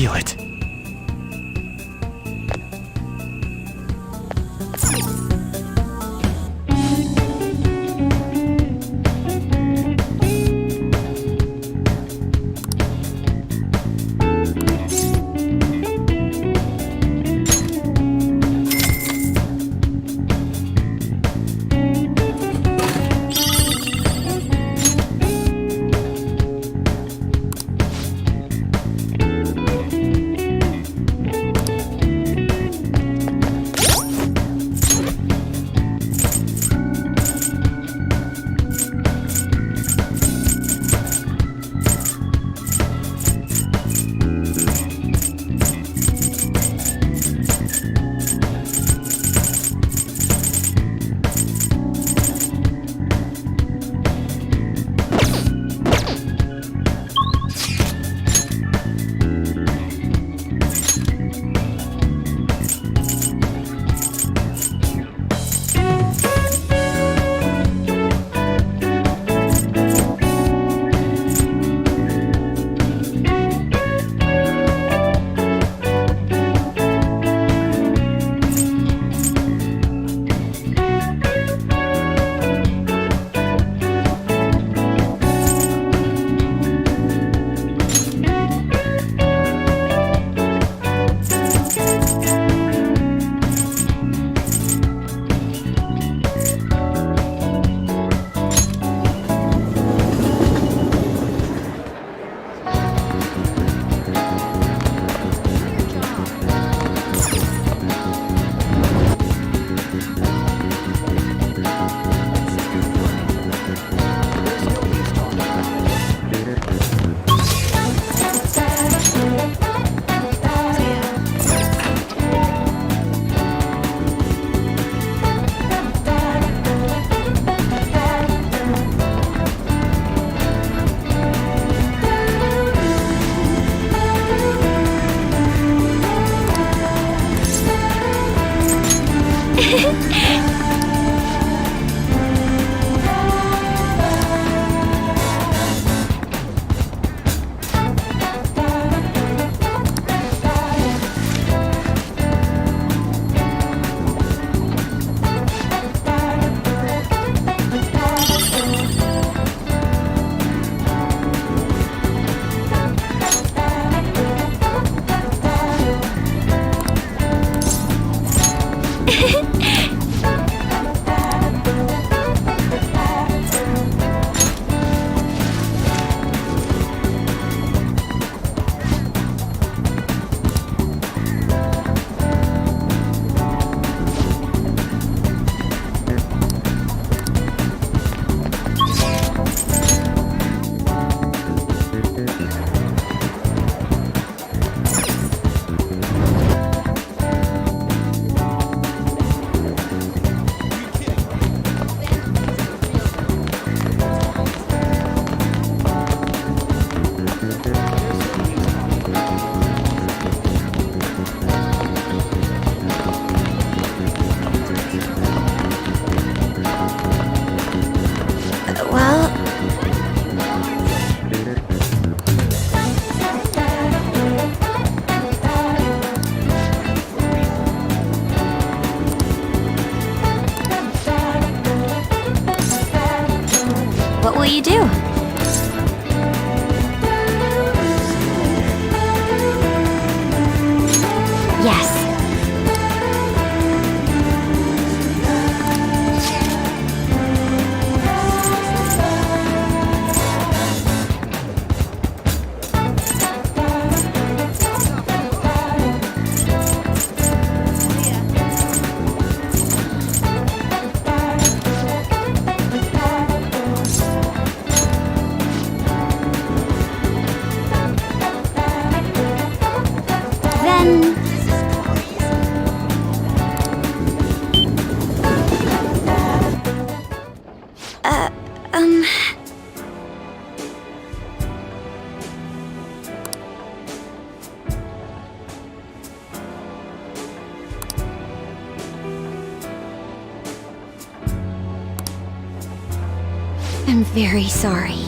feel it. What will you do? Yes. I'm very sorry.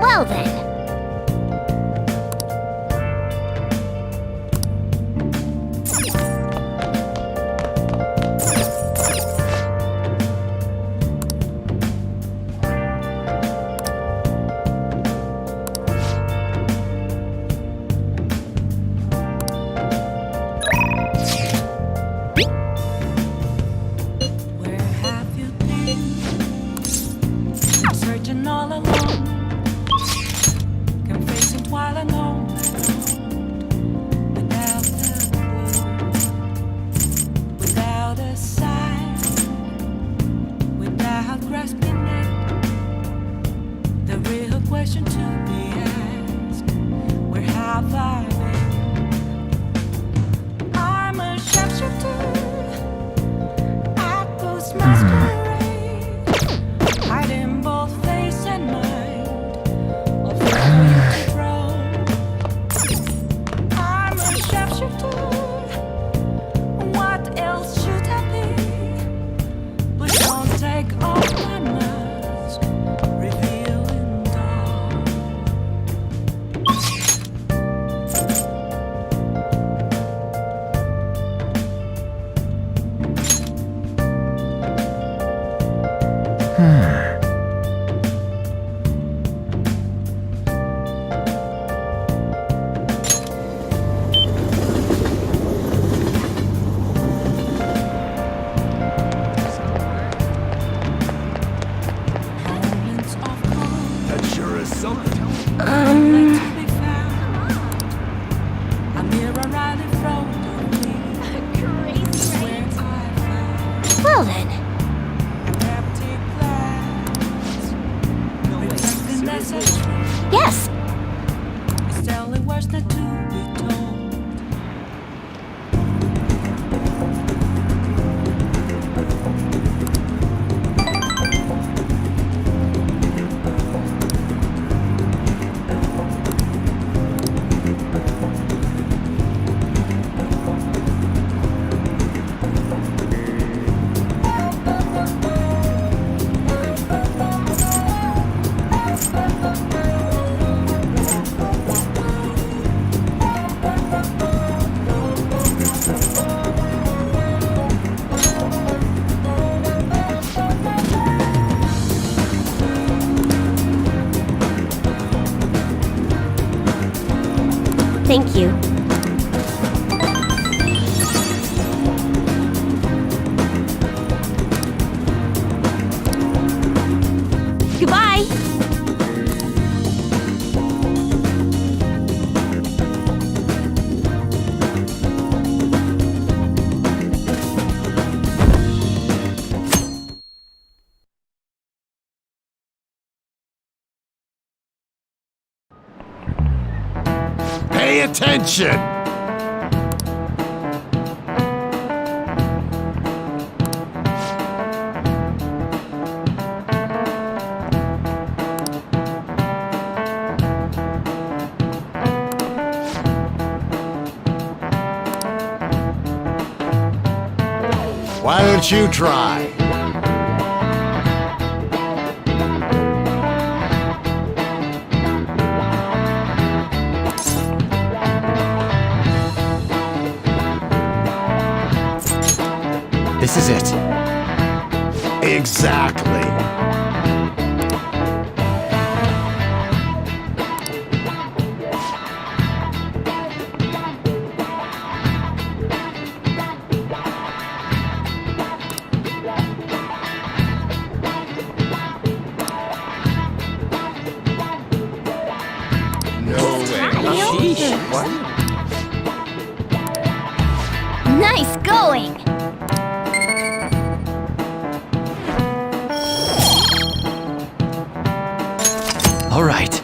Well then. Well then. Yes. Thank you. Goodbye. Pay attention! Why don't you try? This is it. Exactly. No way. Sheesh. What? Nice going. All right.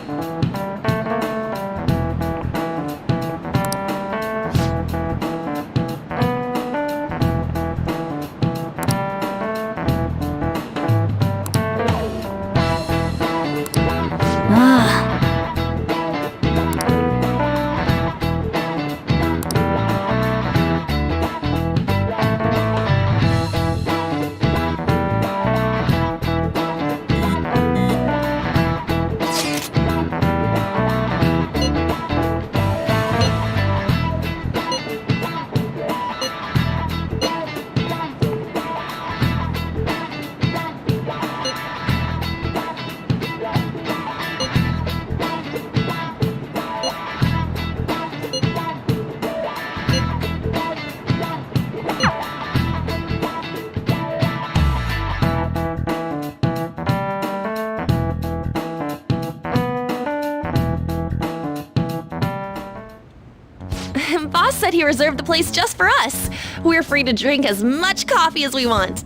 Boss said he reserved the place just for us. We're free to drink as much coffee as we want.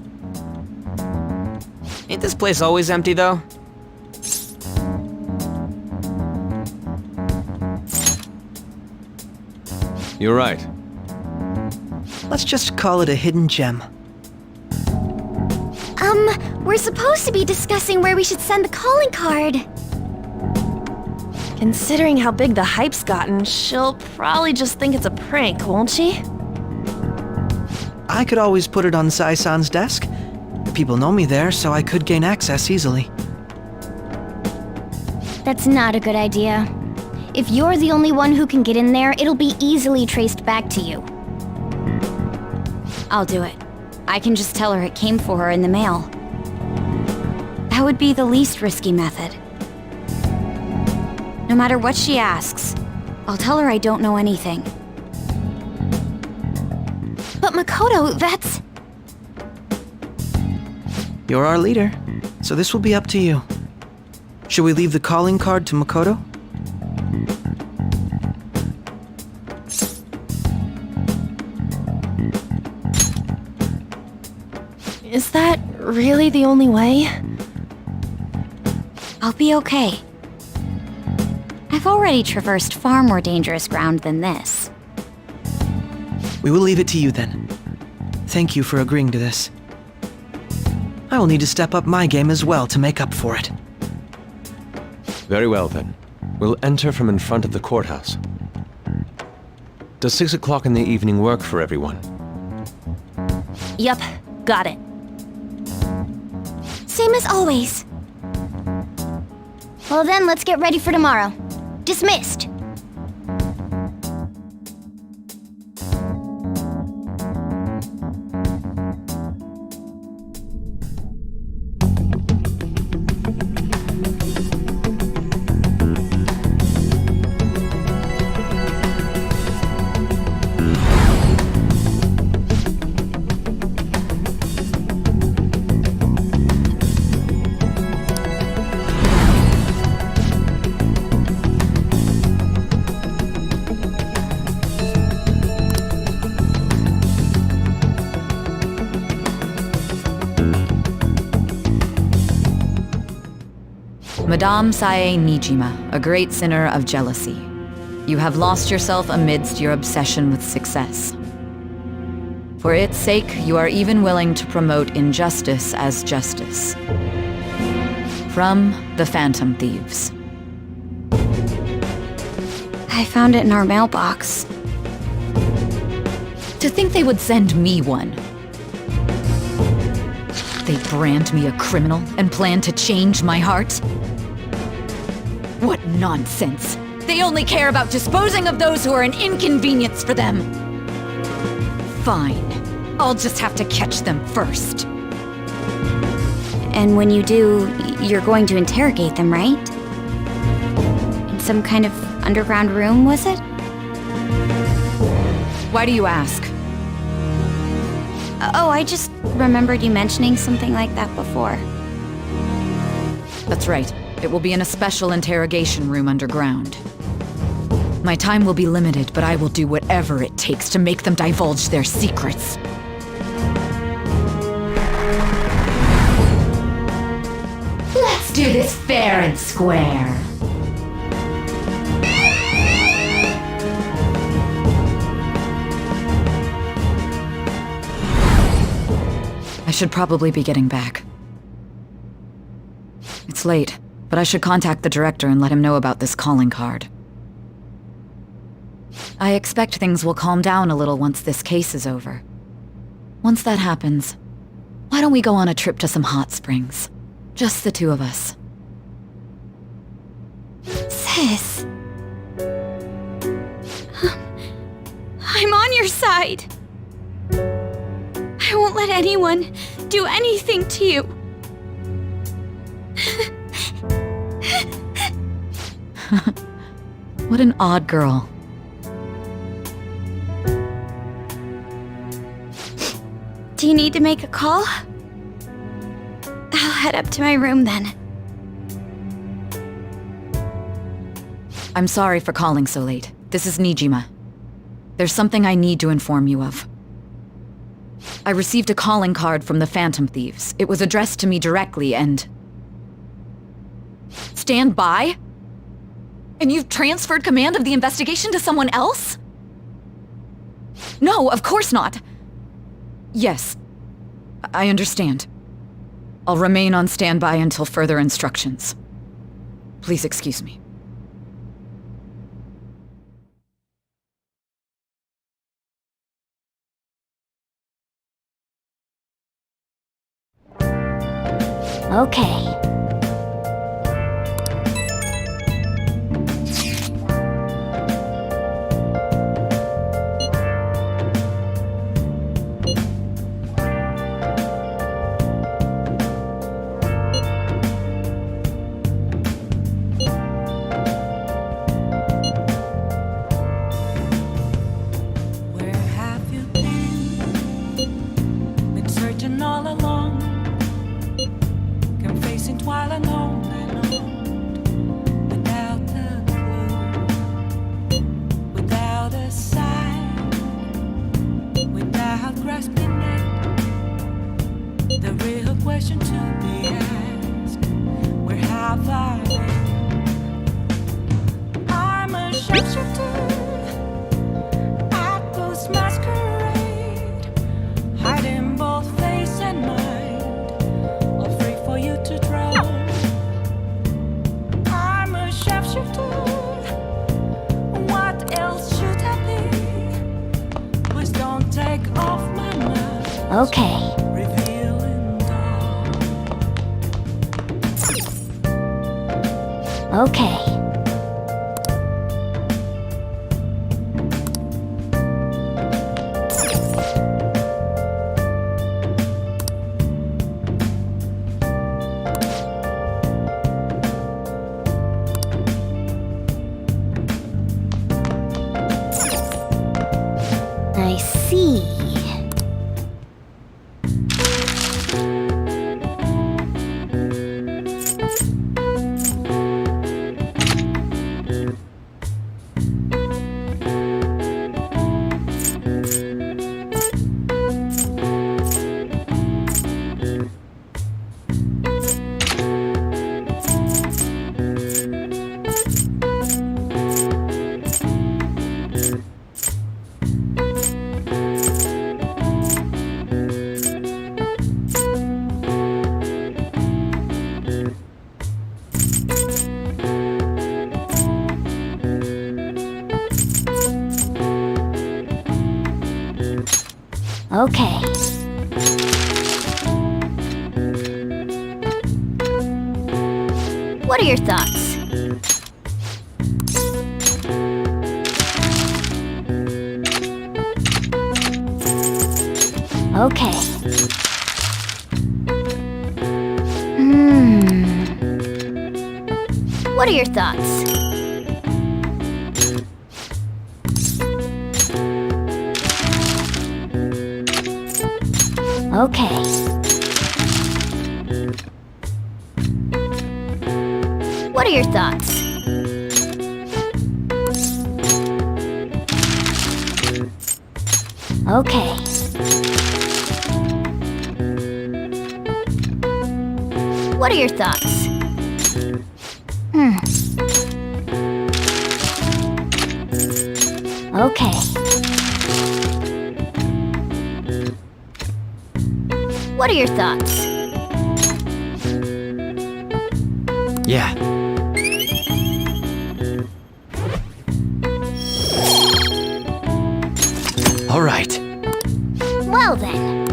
Ain't this place always empty, though? You're right. Let's just call it a hidden gem. We're supposed to be discussing where we should send the calling card. Considering how big the hype's gotten, she'll probably just think it's a prank, won't she? I could always put it on Sai-san's desk. People know me there, so I could gain access easily. That's not a good idea. If you're the only one who can get in there, it'll be easily traced back to you. I'll do it. I can just tell her it came for her in the mail. That would be the least risky method. No matter what she asks, I'll tell her I don't know anything. But Makoto, that's... You're our leader, so this will be up to you. Should we leave the calling card to Makoto? Is that really the only way? I'll be okay. I've already traversed far more dangerous ground than this. We will leave it to you then. Thank you for agreeing to this. I will need to step up my game as well to make up for it. Very well, then. We'll enter from in front of the courthouse. Does 6 o'clock in the evening work for everyone? Yup, got it. Same as always. Well then, let's get ready for tomorrow. Dismissed. Madame Sae Nijima, a great sinner of jealousy. You have lost yourself amidst your obsession with success. For its sake, you are even willing to promote injustice as justice. From the Phantom Thieves. I found it in our mailbox. To think they would send me one. They brand me a criminal and plan to change my heart? What nonsense! They only care about disposing of those who are an inconvenience for them! Fine. I'll just have to catch them first. And when you do, you're going to interrogate them, right? In some kind of underground room, was it? Why do you ask? Oh, I just remembered you mentioning something like that before. That's right. It will be in a special interrogation room underground. My time will be limited, but I will do whatever it takes to make them divulge their secrets. Let's do this fair and square. I should probably be getting back. It's late, but I should contact the director and let him know about this calling card. I expect things will calm down a little once this case is over. Once that happens, why don't we go on a trip to some hot springs? Just the two of us. Sis. I'm on your side. I won't let anyone do anything to you. What an odd girl. Do you need to make a call? I'll head up to my room then. I'm sorry for calling so late. This is Nijima. There's something I need to inform you of. I received a calling card from the Phantom Thieves. It was addressed to me directly and... Stand by? And you've transferred command of the investigation to someone else? No, of course not. Yes, I understand. I'll remain on standby until further instructions. Please excuse me. Okay. Where have you been searching all along, confessing while alone and on, without a clue, without a sign, without grasping it. The real question to be asked: where have I been? I'm a sharpshooter. Masquerade, hiding both face and mind, all free for you to draw. I'm a sharpshooter. What else should I be? Please don't take off my mask. Okay. Revealing dawn. Okay. I see. Okay. What are your thoughts? Okay. What are your thoughts? Okay. What are your thoughts? Okay. What are your thoughts? Okay. What are your thoughts? Yeah. All right. Well then.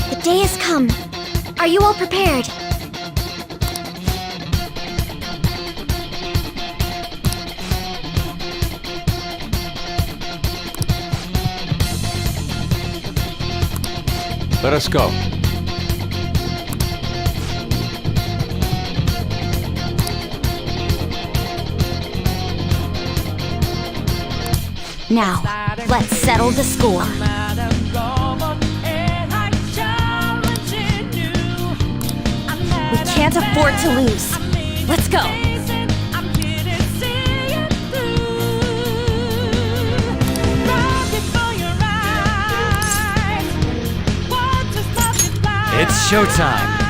The day has come. Are you all prepared? Let us go. Now, let's settle the score. We can't afford to lose. Let's go. It's showtime.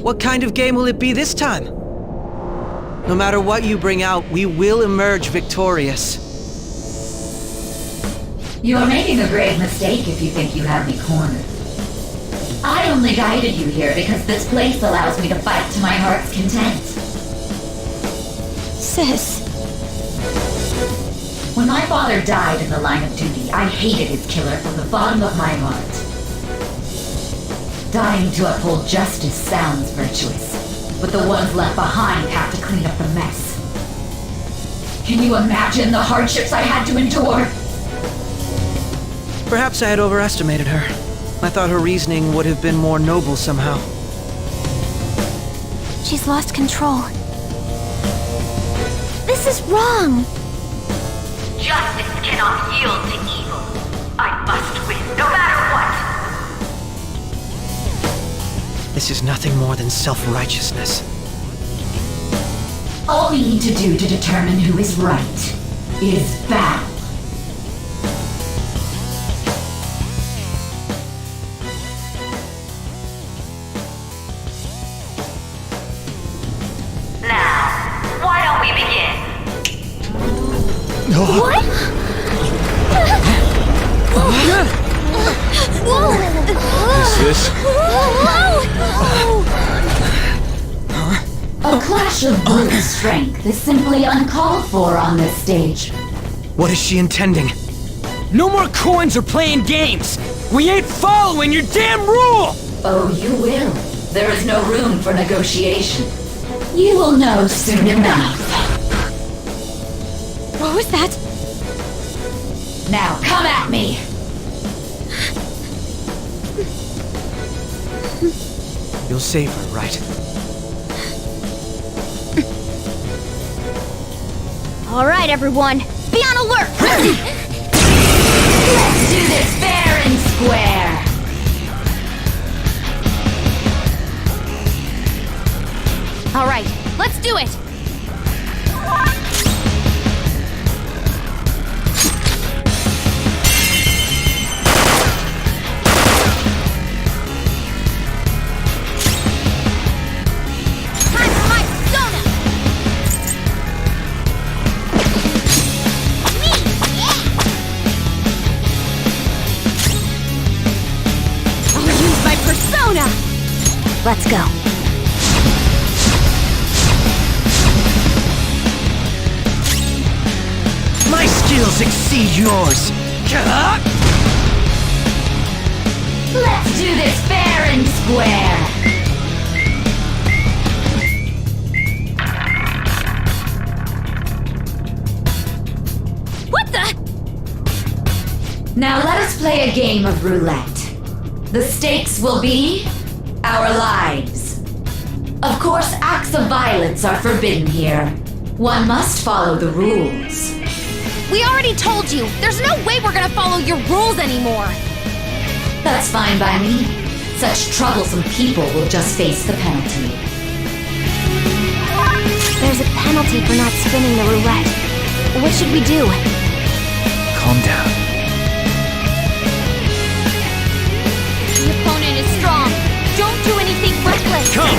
What kind of game will it be this time? No matter what you bring out, we will emerge victorious. You are making a grave mistake if you think you have me cornered. I only guided you here because this place allows me to fight to my heart's content. Sis. When my father died in the line of duty, I hated his killer from the bottom of my heart. Dying to uphold justice sounds virtuous, but the ones left behind have to clean up the mess. Can you imagine the hardships I had to endure? Perhaps I had overestimated her. I thought her reasoning would have been more noble somehow. She's lost control. This is wrong. Justice cannot yield to evil. I must win, no matter what. This is nothing more than self-righteousness. All we need to do to determine who is right is battle. What? Is this? A clash of brute strength is simply uncalled for on this stage. What is she intending? No more coins or playing games! We ain't following your damn rule! Oh, you will. There is no room for negotiation. You will know soon enough. What was that? Now come at me! You'll save her, right? All right, everyone. Be on alert! Let's do this fair and square! All right, let's do it! Time for my persona! Me, yeah! I'll use my persona! Let's go. My skills exceed yours! Let's do this fair and square! What the? Now let us play a game of roulette. The stakes will be our lives. Of course, acts of violence are forbidden here. One must follow the rules. We already told you, there's no way we're gonna follow your rules anymore. That's fine by me. Such troublesome people will just face the penalty. There's a penalty for not spinning the roulette. What should we do? Calm down. The opponent is strong. Don't do anything reckless. Come!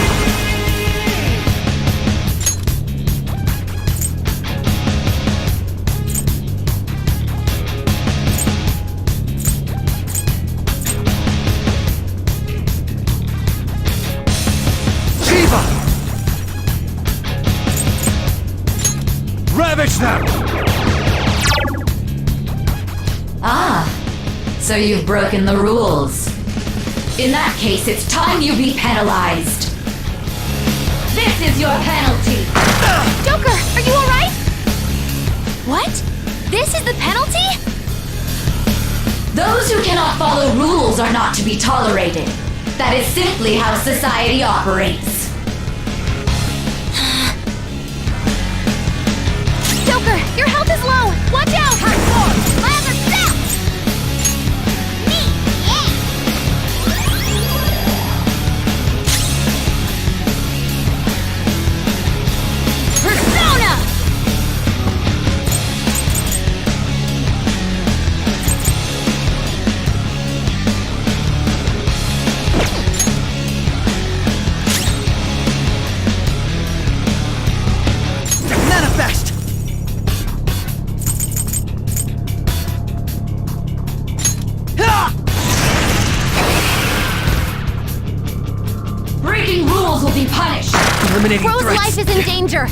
Ravage them! Ah, so you've broken the rules. In that case, it's time you be penalized. This is your penalty. Joker, are you alright? What? This is the penalty? Those who cannot follow rules are not to be tolerated. That is simply how society operates. Joker, your health is low! Watch out! My other step! Me, yeah! Persona! Manifest! Breaking rules will be punished. Eliminating Rose threats. life is in danger!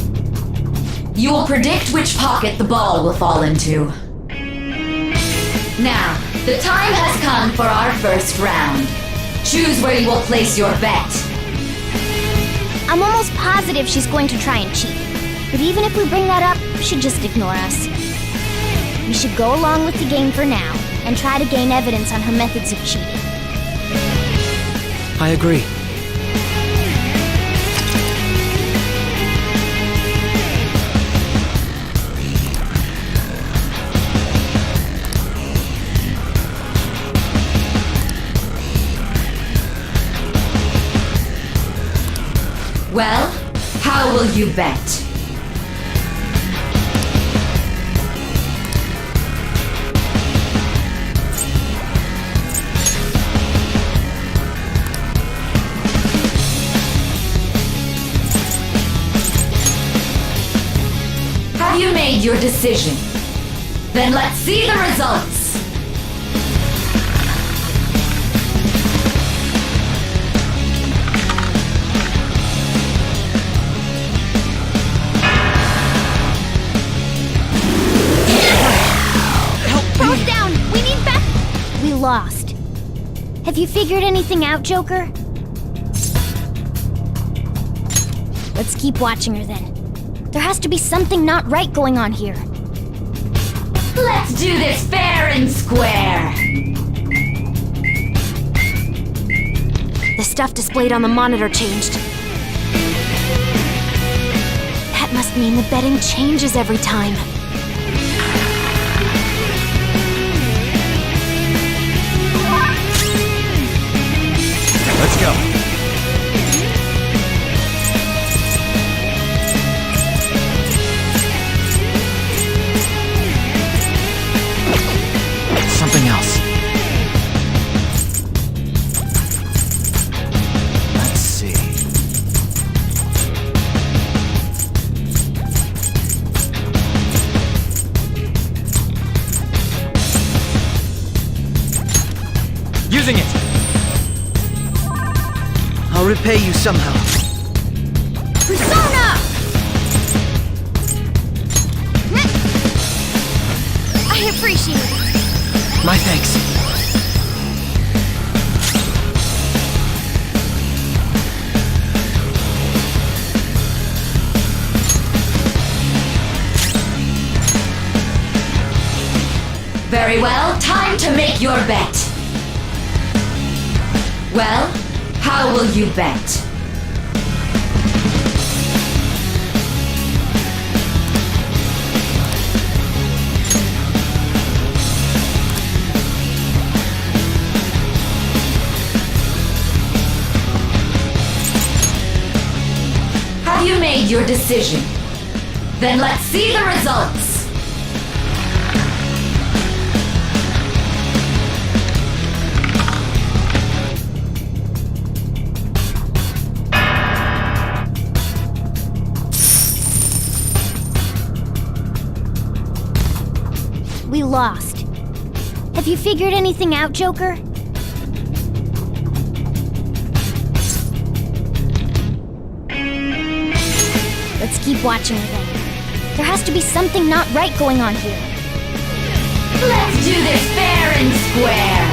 You will predict which pocket the ball will fall into. Now, the time has come for our first round. Choose where you will place your bet. I'm almost positive she's going to try and cheat. But even if we bring that up, she'd just ignore us. We should go along with the game for now, and try to gain evidence on her methods of cheating. I agree. Well, how will you bet? Have you made your decision? Then let's see the results. Bro's down! We need back... We lost. Have you figured anything out, Joker? Let's keep watching her then. There has to be something not right going on here. Let's do this fair and square. The stuff displayed on the monitor changed. That must mean the betting changes every time. Let's go. Something else. Let's see. Using it! I'll repay you somehow. Persona! I appreciate it. My thanks. Very well, time to make your bet. Well, how will you bet? Have you made your decision? Then let's see the results. We lost. Have you figured anything out, Joker? Let's keep watching her then. There has to be something not right going on here. Let's do this fair and square.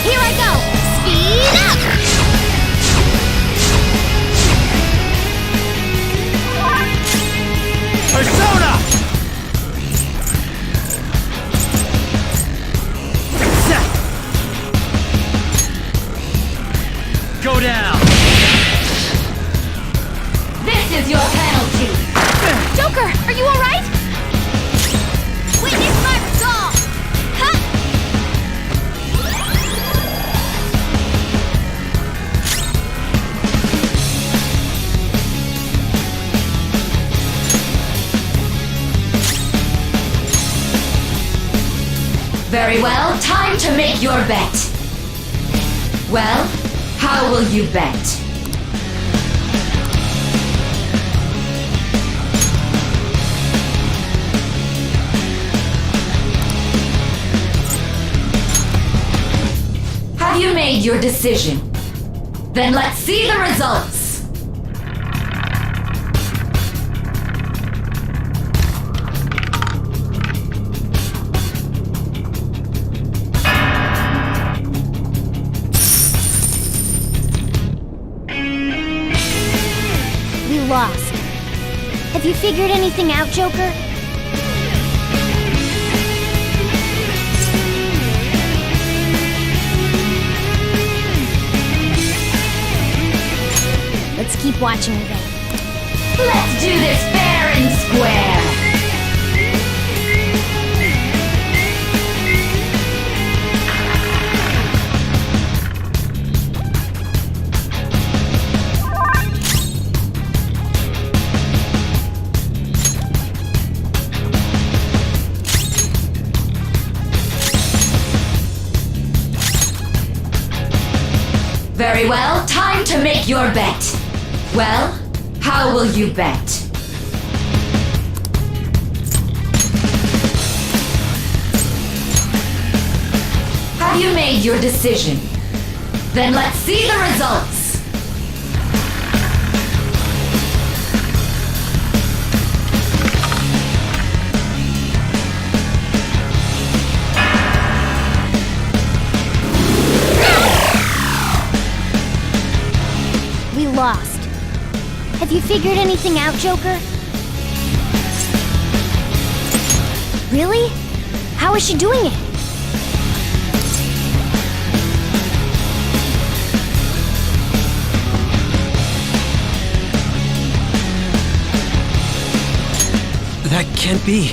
Here I go! Speed up! Persona! Set! Go down! This is your penalty. Joker, are you alright? Witness my resolve! Huh? Very well, time to make your bet. Well, how will you bet? Have you made your decision? Then let's see the results. We lost. Have you figured anything out, Joker? Let's keep watching her then. Let's do this fair and square. Very well, time to to make your bet. Well, how will you bet? Have you made your decision? Then let's see the results. We lost. Have you figured anything out, Joker? Really? How is she doing it? That can't be.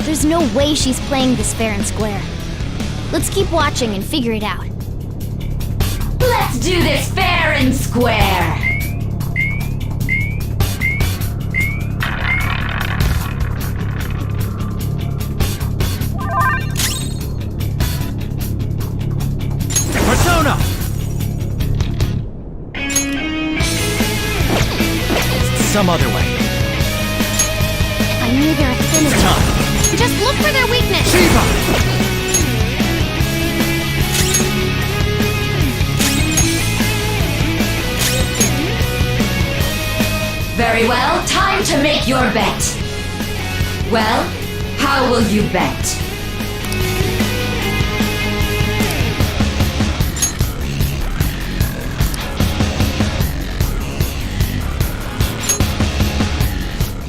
There's no way she's playing this fair and square. Let's keep watching and figure it out. Let's do this fair and square. Persona! Some other way. I knew their affinity. Time. Just look for their weakness. Shiva! Very well, time to make your bet. Well, how will you bet?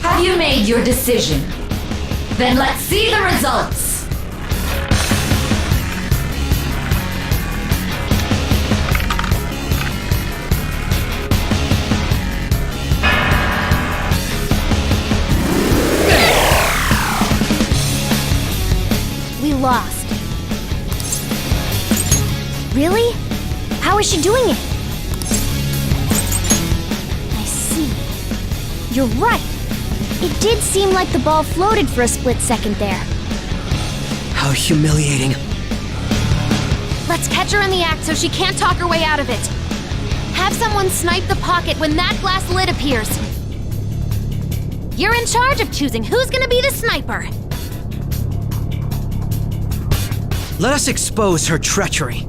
Have you made your decision? Then let's see the results. We lost. Really? How is she doing it? I see. You're right. It did seem like the ball floated for a split second there. How humiliating. Let's catch her in the act so she can't talk her way out of it. Have someone snipe the pocket when that glass lid appears. You're in charge of choosing who's gonna be the sniper. Let us expose her treachery.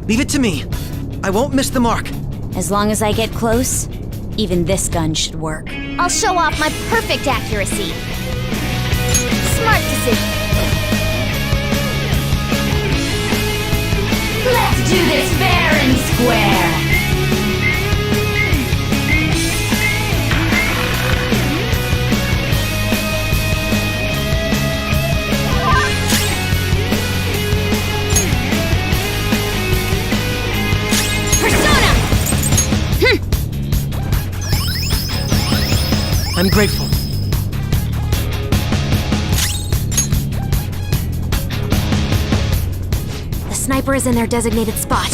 Leave it to me. I won't miss the mark. As long as I get close, even this gun should work. I'll show off my perfect accuracy. Smart decision. Let's do this fair and square. I'm grateful. The sniper is in their designated spot.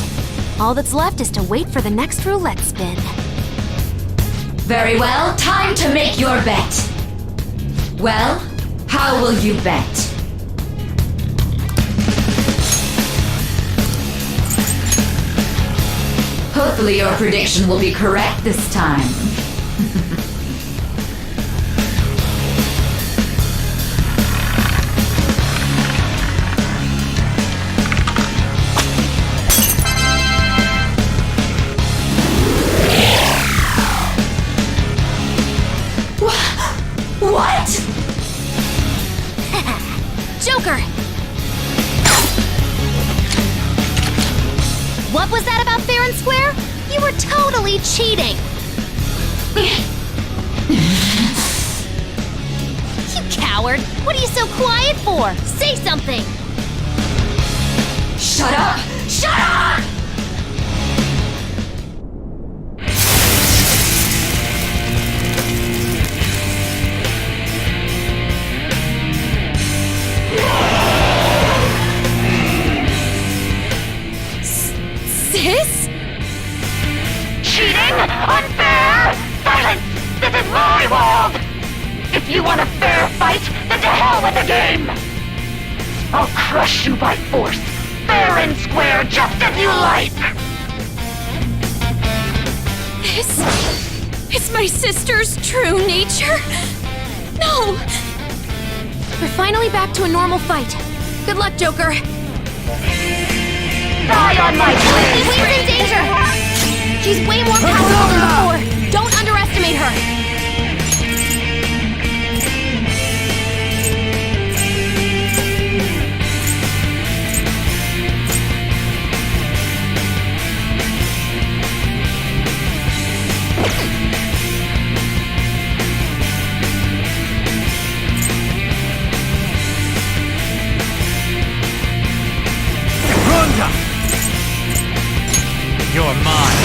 All that's left is to wait for the next roulette spin. Very well, time to make your bet. Well, how will you bet? Hopefully your prediction will be correct this time. What? Joker! What was that about fair and square? You were totally cheating! You coward! What are you so quiet for? Say something! Shut up! Shut up! Sis? Cheating? Unfair? Silence! This is my world! If you want a fair fight, then to hell with the game! I'll crush you by force, fair and square, just as you like! Is my sister's true nature? No! We're finally back to a normal fight. Good luck, Joker. Die on my blade! Queen's in danger! She's way more powerful than before! Don't underestimate her! Ronda! You're mine.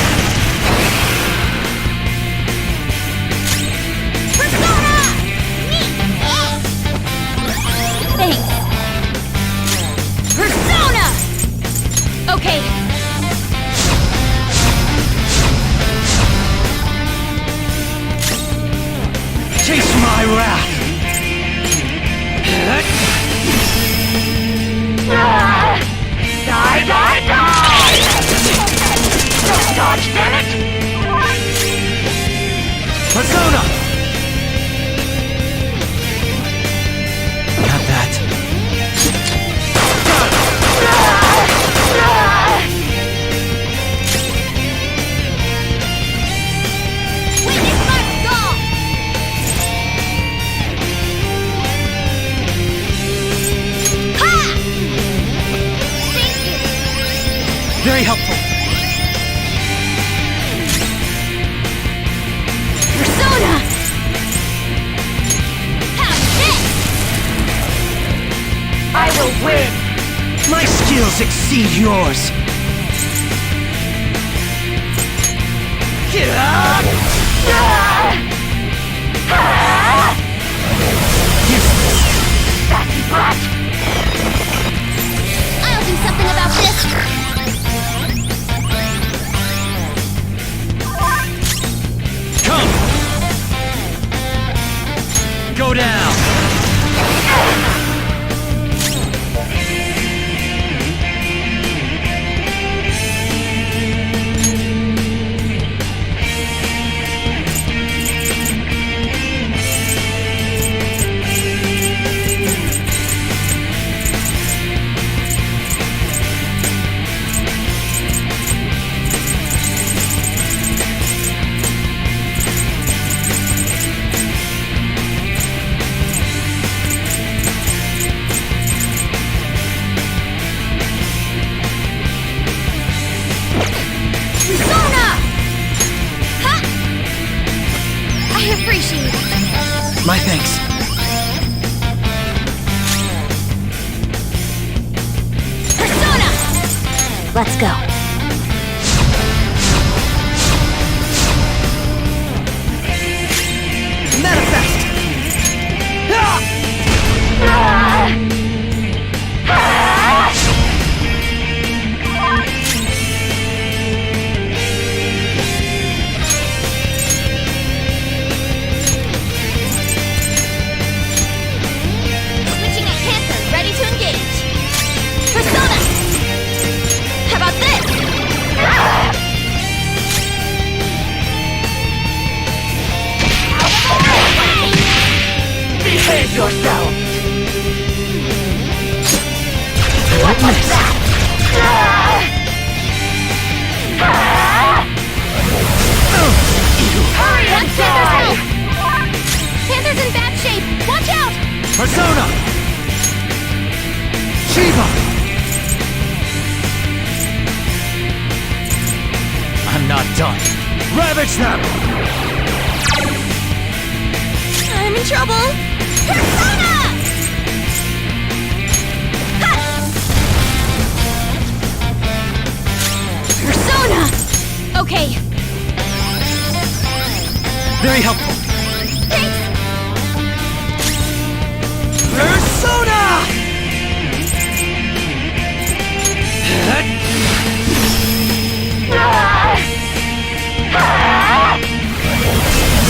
Persona! Thanks. Persona! Okay. Chase my wrath. Die, die, die! Don't dodge, damn it! Persona! Got that. Witness my skull! Ha! Thank you! Very helpful. Persona! Have this! I will win! My skills exceed yours. Get up! Sassy brat! I'll do something about this! Come! Go down! Persona! Ha! I appreciate it. My thanks. Persona! Let's go. Manifest! Switching at Panther, ready to engage. Persona! How about this? Behave yourself! What was that? Hurry and Want Panther's die! help! Panther's in bad shape! Watch out! Persona! Shiva! I'm not done. Ravage them! I'm in trouble! Persona! Ha! Persona! Okay, Very helpful. thanks! Persona!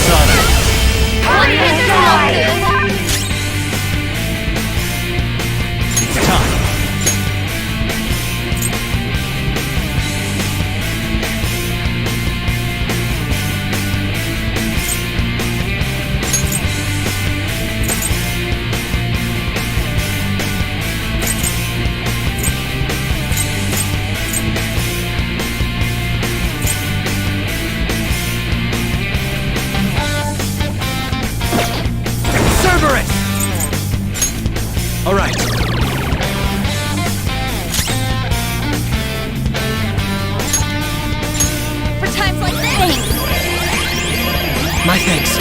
Sonic. One Panther's help, dude! It's time. right. For times like this! Thanks! My thanks.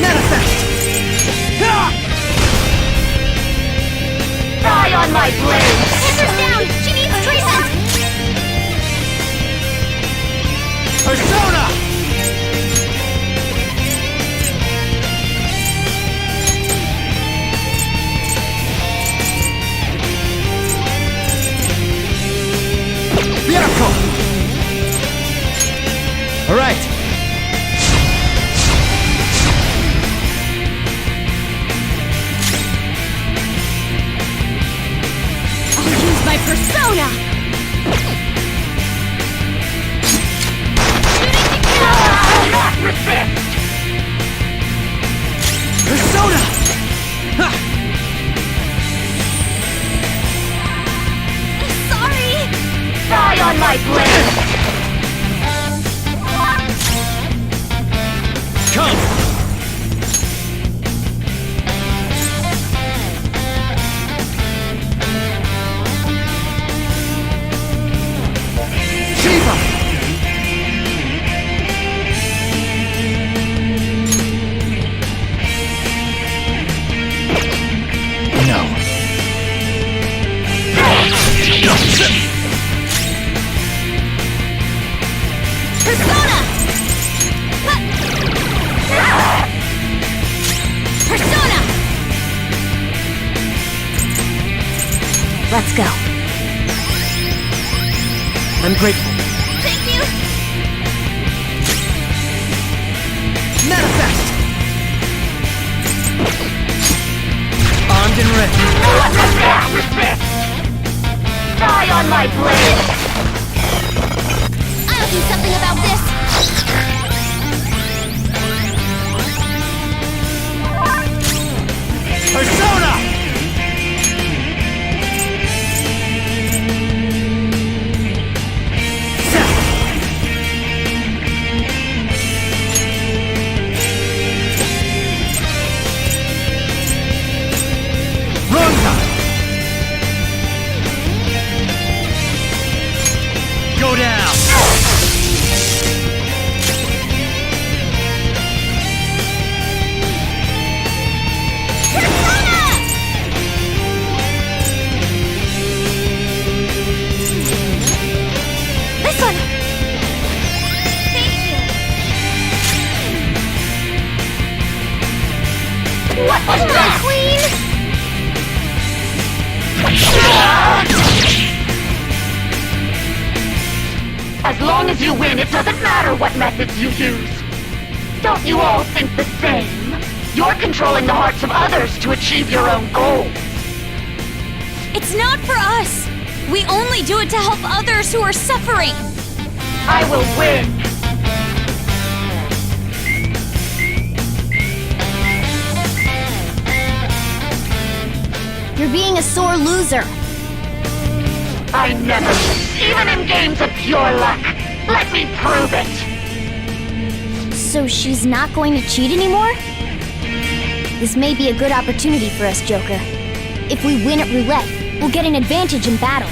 Manifest! Die on my blade! Panthers down! She needs treatment! Persona! Vehicle! All right. I'll use my persona! Not resist! Persona! Ha! Sorry! Die on my blade! Come! Shiva! No. Persona! Persona! Let's go. I'm grateful. Thank you! Manifest! Armed and ready. Resist! Die on my blade! I'll do something about this! Persona! Ronda! Go down! This one! Thank you! What was Come on, that? Queen! As long as you win, it doesn't matter what methods you use. Don't you all think the same? You're controlling the hearts of others to achieve your own goals. It's not for us! We only do it to help others who are suffering! I will win. You're being a sore loser. I never lose, even in games of pure luck. Let me prove it. So she's not going to cheat anymore? This may be a good opportunity for us, Joker. If we win at roulette, we'll get an advantage in battle.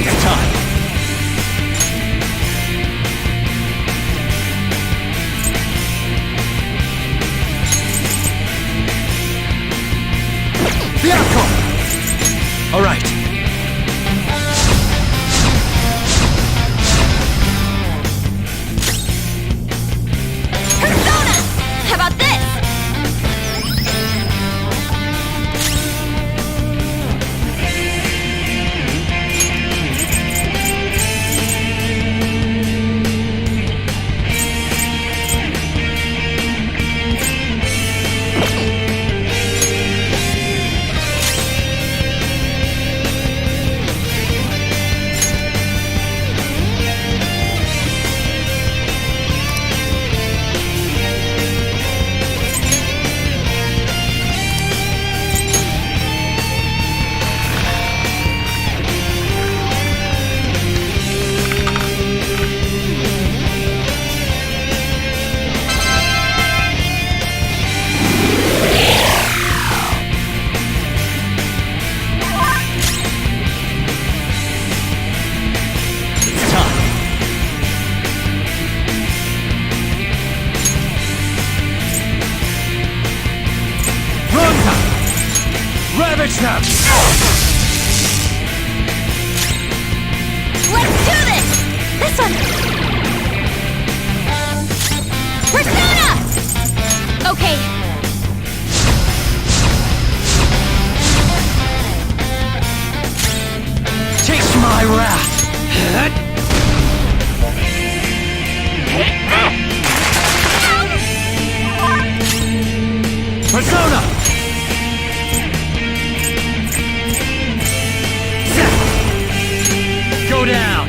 It's time. Vehicle! All right. Let's do this! This one! Persona! Okay. Taste my wrath! Persona! Go down!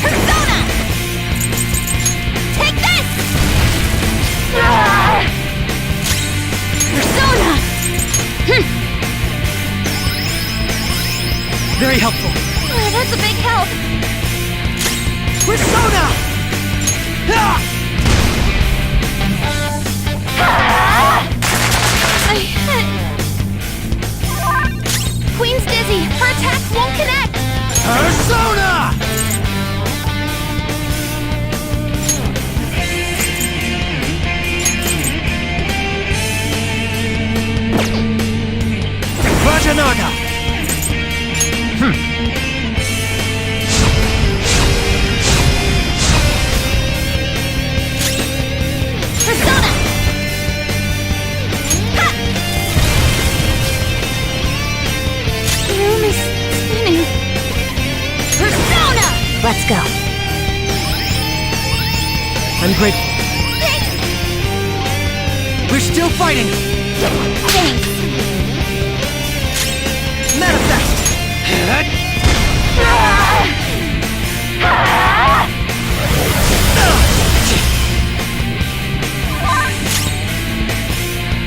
Persona! Take this! Persona! Very helpful. Oh, that's a big help. Persona! Queen's dizzy. Her attacks won't connect. Persona! Vajanada! Persona! Ha! The room is spinning. Persona! Let's go. I'm grateful. Thanks. We're still fighting! Thanks. Manifest!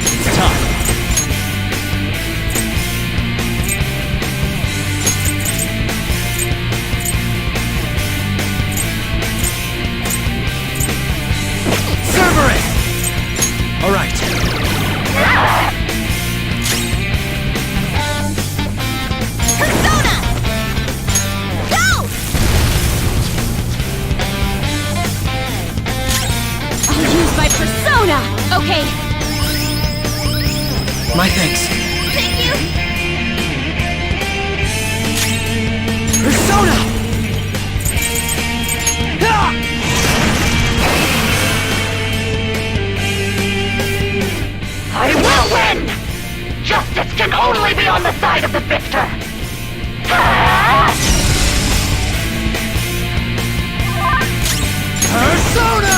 It's time. Cerberus! All right. Persona! Go! I'll use my persona! Okay. My thanks. Thank you. Persona! I will win! Justice can only be on the side of the victor! Persona!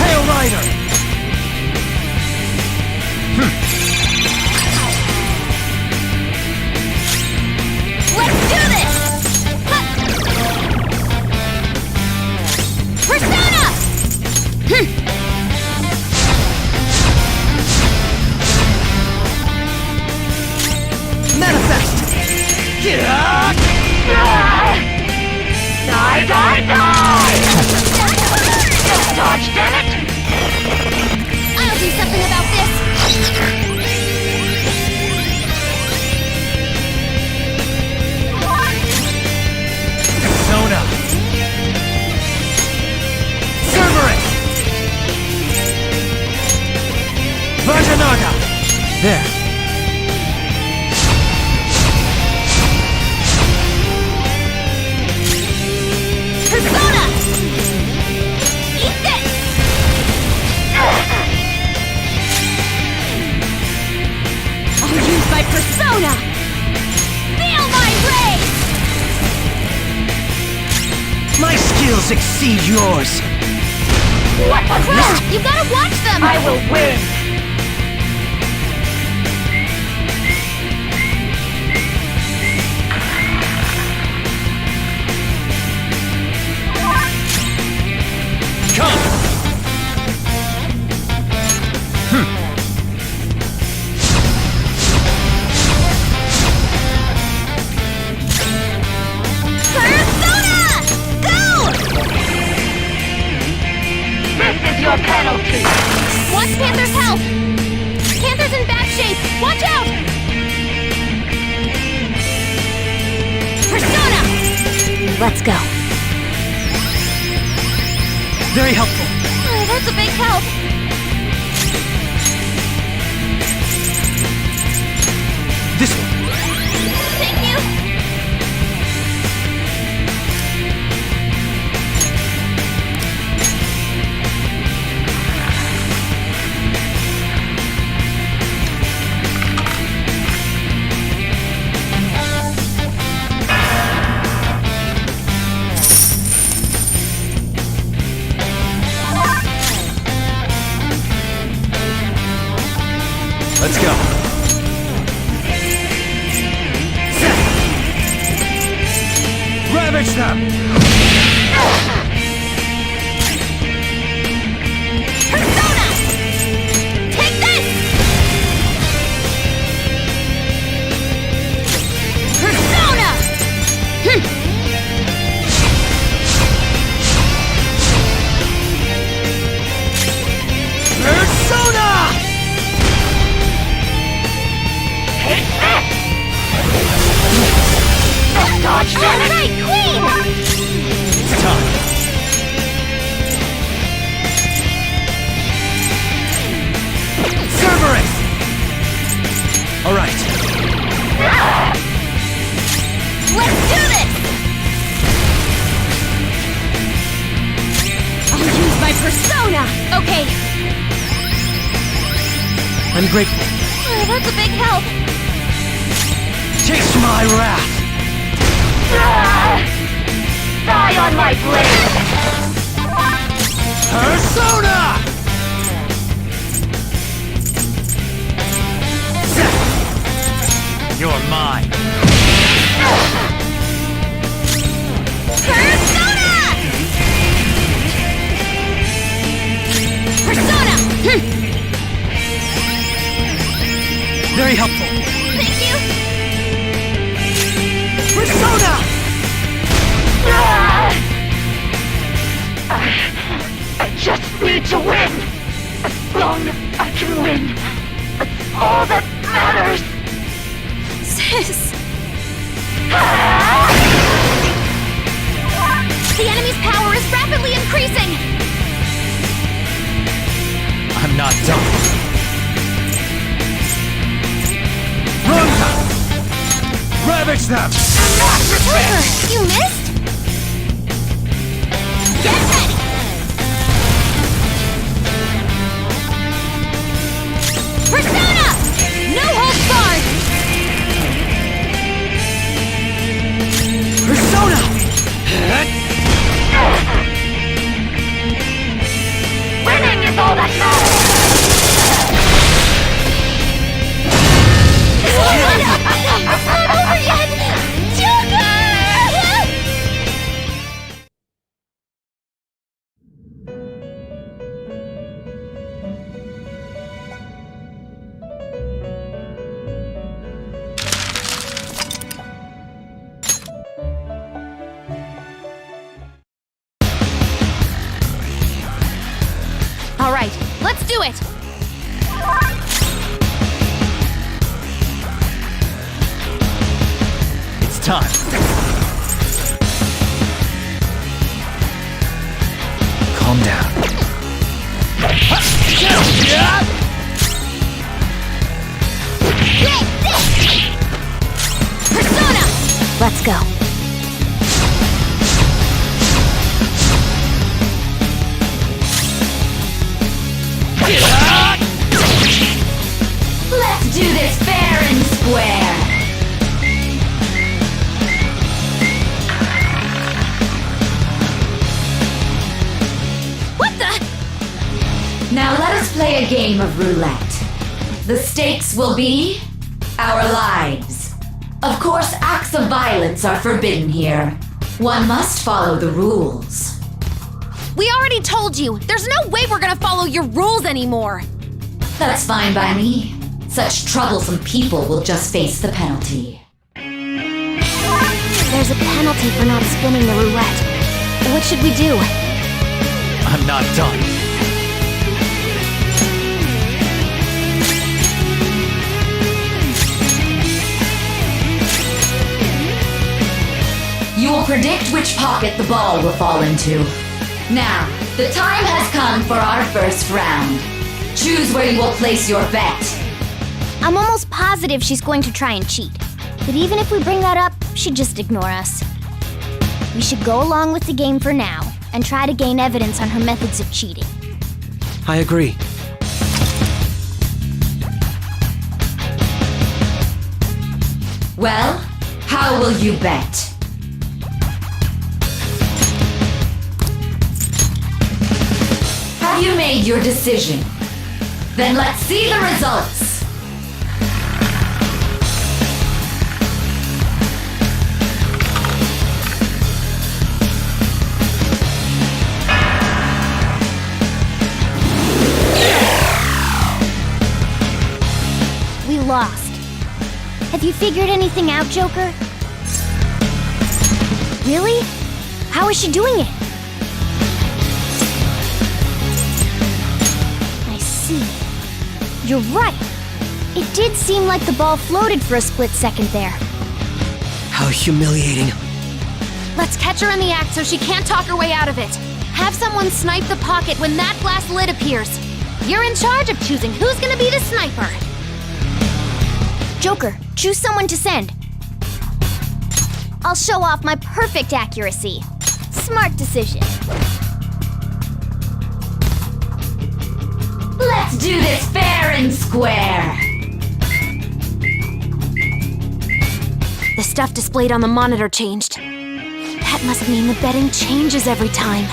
Hail Rider! Let's do this! Ha! Persona! Manifest! Die, die, die! Just dodge, damn it! I'll do something about this! Persona! Cerberus! Vajanada! There. Persona! Eat this! I'll use my persona! Feel my rage! My skills exceed yours! What was that? You gotta watch them! I will win! Come! Persona! Go! This is your penalty! Watch Panther's health! Panther's in bad shape! Watch out! Persona! Let's go. Very helpful. Oh, that's a big help. This one. Thank you. Let's go. Ravage them! Persona! Take this! Persona! Persona! Take this! Dodge All that! right, Queen! It's time. Cerberus! All right. Let's do this! I'll use my persona! Okay. I'm grateful. Oh, that's a big help. Taste my wrath. Die on my blade! Persona! You're mine. Persona! Persona! Very helpful. Thank you. Persona! I just need to win! As long as I can win, that's all that matters! Sis. The enemy's power is rapidly increasing. I'm not done. Ronda! Ravage them! Trigger, you missed? Get ready! Persona! No holds barred! Persona! Winning is all that matters! It's not over yet! Joker! All right, let's do it! It's time. Calm down. Persona! Let's go. Let's do this fair and square. What the? Now let us play a game of roulette. The stakes will be our lives. Of course, acts of violence are forbidden here. One must follow the rules. We already told you! There's no way we're gonna follow your rules anymore! That's fine by me. Such troublesome people will just face the penalty. There's a penalty for not spinning the roulette. What should we do? I'm not done. You will predict which pocket the ball will fall into. Now, the time has come for our first round. Choose where you will place your bet. I'm almost positive she's going to try and cheat. But even if we bring that up, she'd just ignore us. We should go along with the game for now and try to gain evidence on her methods of cheating. I agree. Well, how will you bet? Have you made your decision? Then let's see the results. We lost. Have you figured anything out, Joker? Really? How is she doing it? I see. You're right. It did seem like the ball floated for a split second there. How humiliating. Let's catch her in the act so she can't talk her way out of it. Have someone snipe the pocket when that glass lid appears. You're in charge of choosing who's gonna be the sniper. Joker, choose someone to send. I'll show off my perfect accuracy. Smart decision. Let's do this fair and square. The stuff displayed on the monitor changed. That must mean the betting changes every time.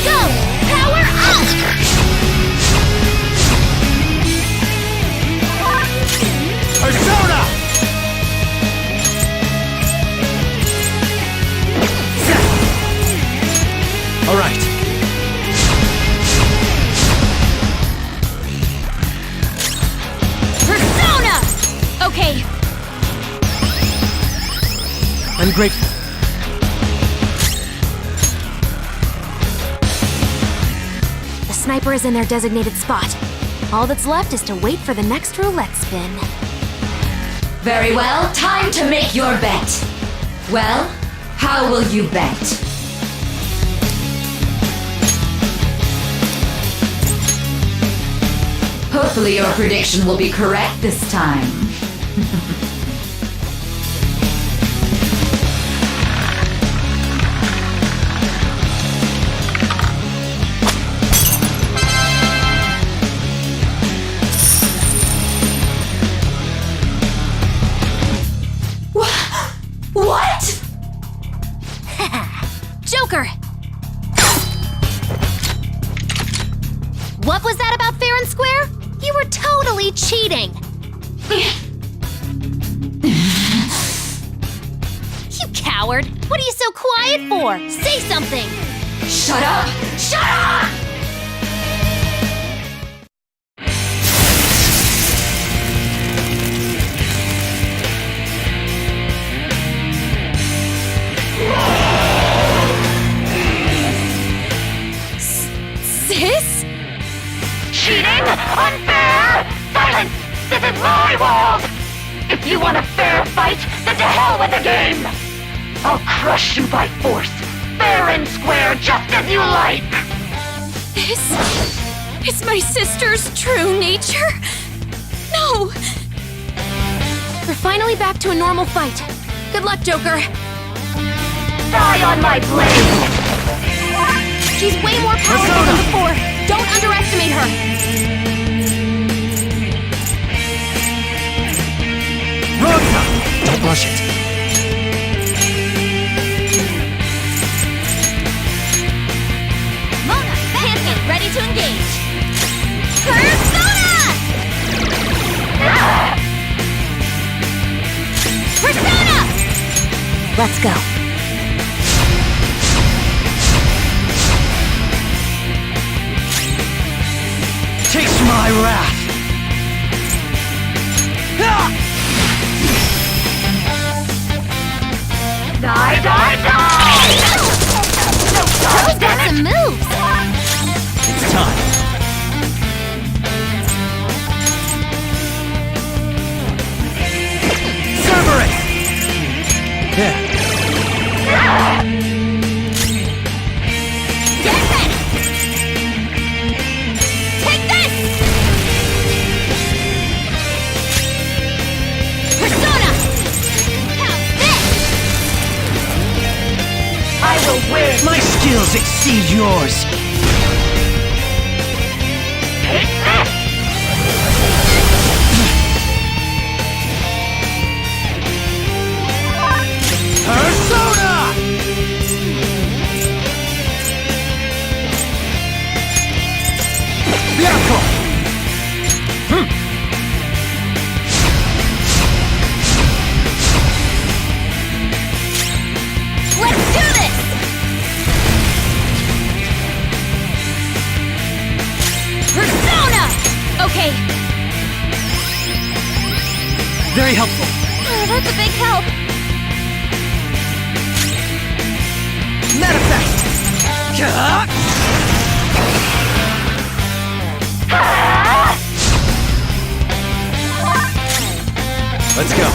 Go! Power up! Persona! All right. Persona! Okay, I'm grateful. the sniper is in their designated spot. All that's left is to wait for the next roulette spin. Very well, time to make your bet. Well, how will you bet? Hopefully your prediction will be correct this time. What? Joker! What was that about fair and square? You were totally cheating! You coward! What are you so quiet for? Say something! Shut up! Shut up! Sis? Cheating? Unfair? Silence! This is my world! If you want a fair fight, then to hell with the game! I'll crush you by force, fair and square, just as you like! This is my sister's true nature? No! We're finally back to a normal fight. Good luck, Joker. Die on my blade! She's way more powerful than before. Don't underestimate her. Rosa! Don't rush it. Mona, Pancake, ready to engage. Persona! Persona! Let's go. Taste my wrath! Die, die, die! No dodge, damn it! Some moves. It's time. exceed yours. Persona! Bianco! Let's do this! Persona! Okay. Very helpful. Oh, that's a big help. Manifest! Let's go.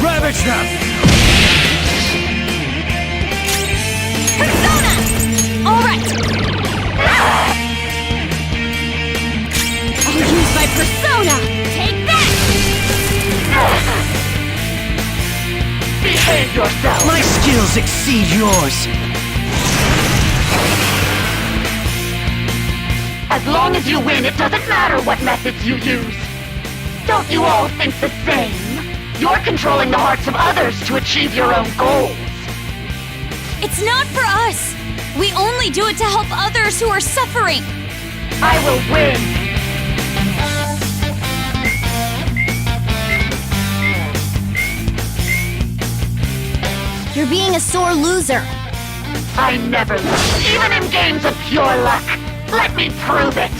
Ravage them! Persona! Alright! I'll use my persona! Take that! Behave yourself! My skills exceed yours. As long as you win, it doesn't matter what methods you use. Don't you all think the same? You're controlling the hearts of others to achieve your own goals. It's not for us! We only do it to help others who are suffering! I will win! You're being a sore loser. I never lose, even in games of pure luck. Let me prove it!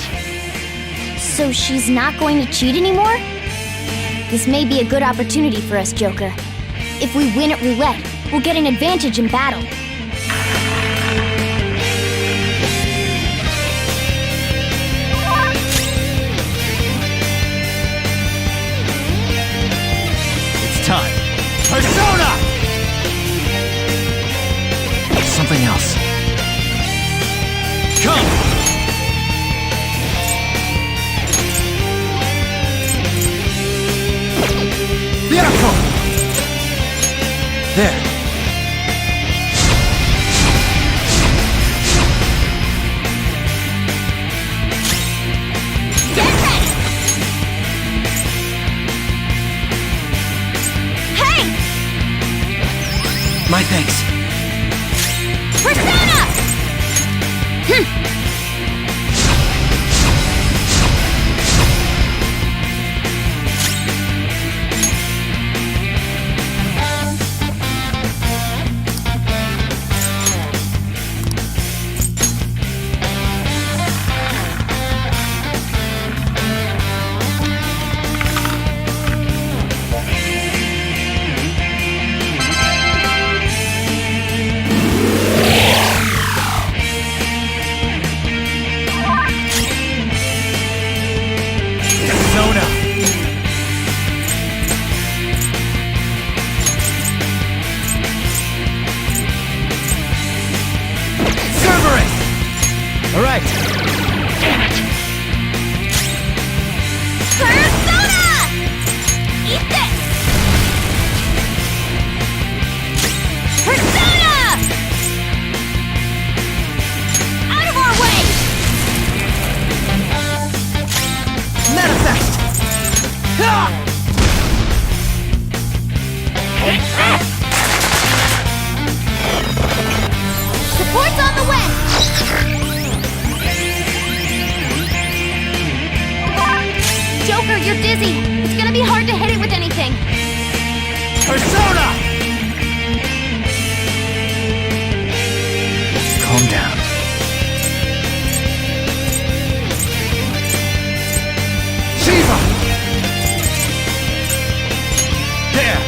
So she's not going to cheat anymore? This may be a good opportunity for us, Joker. If we win at roulette, we'll get an advantage in battle. It's time. Persona! Something else. Come! Bianco! There. Get ready! Hey! My thanks. Persona! Persona! Cerberus! All right. Persona! Eat this! Persona! Out of our way! Manifest! Ah! Support's on the way! Joker, you're dizzy. It's gonna be hard to hit it with anything. Persona! Calm down. Shiva! There!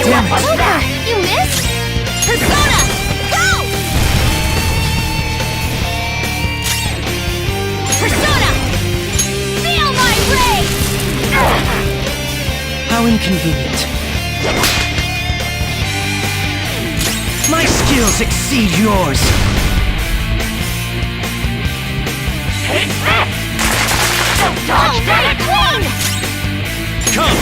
Damn it! Joker, you missed? Persona! Go! Persona! Feel my rage! How inconvenient. My skills exceed yours. Don't dodge, damn it! Come!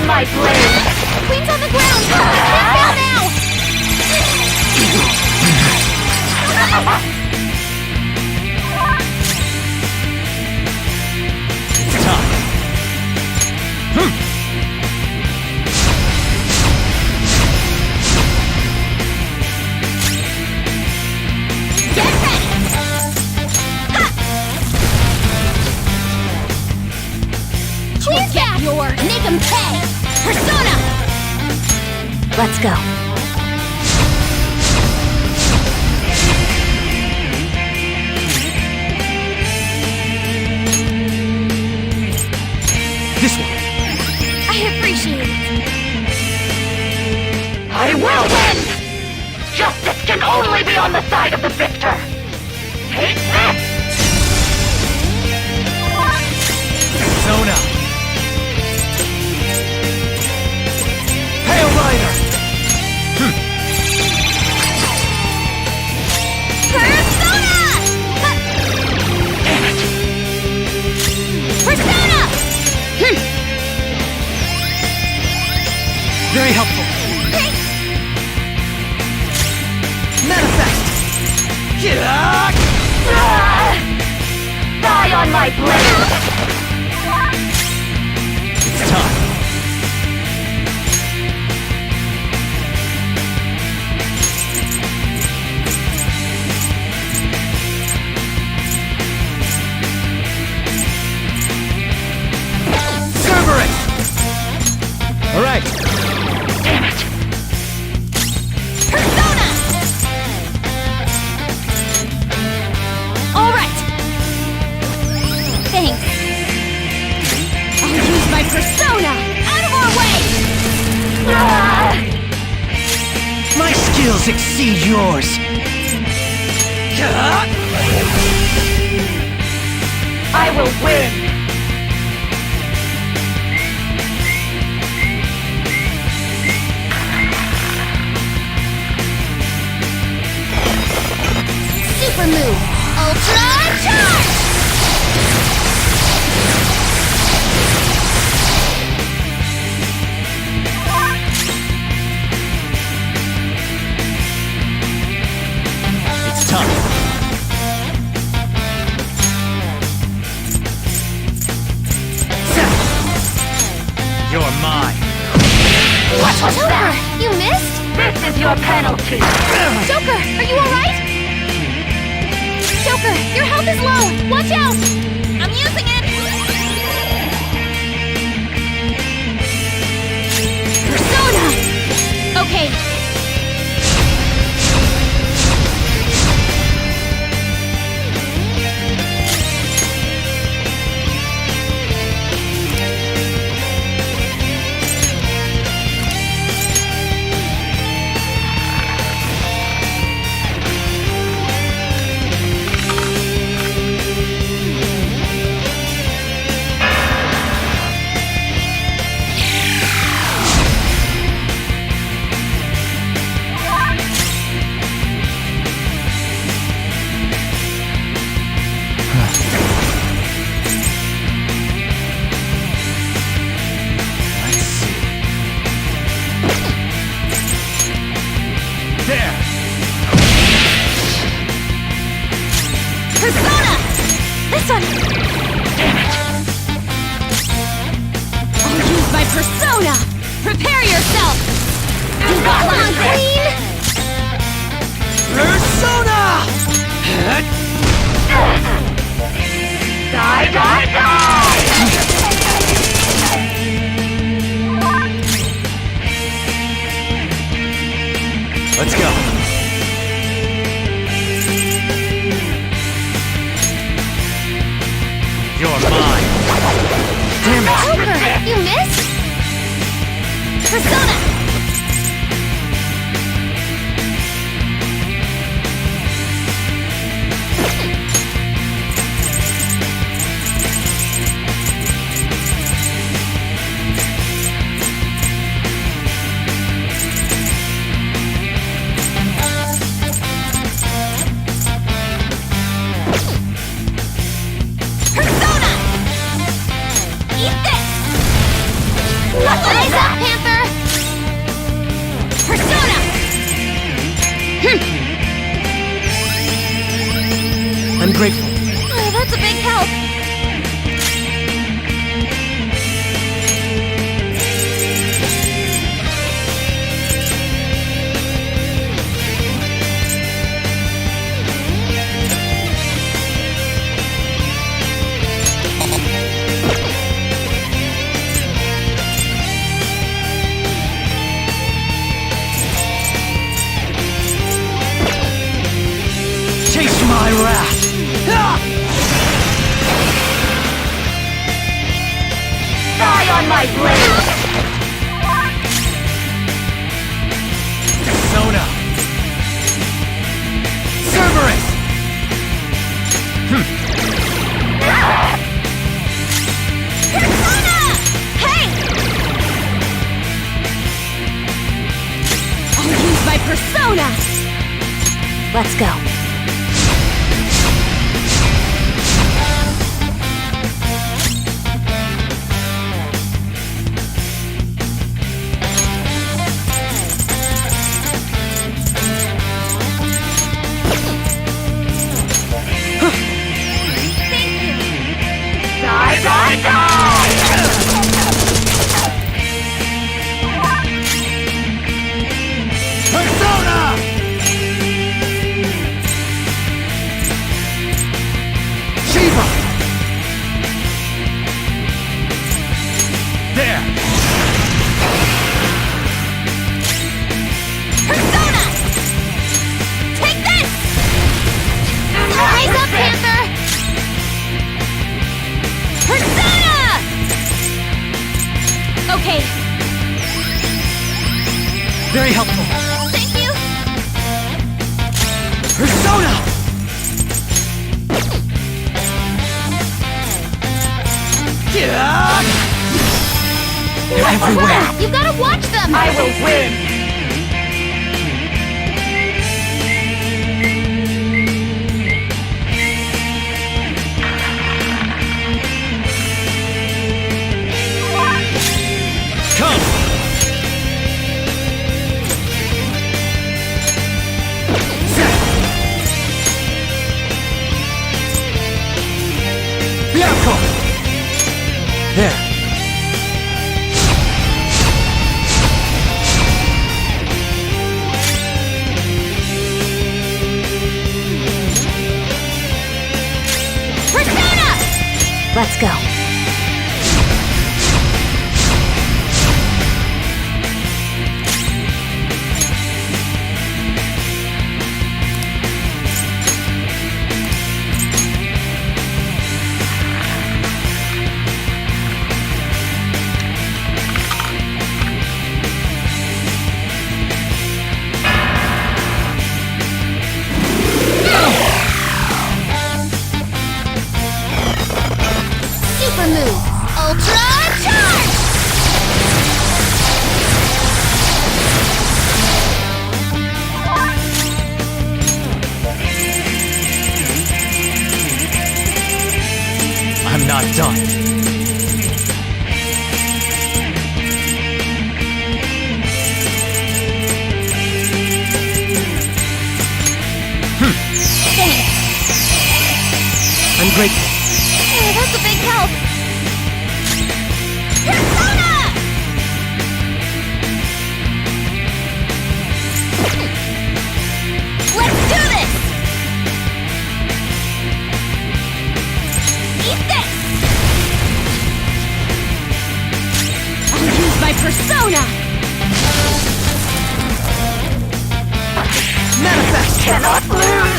on my blade! Queen's on the ground! It can't fail now! It's time. Get ready! Ha! Queen's back! Make him pay! Persona! Let's go. This one. I appreciate it. I will win! Justice can only be on the side of the victor! Take this! Persona. Hail Rider. Persona! Ha! Damn it! Persona! Very helpful. Hey! Manifest. Ah! Die on my blade! It's time. Cerberus. All right. Damn it! Persona! All right. Thanks. I'll use my persona. Out of our way! Ah! My skills exceed yours. I will win! Super move. Ultra charge! It's time. You're mine. What was Joker, that? you missed? This is your penalty! Joker, are you alright? Joker, your health is low. Watch out! I'm using it! Persona! Okay. Let's see. There. Persona! This one! I'll use my persona! Prepare yourself! Come on, Queen! Persona! Die, die, die! Let's go. You're mine. Damn it. Joker, you missed? Persona! Persona! Eat this! Eyes I'm grateful. Oh, that's a big help. Taste my wrath! Die on my blade! Persona! Cerberus! Persona! Hey! I'll use my persona! Let's go. Die, die, die! Persona! Shiva! There! Persona! Take this! Rise up, Panther! Persona! Okay, Very helpful. thank you! Persona! They're everywhere! You gotta watch them! I will win! Come! Bianco! There! Persona! Let's go. Super move! Ultra charge! I'm not done. I'm grateful. Oh, that's a big help! Persona! Let's do this! Eat this! I'll use my persona! Manifest! Cannot lose!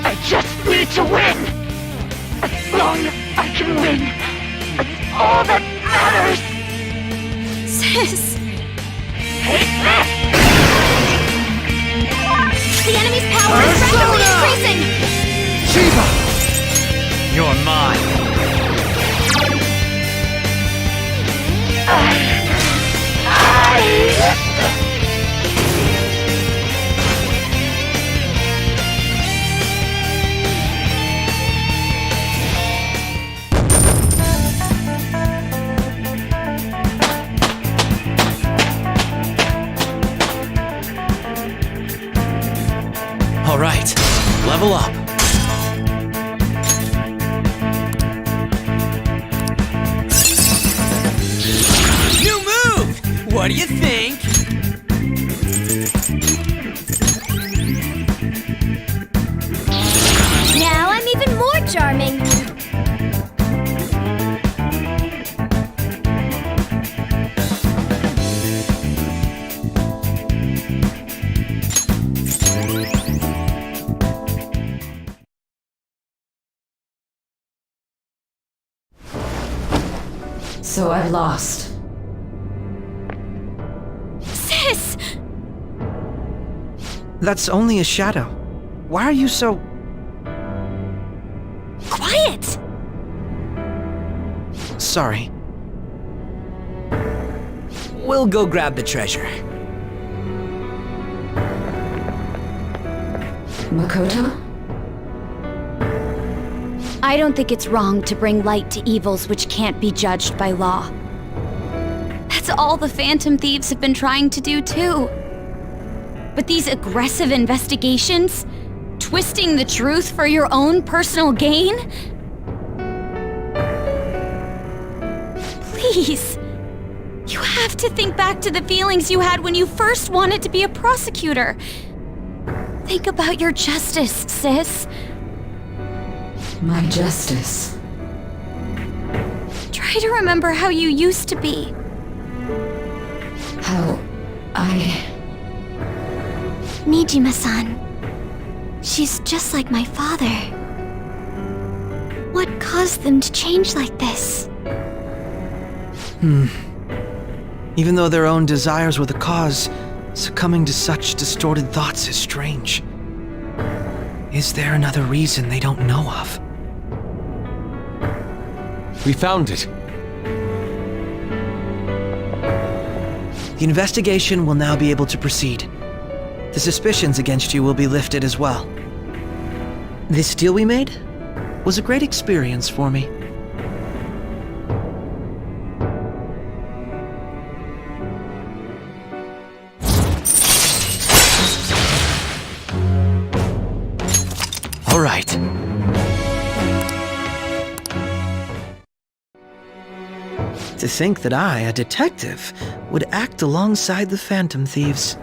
I just need to win! As long as I can win, that's all that matters! Sis! Take this! The enemy's power is rapidly increasing! Shiva! You're mine. level up. New move! What do you think? Now I'm even more charming. So I've lost. Sis! That's only a shadow. Why are you so... Quiet! sorry? We'll go grab the treasure. Makoto? I don't think it's wrong to bring light to evils which can't be judged by law. That's all the Phantom Thieves have been trying to do too. But these aggressive investigations, twisting the truth for your own personal gain? Please, you have to think back to the feelings you had when you first wanted to be a prosecutor. Think about your justice, sis. My justice. Try to remember how you used to be. How I... Nijima-san. She's just like my father. What caused them to change like this? Even though their own desires were the cause, succumbing to such distorted thoughts is strange. Is there another reason they don't know of? We found it. The investigation will now be able to proceed. The suspicions against you will be lifted as well. This deal we made was a great experience for me. All right. To think that I, a detective, would act alongside the Phantom Thieves.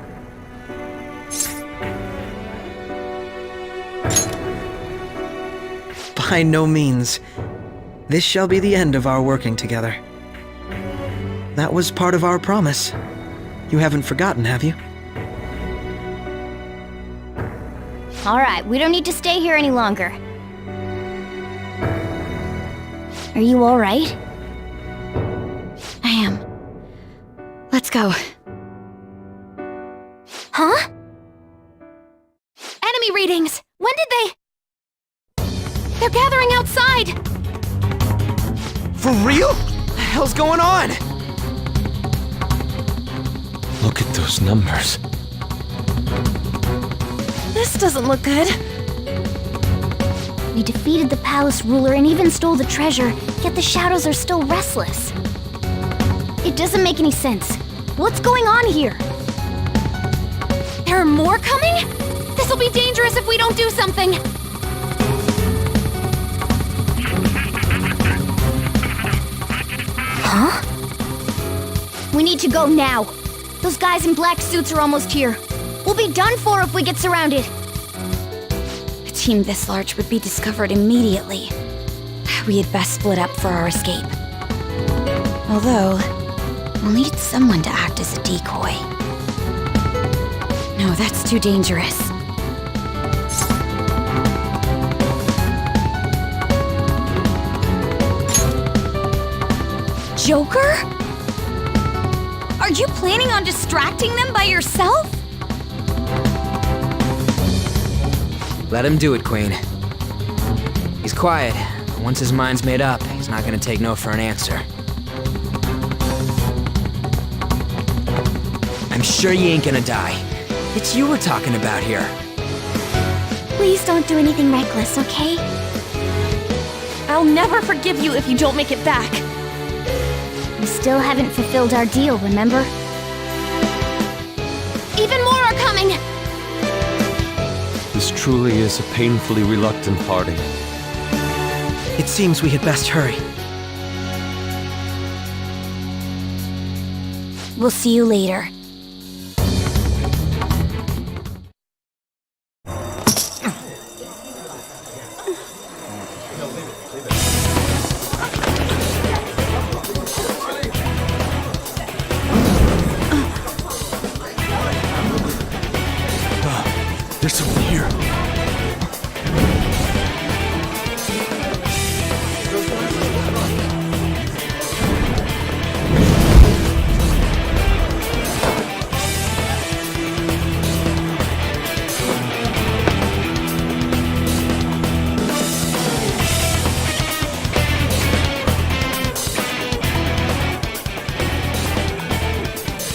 By no means. This shall be the end of our working together. That was part of our promise. You haven't forgotten, have you? All right, we don't need to stay here any longer. Are you all right? I am. Let's go. Huh? Enemy readings! When did they... They're gathering outside! For real? What the hell's going on? Look at those numbers. This doesn't look good. We defeated the palace ruler and even stole the treasure, yet the shadows are still restless. It doesn't make any sense. What's going on here? There are more coming? This'll be dangerous if we don't do something! Huh? We need to go now. Those guys in black suits are almost here. We'll be done for if we get surrounded. A team this large would be discovered immediately. We had best split up for our escape. Although, we'll need someone to act as a decoy. No, that's too dangerous. Joker? Are you planning on distracting them by yourself? Let him do it, Queen. He's quiet. Once his mind's made up, he's not gonna take no for an answer. I'm sure you ain't gonna die. It's you we're talking about here. Please don't do anything reckless, okay? I'll never forgive you if you don't make it back. We still haven't fulfilled our deal, remember? Even more are coming! This truly is a painfully reluctant party. It seems we had best hurry. We'll see you later. There's someone here.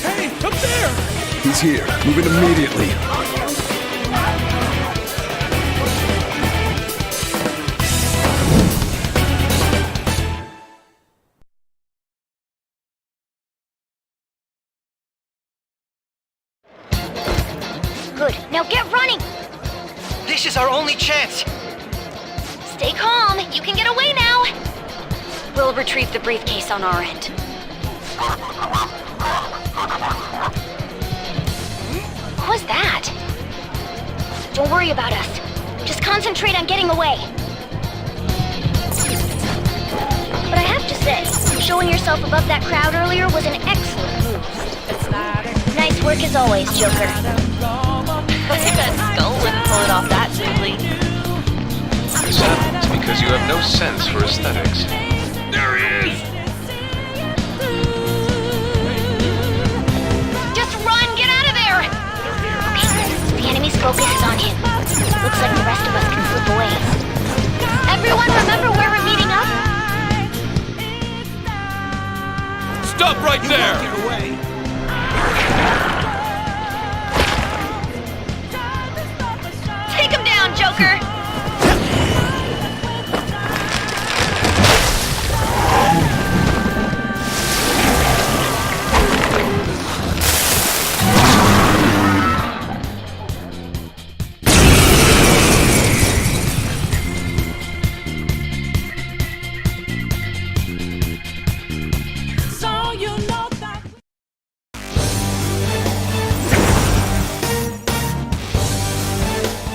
Hey, up there! He's here. Move in immediately. Good. Now get running! This is our only chance! Stay calm. You can get away now. We'll retrieve the briefcase on our end. What was that? Don't worry about us. Just concentrate on getting away. But I have to say, showing yourself above that crowd earlier was an excellent move. Nice work as always, Joker. I bet Skull wouldn't pull it off that simply. This happens because you have no sense for aesthetics. There he is! Just run! Get out of there! Okay, the enemy's focus is on him. Looks like the rest of us can slip away. Everyone remember where we're meeting up? Stop right there! Take him down, Joker! So you know that.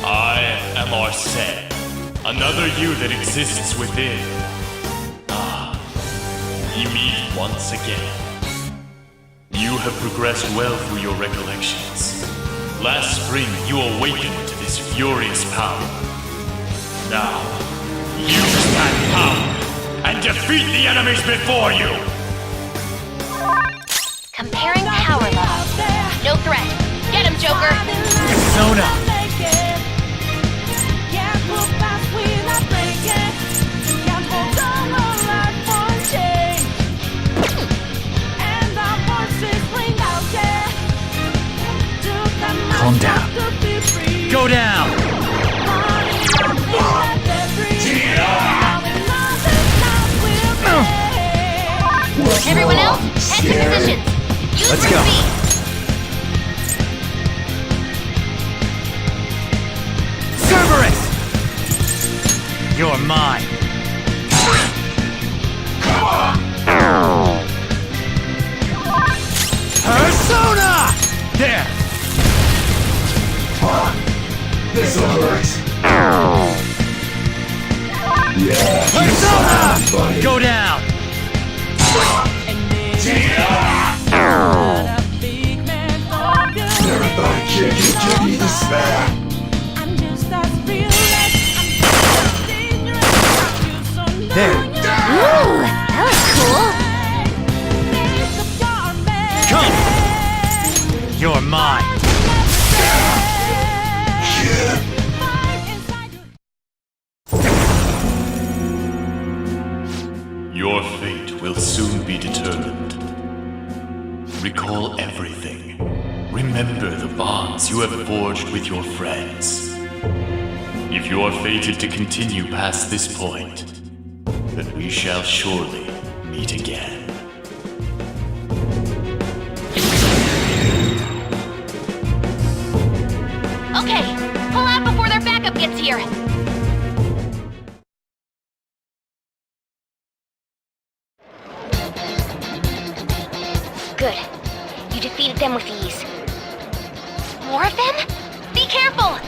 I am Arsene, another you that exists within. Ah, we meet once again. You have progressed well through your recollections. Last spring, you awakened to this furious power. Now, use that power and defeat the enemies before you! Comparing power levels. No threat. Get him, Joker! Persona! Calm down. Go down! Everyone else, head to positions. Use Let's your go. speed. Cerberus! You're mine. Persona! There! This'll hurt. Yeah. Persona! Go down! Never thought a kid could give me despair. There! Ooh, that was cool. Come! You're mine! Your fate will soon be determined. Recall everything. Remember the bonds you have forged with your friends. If you are fated to continue past this point, then we shall surely meet again. Okay, pull out before they're here. Good. You defeated them with ease. More of them? Be careful!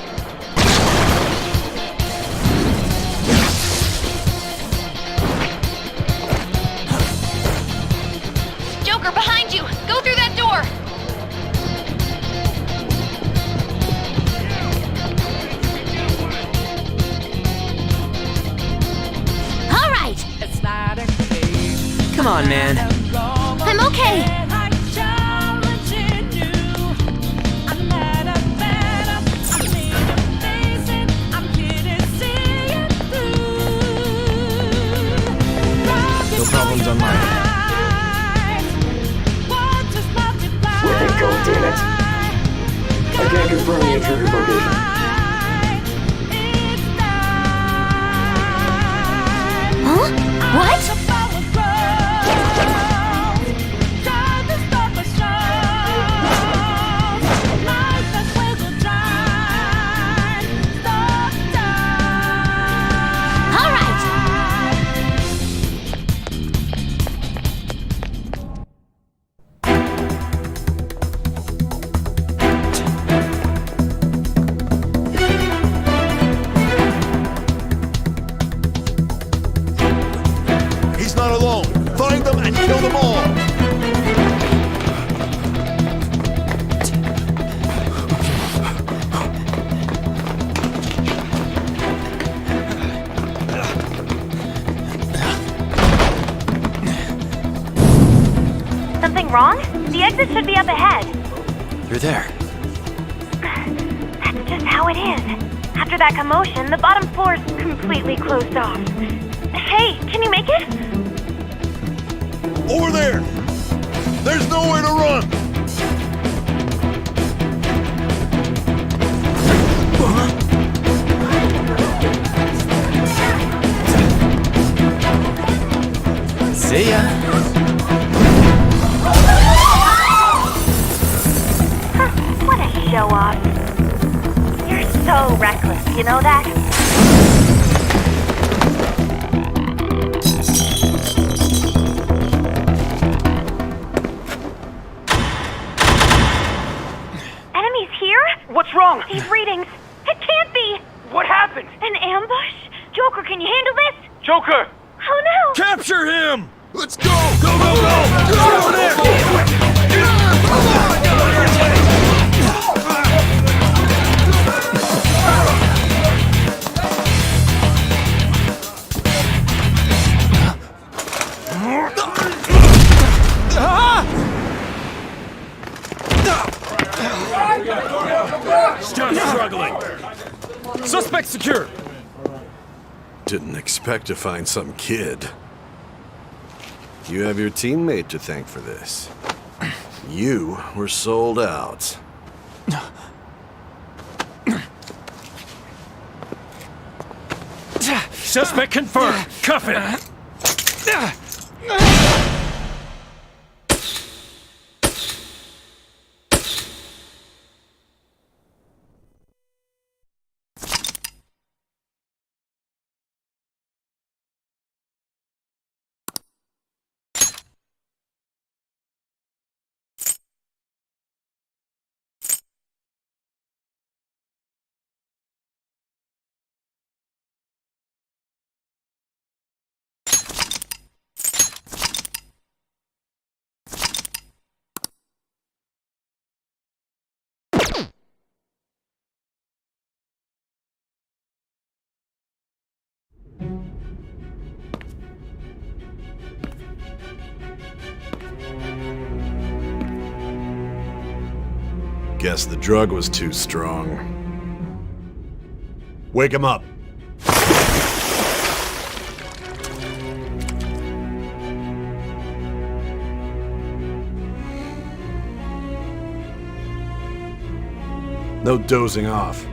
Joker, behind you! Go through that door! All right! Come on, man. I'm okay! No problems on my end. Where they go, damn it. I can't confirm the intruder's location. Huh? What? All right! He's not alone. Find them and kill them all. Something wrong? The exit should be up ahead. You're there. That's just how it is. After that commotion, the bottom floor's completely closed off. Hey, can you make it? Over there. There's nowhere to run. See ya. What a show off. You're so reckless, you know that? Enemies here? What's wrong? These readings. It can't be. What happened? An ambush? Joker, can you handle this? Joker! Oh no! Capture him! Let's go! Go, go, go! Over there! Still struggling. Suspect secure. Didn't expect to find some kid. You have your teammate to thank for this. You were sold out. Suspect confirmed. Cuff him. Guess the drug was too strong. Wake him up. No dozing off.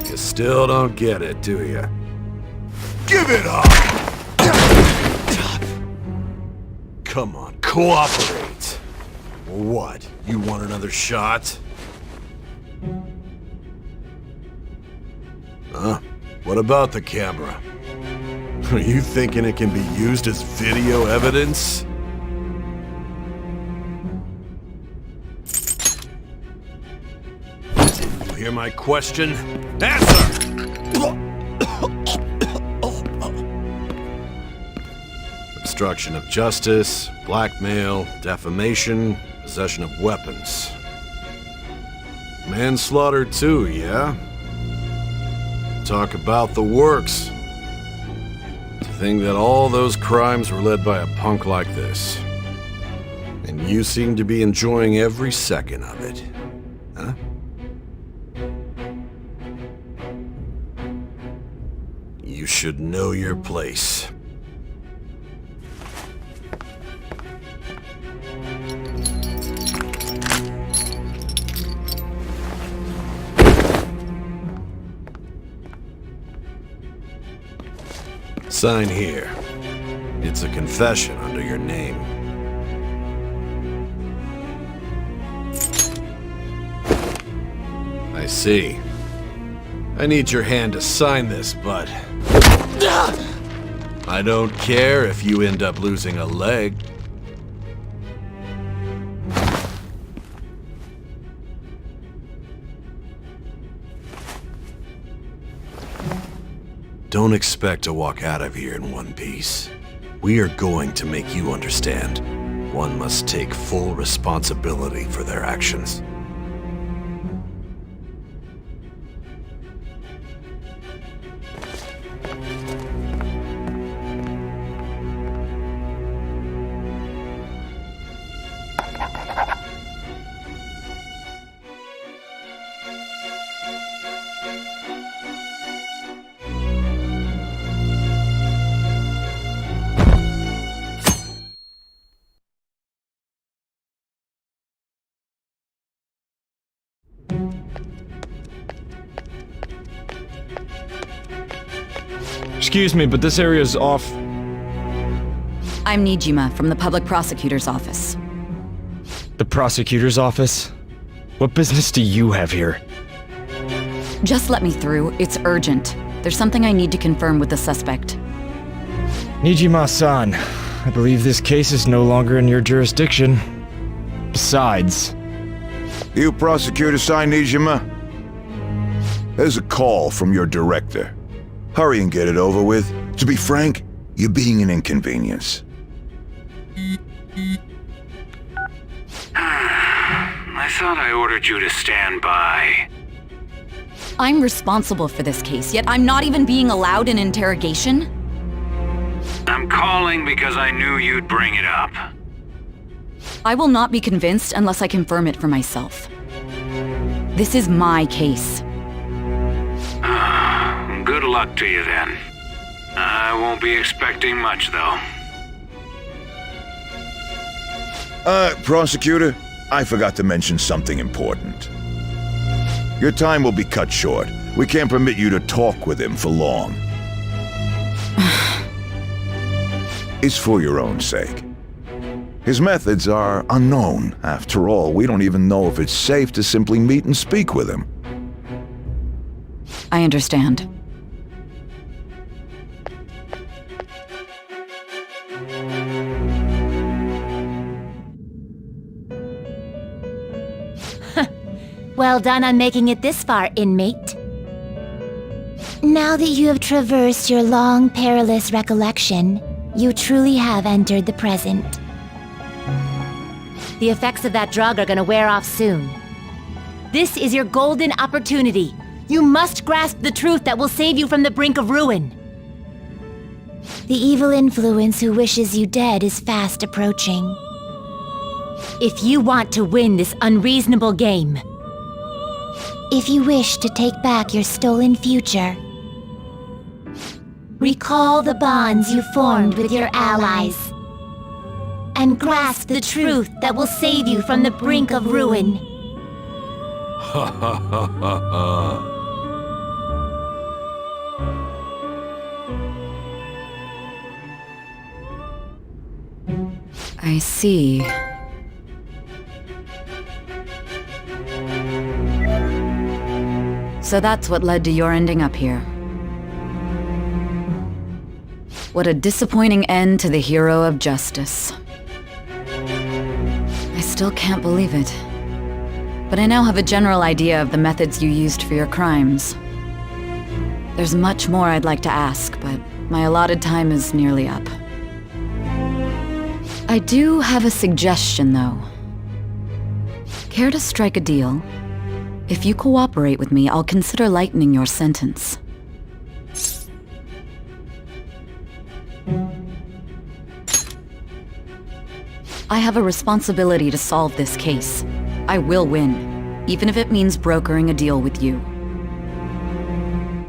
You still don't get it, do you? Give it up! Come on, cooperate. What? You want another shot? Huh? What about the camera? Are you thinking it can be used as video evidence? You hear my question? Answer! Obstruction of justice, blackmail, defamation, possession of weapons. Manslaughter too, yeah? Talk about the works. To think that all those crimes were led by a punk like this. And you seem to be enjoying every second of it. Huh? You should know your place. Sign here. It's a confession under your name. I see. I need your hand to sign this, but I don't care if you end up losing a leg. Don't expect to walk out of here in one piece. We are going to make you understand. One must take full responsibility for their actions. Excuse me, but this area's off. I'm Nijima from the Public Prosecutor's Office. The prosecutor's office? What business do you have here? Just let me through. It's urgent. There's something I need to confirm with the suspect. Nijima-san, I believe this case is no longer in your jurisdiction. Besides... You prosecutor signed Nijima? There's a call from your director. Hurry and get it over with. To be frank, you're being an inconvenience. I thought I ordered you to stand by. I'm responsible for this case, yet I'm not even being allowed an interrogation? I'm calling because I knew you'd bring it up. I will not be convinced unless I confirm it for myself. This is my case. Good luck to you then. I won't be expecting much, though. Prosecutor, I forgot to mention something important. Your time will be cut short. We can't permit you to talk with him for long. It's for your own sake. His methods are unknown. After all, we don't even know if it's safe to simply meet and speak with him. I understand. Well done on making it this far, inmate. Now that you have traversed your long, perilous recollection, you truly have entered the present. The effects of that drug are gonna wear off soon. This is your golden opportunity. You must grasp the truth that will save you from the brink of ruin. The evil influence who wishes you dead is fast approaching. If you want to win this unreasonable game, if you wish to take back your stolen future, recall the bonds you formed with your allies, and grasp the truth that will save you from the brink of ruin. Ha ha ha ha ha. I see. So that's what led to your ending up here. What a disappointing end to the hero of justice. I still can't believe it. But I now have a general idea of the methods you used for your crimes. There's much more I'd like to ask, but my allotted time is nearly up. I do have a suggestion, though. Care to strike a deal? If you cooperate with me, I'll consider lightening your sentence. I have a responsibility to solve this case. I will win, even if it means brokering a deal with you.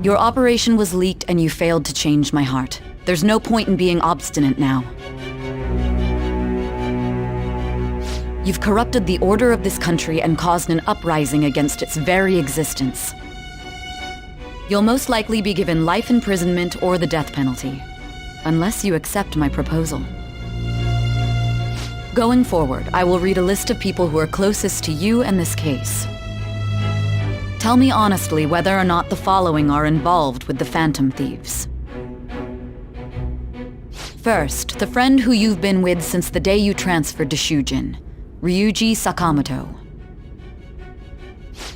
Your operation was leaked and you failed to change my heart. There's no point in being obstinate now. You've corrupted the order of this country and caused an uprising against its very existence. You'll most likely be given life imprisonment or the death penalty, unless you accept my proposal. Going forward, I will read a list of people who are closest to you and this case. Tell me honestly whether or not the following are involved with the Phantom Thieves. First, the friend who you've been with since the day you transferred to Shujin, Ryuji Sakamoto.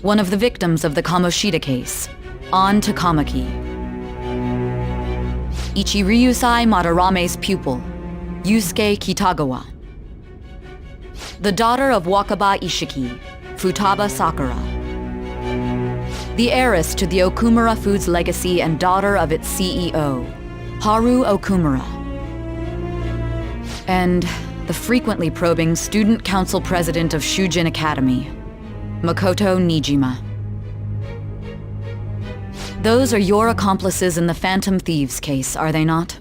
One of the victims of the Kamoshida case, An Takamaki. Ichi-Ryusai Madarame's pupil, Yusuke Kitagawa. The daughter of Wakaba Ishiki, Futaba Sakura. The heiress to the Okumura Foods legacy and daughter of its CEO, Haru Okumura. And the frequently probing student council president of Shujin Academy, Makoto Nijima. Those are your accomplices in the Phantom Thieves case, are they not?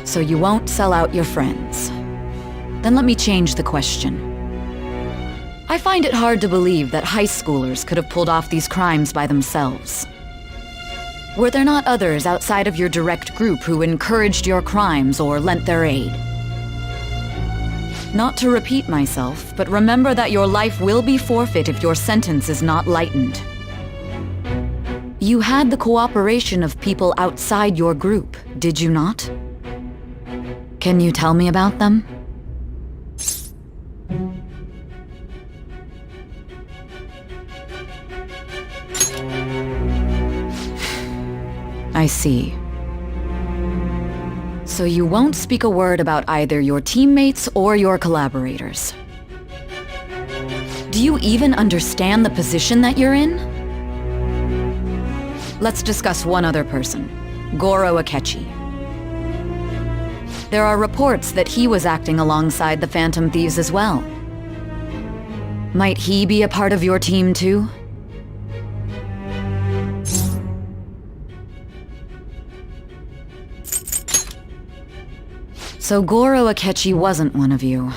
So you won't sell out your friends. Then let me change the question. I find it hard to believe that high schoolers could have pulled off these crimes by themselves. Were there not others outside of your direct group who encouraged your crimes or lent their aid? Not to repeat myself, but remember that your life will be forfeit if your sentence is not lightened. You had the cooperation of people outside your group, did you not? Can you tell me about them? I see. So you won't speak a word about either your teammates or your collaborators. Do you even understand the position that you're in? Let's discuss one other person, Goro Akechi. There are reports that he was acting alongside the Phantom Thieves as well. Might he be a part of your team too? So Goro Akechi wasn't one of you.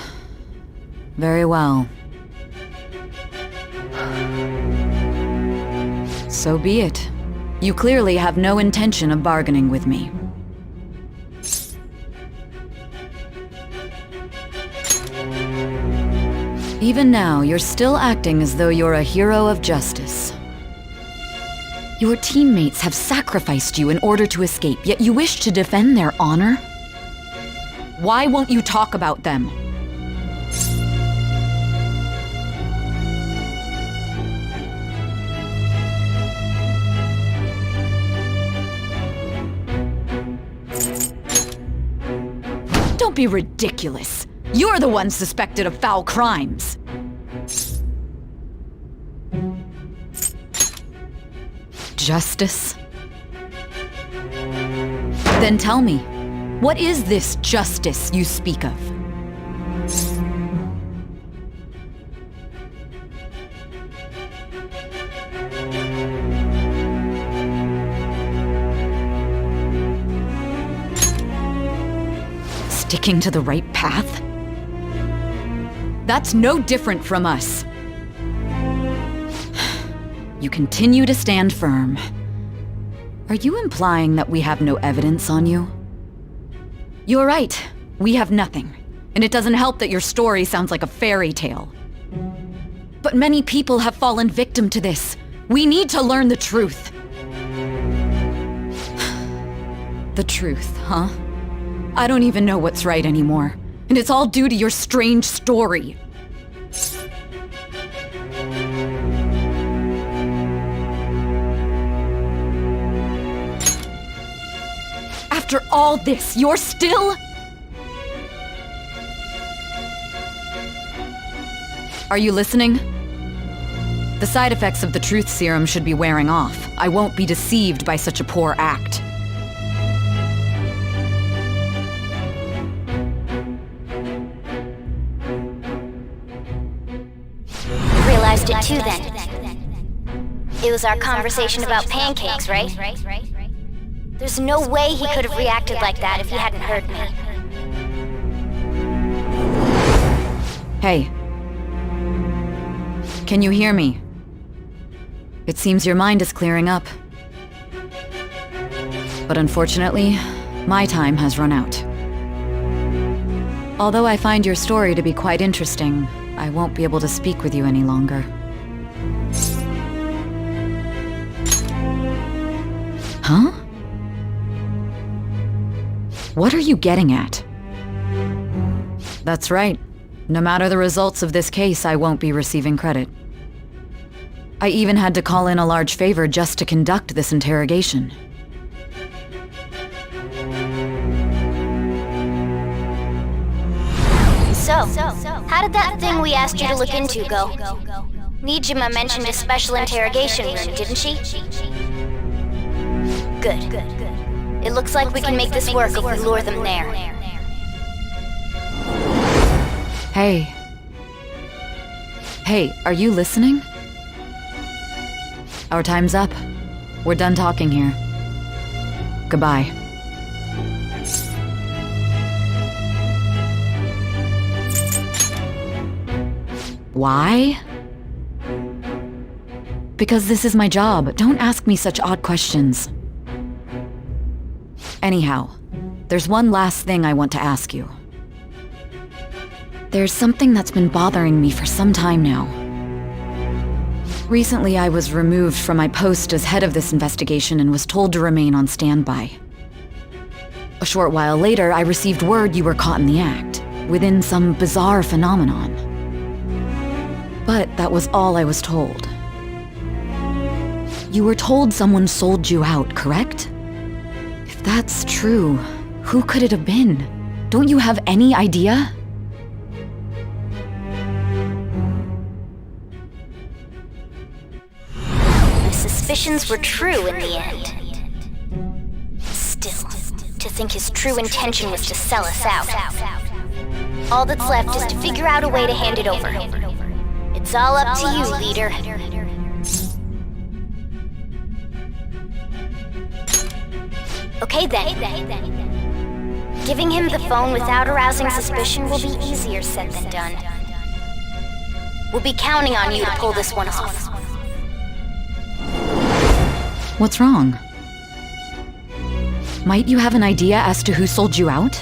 Very well. So be it. You clearly have no intention of bargaining with me. Even now, you're still acting as though you're a hero of justice. Your teammates have sacrificed you in order to escape, yet you wish to defend their honor? Why won't you talk about them? Don't be ridiculous. You're the one suspected of foul crimes. Justice? Then tell me, what is this justice you speak of? Sticking to the right path? That's no different from us. you continue to stand firm. Are you implying that we have no evidence on you? You're right. We have nothing. And it doesn't help that your story sounds like a fairy tale. But many people have fallen victim to this. We need to learn the truth. The truth, huh? I don't even know what's right anymore. And it's all due to your strange story. After all this, you're still... Are you listening? The side effects of the truth serum should be wearing off. I won't be deceived by such a poor act. You realized it too then. It was our conversation about pancakes, right? There's no way he could have reacted like that if he hadn't heard me. Hey. Can you hear me? It seems your mind is clearing up. But unfortunately, my time has run out. Although I find your story to be quite interesting, I won't be able to speak with you any longer. Huh? What are you getting at? That's right. No matter the results of this case, I won't be receiving credit. I even had to call in a large favor just to conduct this interrogation. So, how did that thing we asked you to look into go? Nijima mentioned a special interrogation room, didn't she? Good. It looks like we can make this work if we lure them there. Hey. Hey, are you listening? Our time's up. We're done talking here. Goodbye. Why? Because this is my job. Don't ask me such odd questions. Anyhow, there's one last thing I want to ask you. There's something that's been bothering me for some time now. Recently, I was removed from my post as head of this investigation and was told to remain on standby. A short while later, I received word you were caught in the act, within some bizarre phenomenon. But that was all I was told. You were told someone sold you out, correct? If that's true, who could it have been? Don't you have any idea? My suspicions were true in the end. Still, to think his true intention was to sell us out. All that's left is to figure out a way to hand it over. It's all up to you, leader. Okay then. Giving him the phone without arousing suspicion will be easier said than done. We'll be counting on you to pull this one off. What's wrong? Might you have an idea as to who sold you out?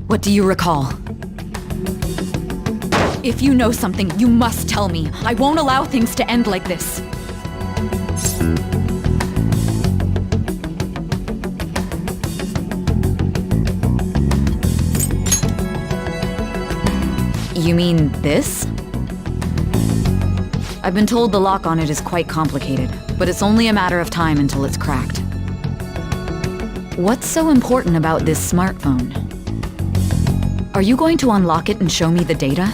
What do you recall? If you know something, you must tell me. I won't allow things to end like this. You mean this? I've been told the lock on it is quite complicated, but it's only a matter of time until it's cracked. What's so important about this smartphone? Are you going to unlock it and show me the data?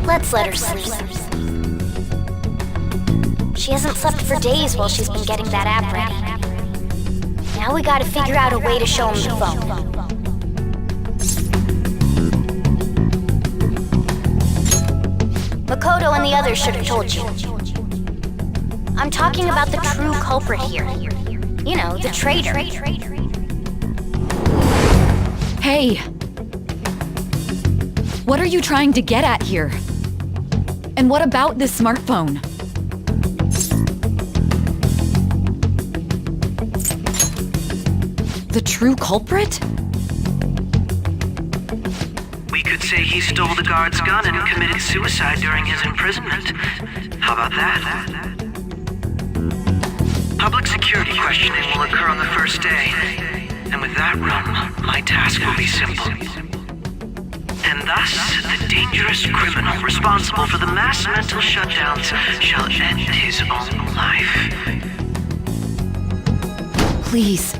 Let's let her sleep. She hasn't slept for days while she's been getting that app ready. Now we gotta figure out a way to show him the phone. Makoto and the others should have told you. I'm talking about the true culprit here. You know, the traitor. Hey! What are you trying to get at here? And what about this smartphone? The true culprit? We could say he stole the guard's gun and committed suicide during his imprisonment. How about that? Public security questioning will occur on the first day. And with that room, my task will be simple. And thus, the dangerous criminal responsible for the mass mental shutdowns shall end his own life. Please.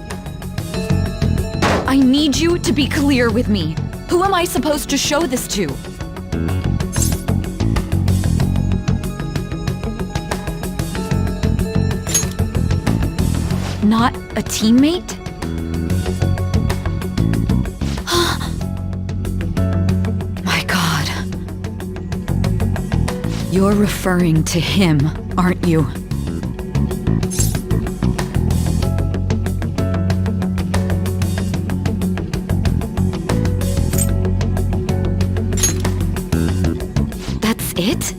I need you to be clear with me. Who am I supposed to show this to? Not a teammate? My God. You're referring to him, aren't you? That's it?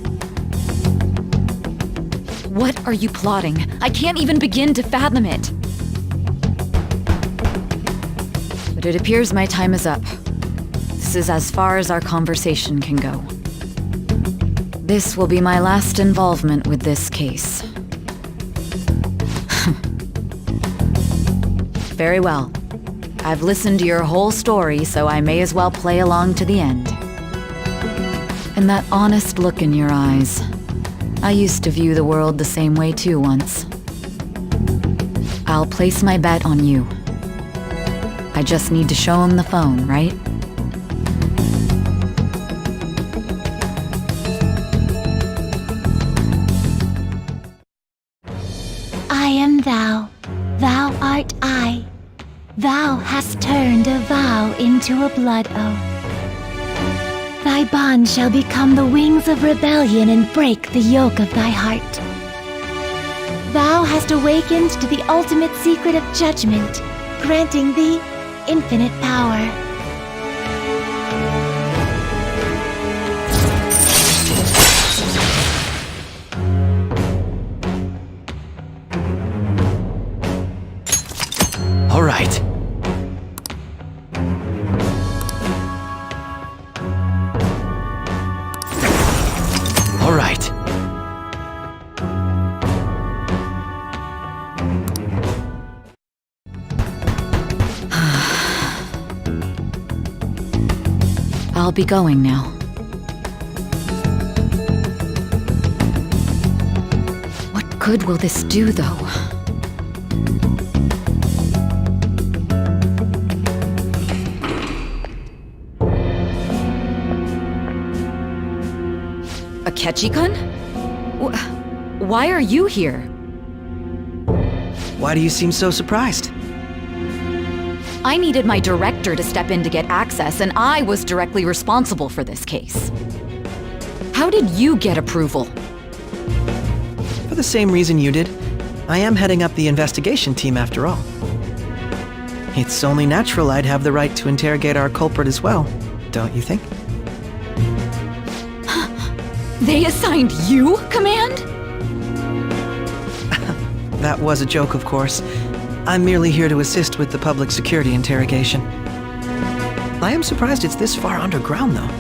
What are you plotting? I can't even begin to fathom it. But it appears my time is up. This is as far as our conversation can go. This will be my last involvement with this case. Very well. I've listened to your whole story, so I may as well play along to the end. And that honest look in your eyes. I used to view the world the same way too once. I'll place my bet on you. I just need to show him the phone, right? I am thou, thou art I. Thou hast turned a vow into a blood oath. Thy bond shall become the wings of rebellion and break the yoke of thy heart. Thou hast awakened to the ultimate secret of judgment, granting thee infinite power. All right. All right. I'll be going now. What good will this do, though? A Ketchikan? Why are you here? Why do you seem so surprised? I needed my director to step in to get access, and I was directly responsible for this case. How did you get approval? For the same reason you did. I am heading up the investigation team after all. It's only natural I'd have the right to interrogate our culprit as well, don't you think? They assigned you command? That was a joke, of course. I'm merely here to assist with the public security interrogation. I am surprised it's this far underground, though.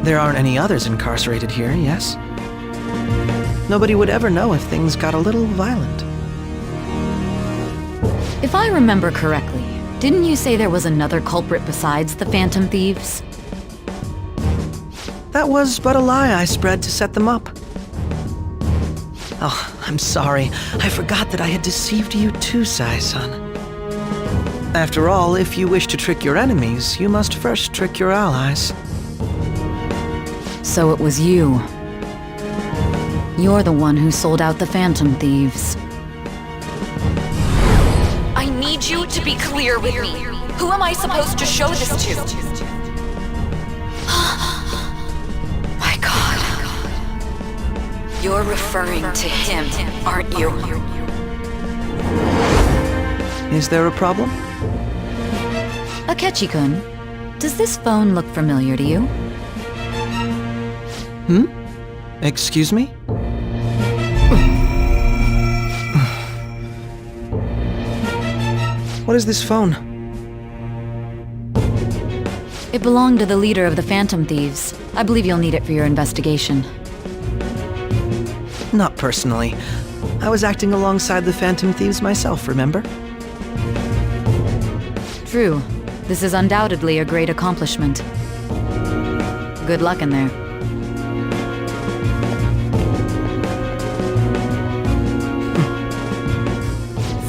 There aren't any others incarcerated here, yes? Nobody would ever know if things got a little violent. If I remember correctly, didn't you say there was another culprit besides the Phantom Thieves? That was but a lie I spread to set them up. Oh, I'm sorry. I forgot that I had deceived you too, Sai-san. After all, if you wish to trick your enemies, you must first trick your allies. So it was you. You're the one who sold out the Phantom Thieves. I need you to be clear with me. Who am I supposed to show this to? My God. You're referring to him, aren't you? Is there a problem? Akechi-kun, does this phone look familiar to you? Excuse me? What is this phone? It belonged to the leader of the Phantom Thieves. I believe you'll need it for your investigation. Not personally. I was acting alongside the Phantom Thieves myself, remember? True. This is undoubtedly a great accomplishment. Good luck in there.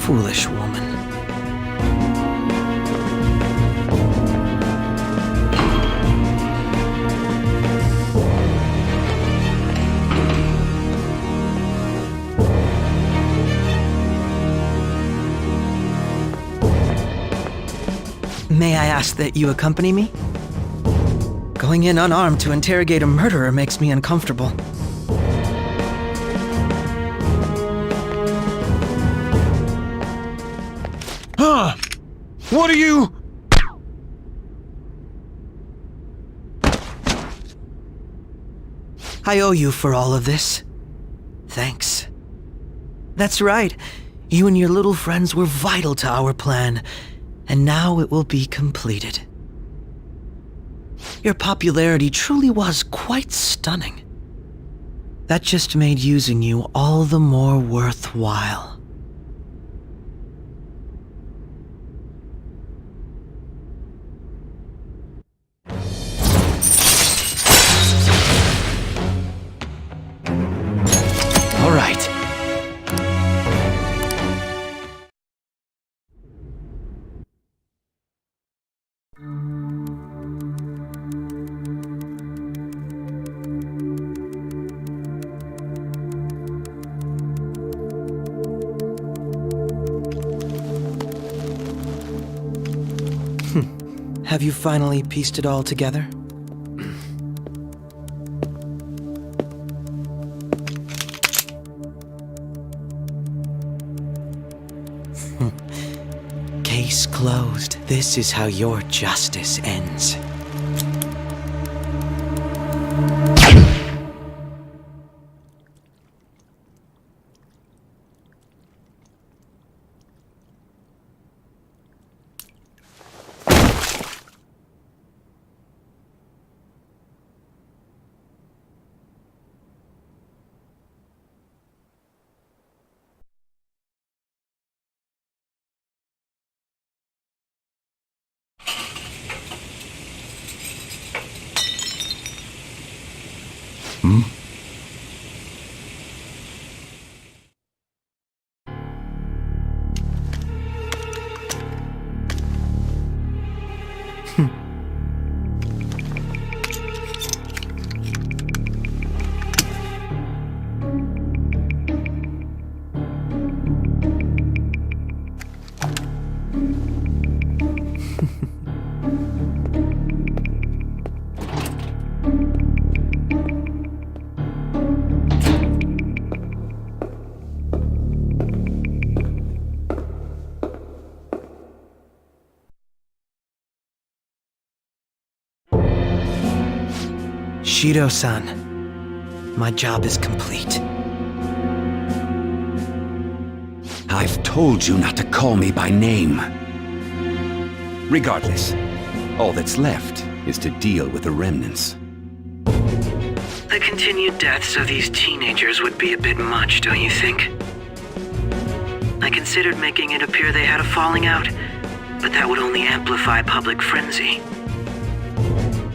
Foolish woman. May I ask that you accompany me? Going in unarmed to interrogate a murderer makes me uncomfortable. Huh? What are you... I owe you for all of this. Thanks. That's right. You and your little friends were vital to our plan, and now it will be completed. Your popularity truly was quite stunning. That just made using you all the more worthwhile. All right. Have you finally pieced it all together? Case closed. This is how your justice ends. Shido-san, my job is complete. I've told you not to call me by name. Regardless, all that's left is to deal with the remnants. The continued deaths of these teenagers would be a bit much, don't you think? I considered making it appear they had a falling out, but that would only amplify public frenzy.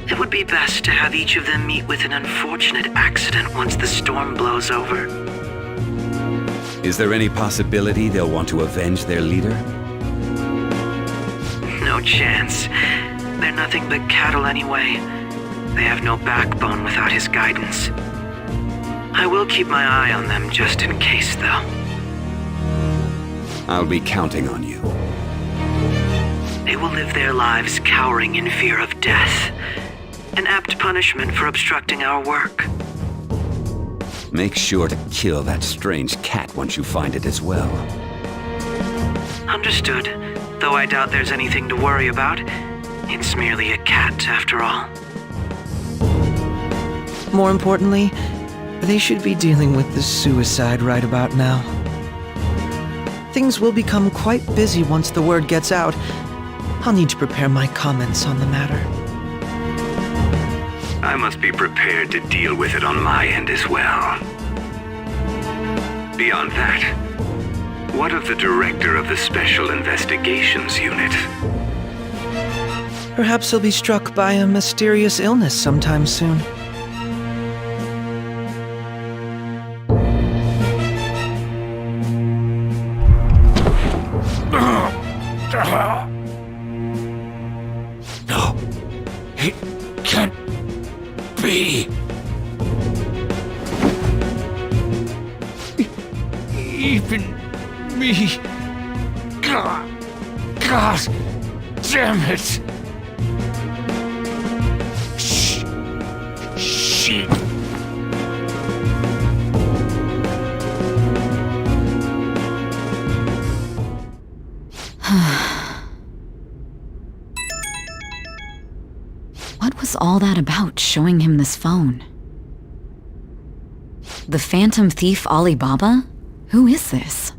It would be best to have each of them meet with an unfortunate accident once the storm blows over. Is there any possibility they'll want to avenge their leader? No chance. They're nothing but cattle anyway. They have no backbone without his guidance. I will keep my eye on them just in case, though. I'll be counting on you. They will live their lives cowering in fear of death. An apt punishment for obstructing our work. Make sure to kill that strange cat once you find it as well. Understood. Though I doubt there's anything to worry about. It's merely a cat, after all. More importantly, they should be dealing with the suicide right about now. Things will become quite busy once the word gets out. I'll need to prepare my comments on the matter. I must be prepared to deal with it on my end as well. Beyond that, what of the director of the Special Investigations Unit? Perhaps he'll be struck by a mysterious illness sometime soon. No, it can't be. Even me. God damn it. Shit. What was all that about, showing him this phone? The Phantom Thief Alibaba? Who is this?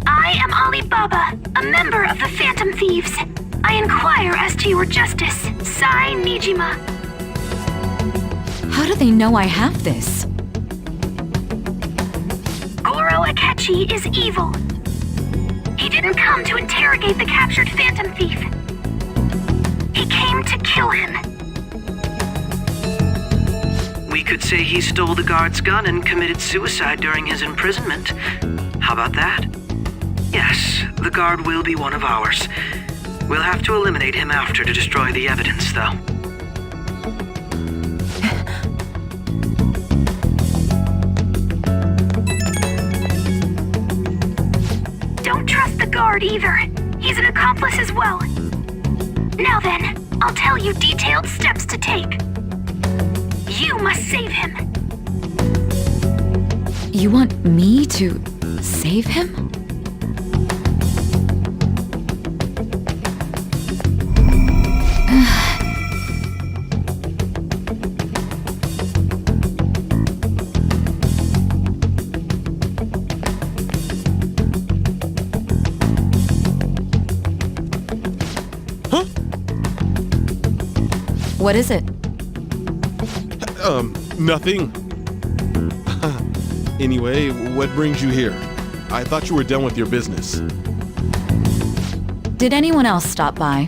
I am Alibaba, a member of the Phantom Thieves. I inquire as to your justice, Sai Nijima. How do they know I have this? Goro Akechi is evil. He didn't come to interrogate the captured Phantom Thief. He came to kill him. We could say he stole the guard's gun and committed suicide during his imprisonment. How about that? Yes, the guard will be one of ours. We'll have to eliminate him after to destroy the evidence, though. Don't trust the guard either. He's an accomplice as well. Now then, I'll tell you detailed steps to take. You must save him. You want me to save him? What is it? Nothing. Anyway, what brings you here? I thought you were done with your business. Did anyone else stop by?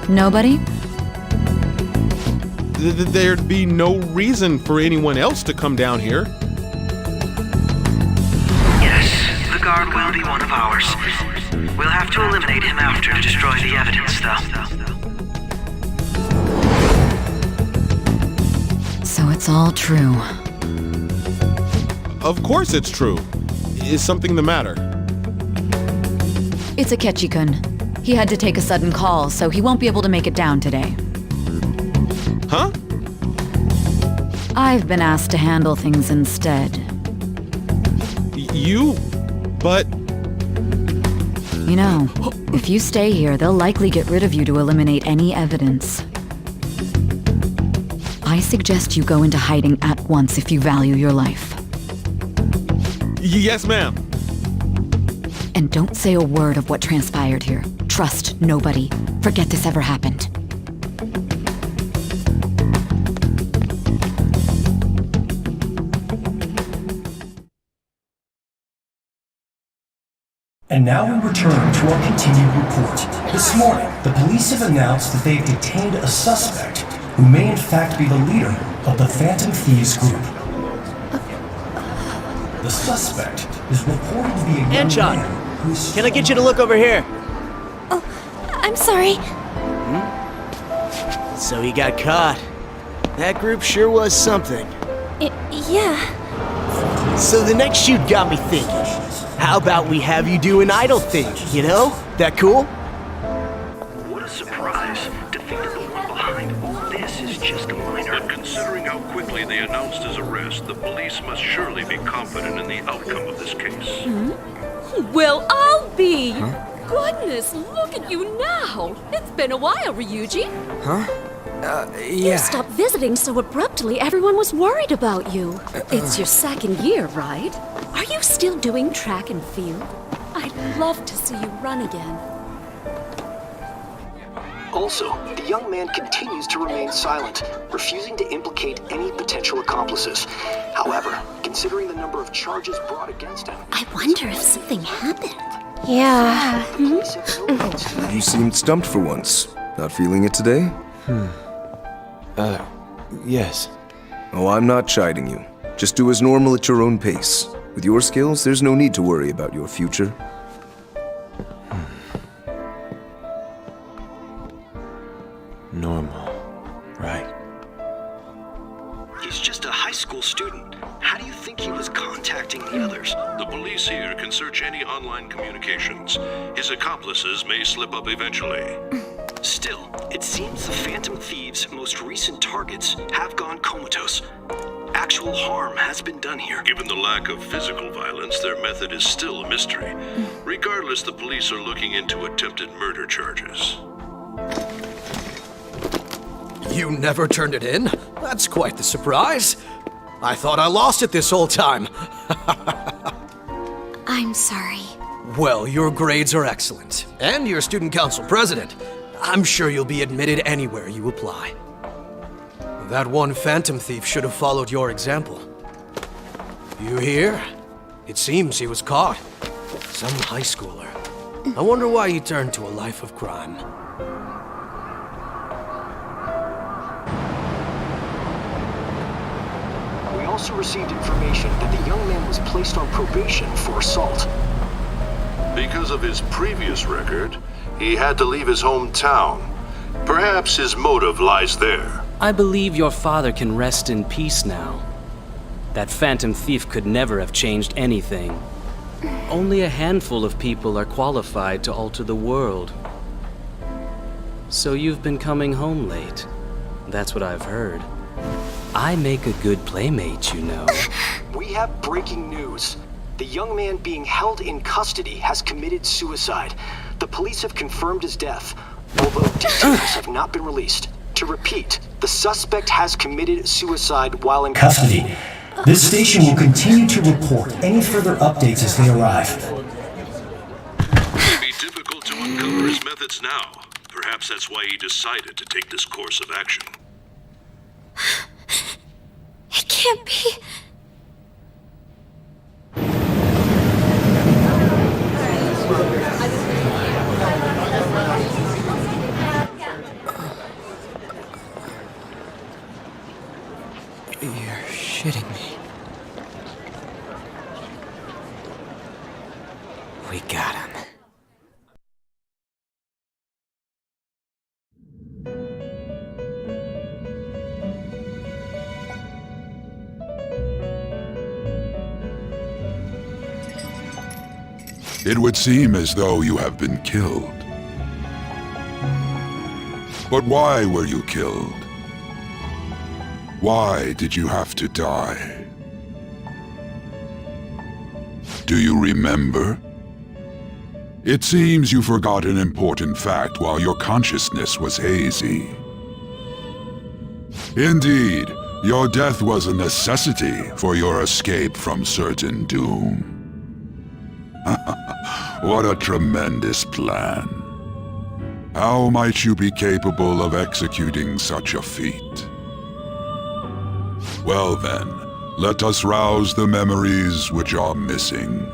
Nobody? There'd be no reason for anyone else to come down here. Yes, the guard will be one of ours. We'll have to eliminate him after to destroy the evidence, though. So it's all true. Of course it's true. Is something the matter? It's Akechi-kun. He had to take a sudden call, so he won't be able to make it down today. Huh? I've been asked to handle things instead. You? But... You know, if you stay here, they'll likely get rid of you to eliminate any evidence. I suggest you go into hiding at once if you value your life. Yes, ma'am. And don't say a word of what transpired here. Trust nobody. Forget this ever happened. And now we return to our continued report. This morning, the police have announced that they've detained a suspect who may in fact be the leader of the Phantom Thieves group. The suspect is reported to be a young man who's... Can I get you to look over here? Oh, I'm sorry. So he got caught. That group sure was something. Yeah. So the next shoot got me thinking. How about we have you do an idol thing, you know? That cool? What a surprise. To think that the one behind all this is just a minor. And considering how quickly they announced his arrest, the police must surely be confident in the outcome of this case. Well, I'll be. Goodness, look at you now. It's been a while, Ryuji. Huh? You stopped visiting so abruptly, everyone was worried about you. It's your second year, right? Are you still doing track and field? I'd love to see you run again. Also, the young man continues to remain silent, refusing to implicate any potential accomplices. However, considering the number of charges brought against him... I wonder if something happened. Yeah. You seemed stumped for once. Not feeling it today? Yes. Oh, I'm not chiding you. Just do as normal at your own pace. With your skills, there's no need to worry about your future. Normal. Right. He's just a high school student. How do you think he was contacting the others? The police here can search any online communications. His accomplices may slip up eventually. Still, it seems the Phantom Thieves' most recent targets have gone comatose. Actual harm has been done here. Given the lack of physical violence, their method is still a mystery. Regardless, the police are looking into attempted murder charges. You never turned it in? That's quite the surprise. I thought I lost it this whole time. I'm sorry. Well, your grades are excellent. And you're student council president. I'm sure you'll be admitted anywhere you apply. That one Phantom Thief should have followed your example. You hear? It seems he was caught. Some high schooler. I wonder why he turned to a life of crime. We also received information that the young man was placed on probation for assault. Because of his previous record, he had to leave his hometown. Perhaps his motive lies there. I believe your father can rest in peace now. That Phantom Thief could never have changed anything. Only a handful of people are qualified to alter the world. So you've been coming home late. That's what I've heard. I make a good playmate, you know. We have breaking news. The young man being held in custody has committed suicide. The police have confirmed his death, although details have not been released. To repeat, the suspect has committed suicide while in custody. This station will continue to report any further updates as they arrive. It would be difficult to uncover his methods now. Perhaps that's why he decided to take this course of action. It can't be. You're shitting me. We got him. It would seem as though you have been killed. But why were you killed? Why did you have to die? Do you remember? It seems you forgot an important fact while your consciousness was hazy. Indeed, your death was a necessity for your escape from certain doom. What a tremendous plan. How might you be capable of executing such a feat? Well then, let us rouse the memories which are missing.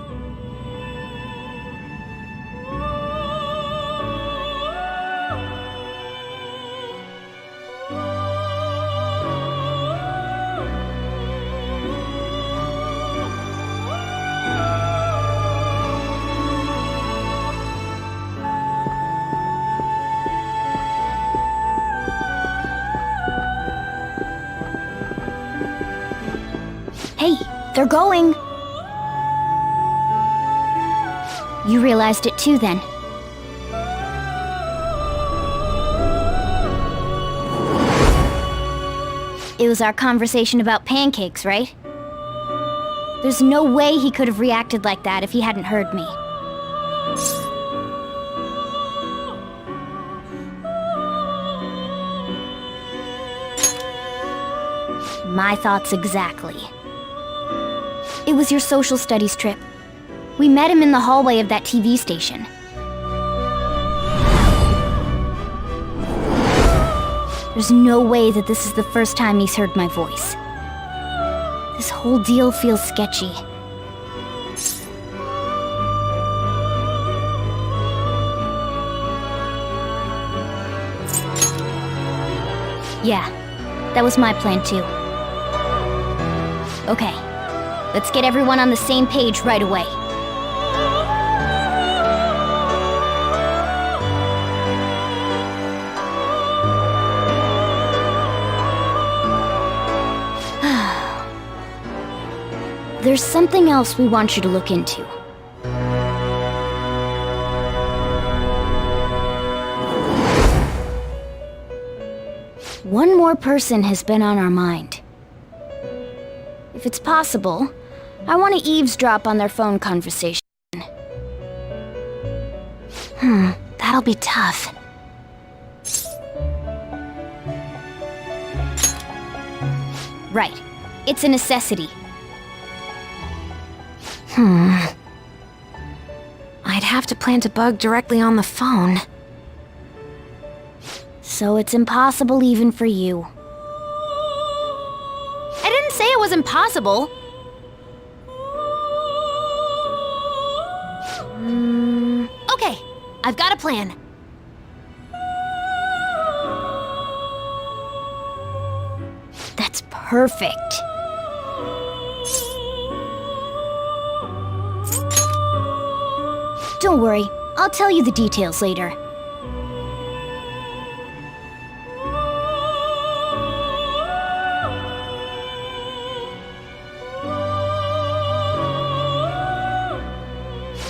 Hey, they're going. You realized it too, then. It was our conversation about pancakes, right? There's no way he could have reacted like that if he hadn't heard me. My thoughts exactly. It was your social studies trip. We met him in the hallway of that TV station. There's no way that this is the first time he's heard my voice. This whole deal feels sketchy. Yeah, that was my plan too. Okay, let's get everyone on the same page right away. There's something else we want you to look into. One more person has been on our mind. If it's possible, I want to eavesdrop on their phone conversation. That'll be tough. Right. It's a necessity. I'd have to plant a bug directly on the phone. So it's impossible even for you. I didn't say it was impossible. Okay, I've got a plan. That's perfect. Don't worry, I'll tell you the details later.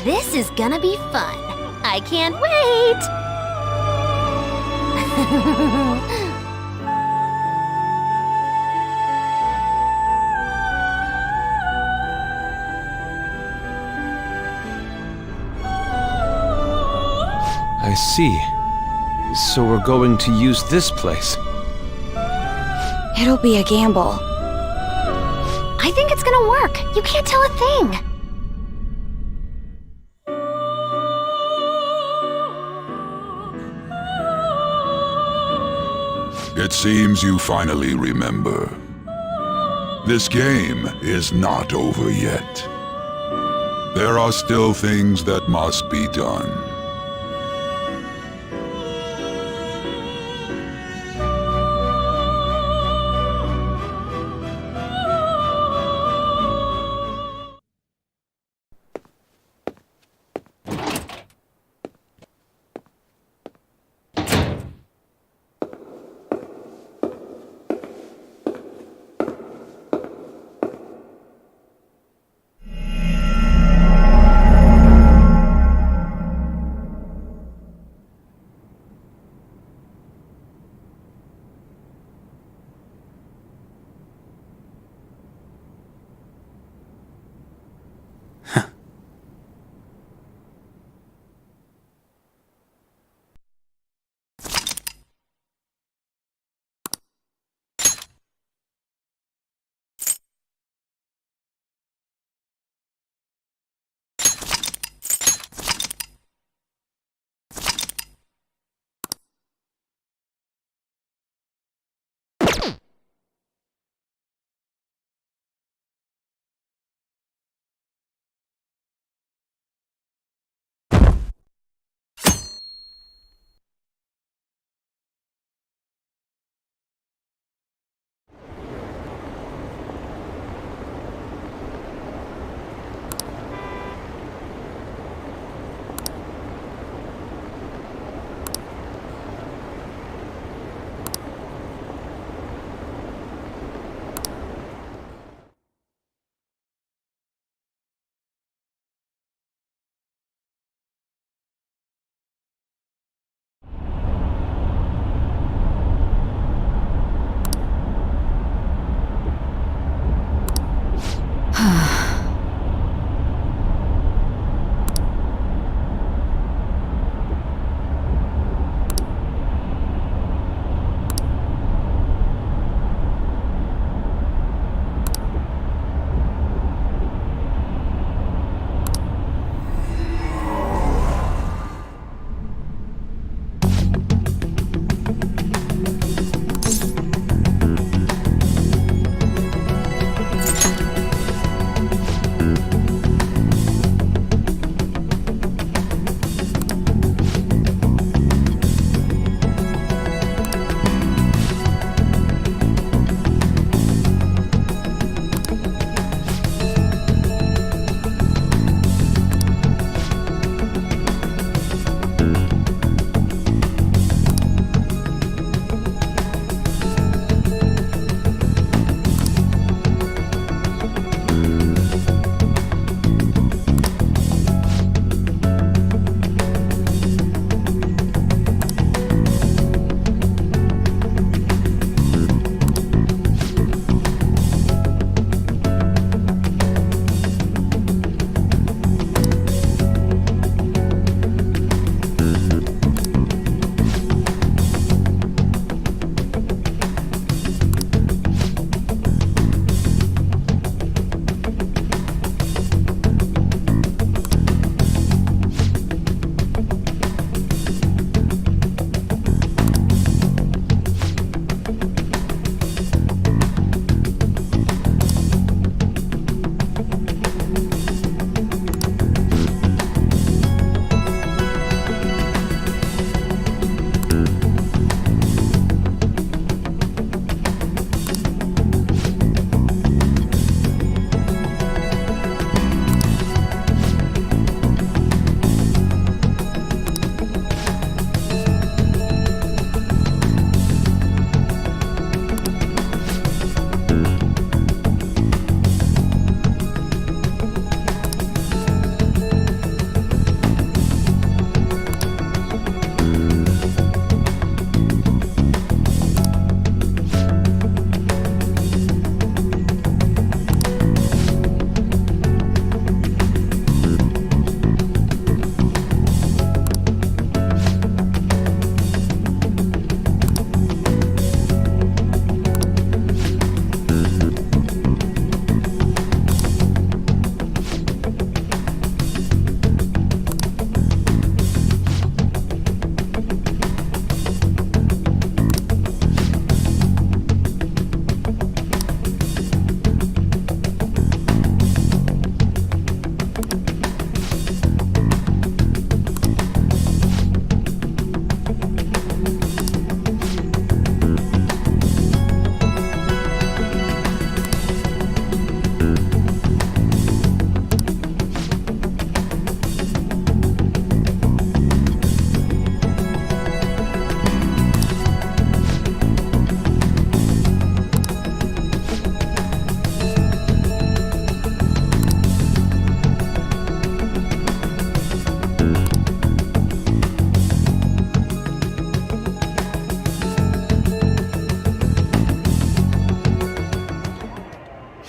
This is gonna be fun. I can't wait! I see. So we're going to use this place. It'll be a gamble. I think it's gonna work. You can't tell a thing. It seems you finally remember. This game is not over yet. There are still things that must be done.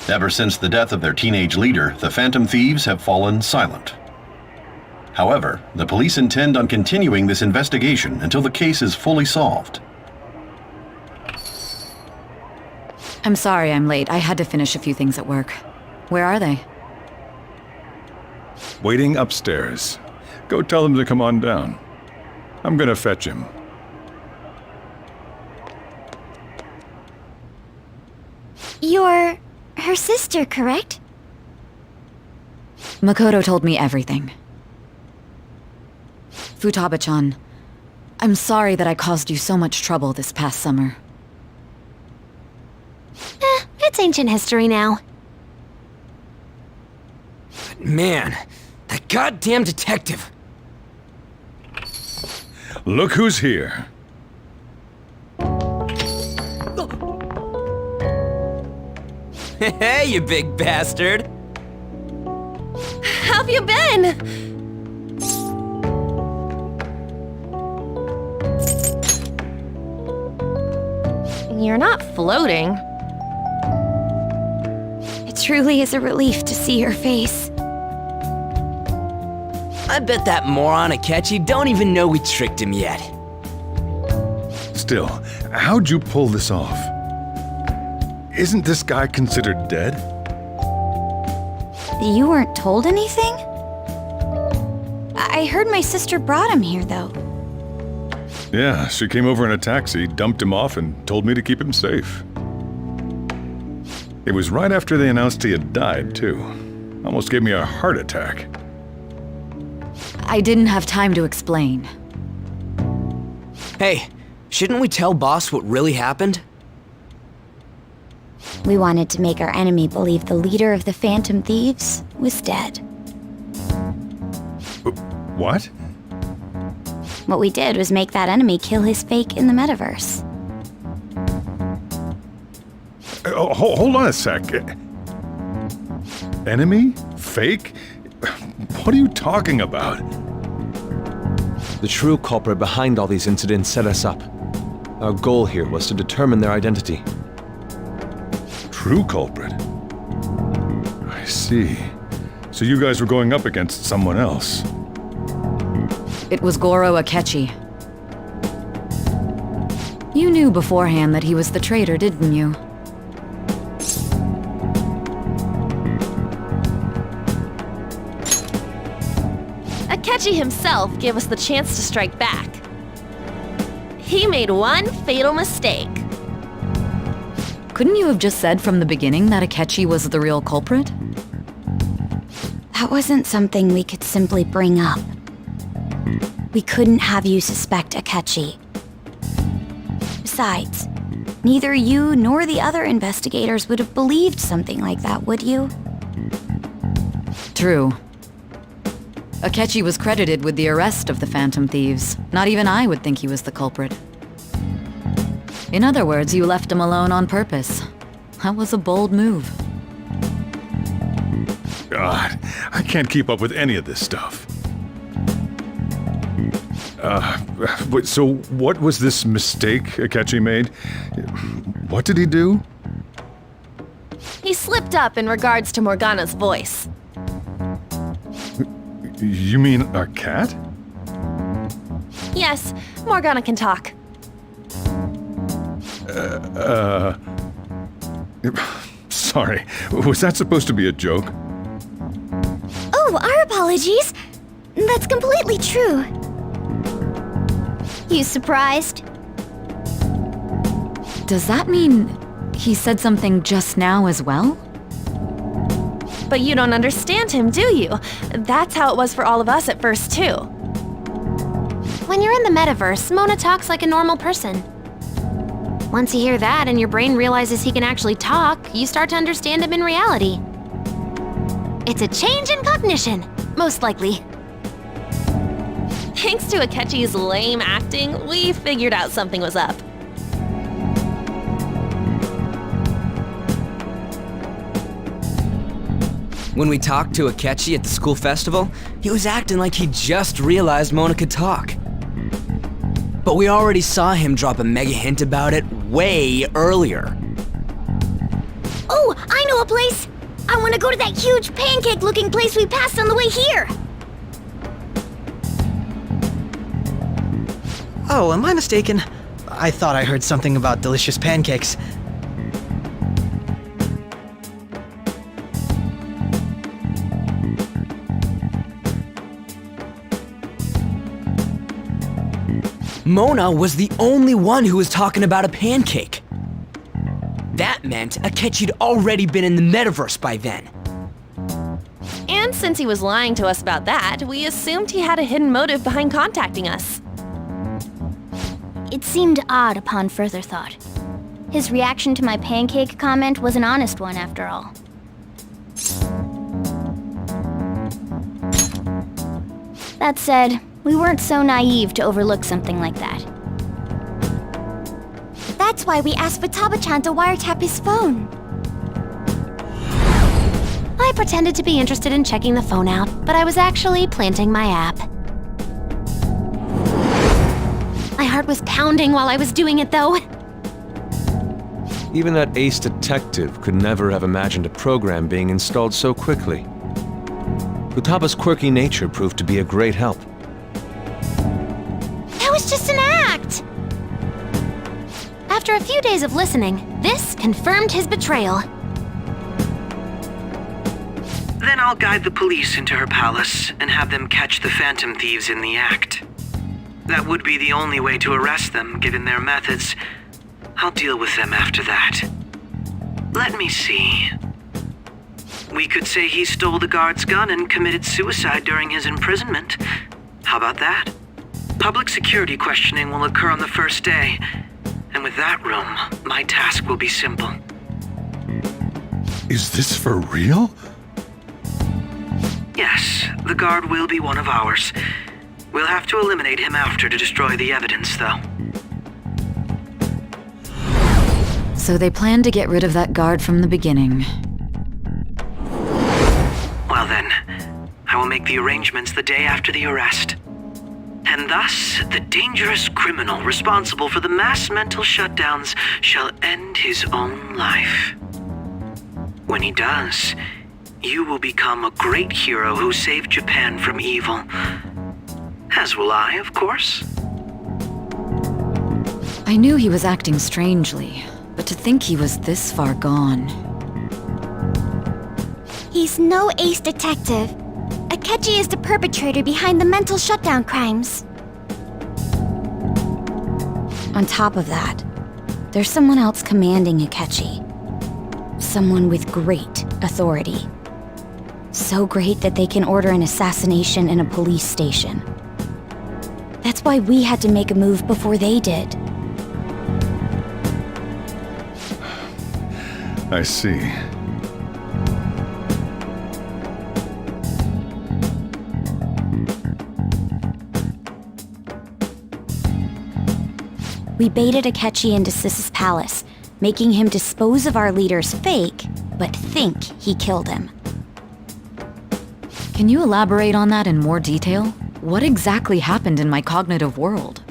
Ever since the death of their teenage leader, the Phantom Thieves have fallen silent. However, the police intend on continuing this investigation until the case is fully solved. I'm sorry I'm late. I had to finish a few things at work. Where are they? Waiting upstairs. Go tell them to come on down. I'm gonna fetch him. You're her sister, correct? Makoto told me everything. Futaba-chan, I'm sorry that I caused you so much trouble this past summer. It's ancient history now. Man, that goddamn detective. Look who's here. Hey, you big bastard. How have you been? You're not floating. It truly is a relief to see your face. I bet that moron Akechi don't even know we tricked him yet. Still, how'd you pull this off? Isn't this guy considered dead? You weren't told anything? I heard my sister brought him here, though. Yeah, she came over in a taxi, dumped him off, and told me to keep him safe. It was right after they announced he had died, too. Almost gave me a heart attack. I didn't have time to explain. Hey, shouldn't we tell boss what really happened? We wanted to make our enemy believe the leader of the Phantom Thieves was dead. What? What we did was make that enemy kill his fake in the metaverse. Hold on a sec. Enemy? Fake? What are you talking about? The true culprit behind all these incidents set us up. Our goal here was to determine their identity. True culprit? I see. So you guys were going up against someone else. It was Goro Akechi. You knew beforehand that he was the traitor, didn't you? Akechi himself gave us the chance to strike back. He made one fatal mistake. Couldn't you have just said from the beginning that Akechi was the real culprit? That wasn't something we could simply bring up. We couldn't have you suspect Akechi. Besides, neither you nor the other investigators would have believed something like that, would you? True. Akechi was credited with the arrest of the Phantom Thieves. Not even I would think he was the culprit. In other words, you left him alone on purpose. That was a bold move. God, I can't keep up with any of this stuff. So what was this mistake Akechi made? What did he do? He slipped up in regards to Morgana's voice. You mean our cat? Yes, Morgana can talk. Sorry, was that supposed to be a joke? Oh, our apologies. That's completely true. You surprised? Does that mean he said something just now as well? But you don't understand him, do you? That's how it was for all of us at first, too. When you're in the metaverse, Mona talks like a normal person. Once you hear that and your brain realizes he can actually talk, you start to understand him in reality. It's a change in cognition, most likely. Thanks to Akechi's lame acting, we figured out something was up. When we talked to Akechi at the school festival, he was acting like he just realized Mona could talk. But we already saw him drop a mega hint about it way earlier. Oh, I know know a place? I want to go to that huge pancake-looking place we passed on the way here. Oh, am I mistaken? I thought I heard something about delicious pancakes. Mona was the only one who was talking about a pancake. That meant Akechi'd already been in the metaverse by then. And since he was lying to us about that, we assumed he had a hidden motive behind contacting us. It seemed odd upon further thought. His reaction to my pancake comment was an honest one, after all. That said, we weren't so naive to overlook something like that. That's why we asked Futaba-chan to wiretap his phone. I pretended to be interested in checking the phone out, but I was actually planting my app. My heart was pounding while I was doing it, though. Even that ace detective could never have imagined a program being installed so quickly. Futaba's quirky nature proved to be a great help. That was just an act! After a few days of listening, this confirmed his betrayal. Then I'll guide the police into her palace and have them catch the Phantom Thieves in the act. That would be the only way to arrest them, given their methods. I'll deal with them after that. Let me see. We could say he stole the guard's gun and committed suicide during his imprisonment. How about that? Public security questioning will occur on the first day. And with that room, my task will be simple. Is this for real? Yes, the guard will be one of ours. We'll have to eliminate him after to destroy the evidence, though. So they planned to get rid of that guard from the beginning. Well then, I will make the arrangements the day after the arrest. And thus, the dangerous criminal responsible for the mass mental shutdowns shall end his own life. When he does, you will become a great hero who saved Japan from evil. As will I, of course. I knew he was acting strangely, but to think he was this far gone. He's no ace detective. Akechi is the perpetrator behind the mental shutdown crimes. On top of that, there's someone else commanding Akechi. Someone with great authority. So great that they can order an assassination in a police station. That's why we had to make a move before they did. I see. We baited Akechi into Sis's palace, making him dispose of our leader's fake, but think he killed him. Can you elaborate on that in more detail? What exactly happened in my cognitive world?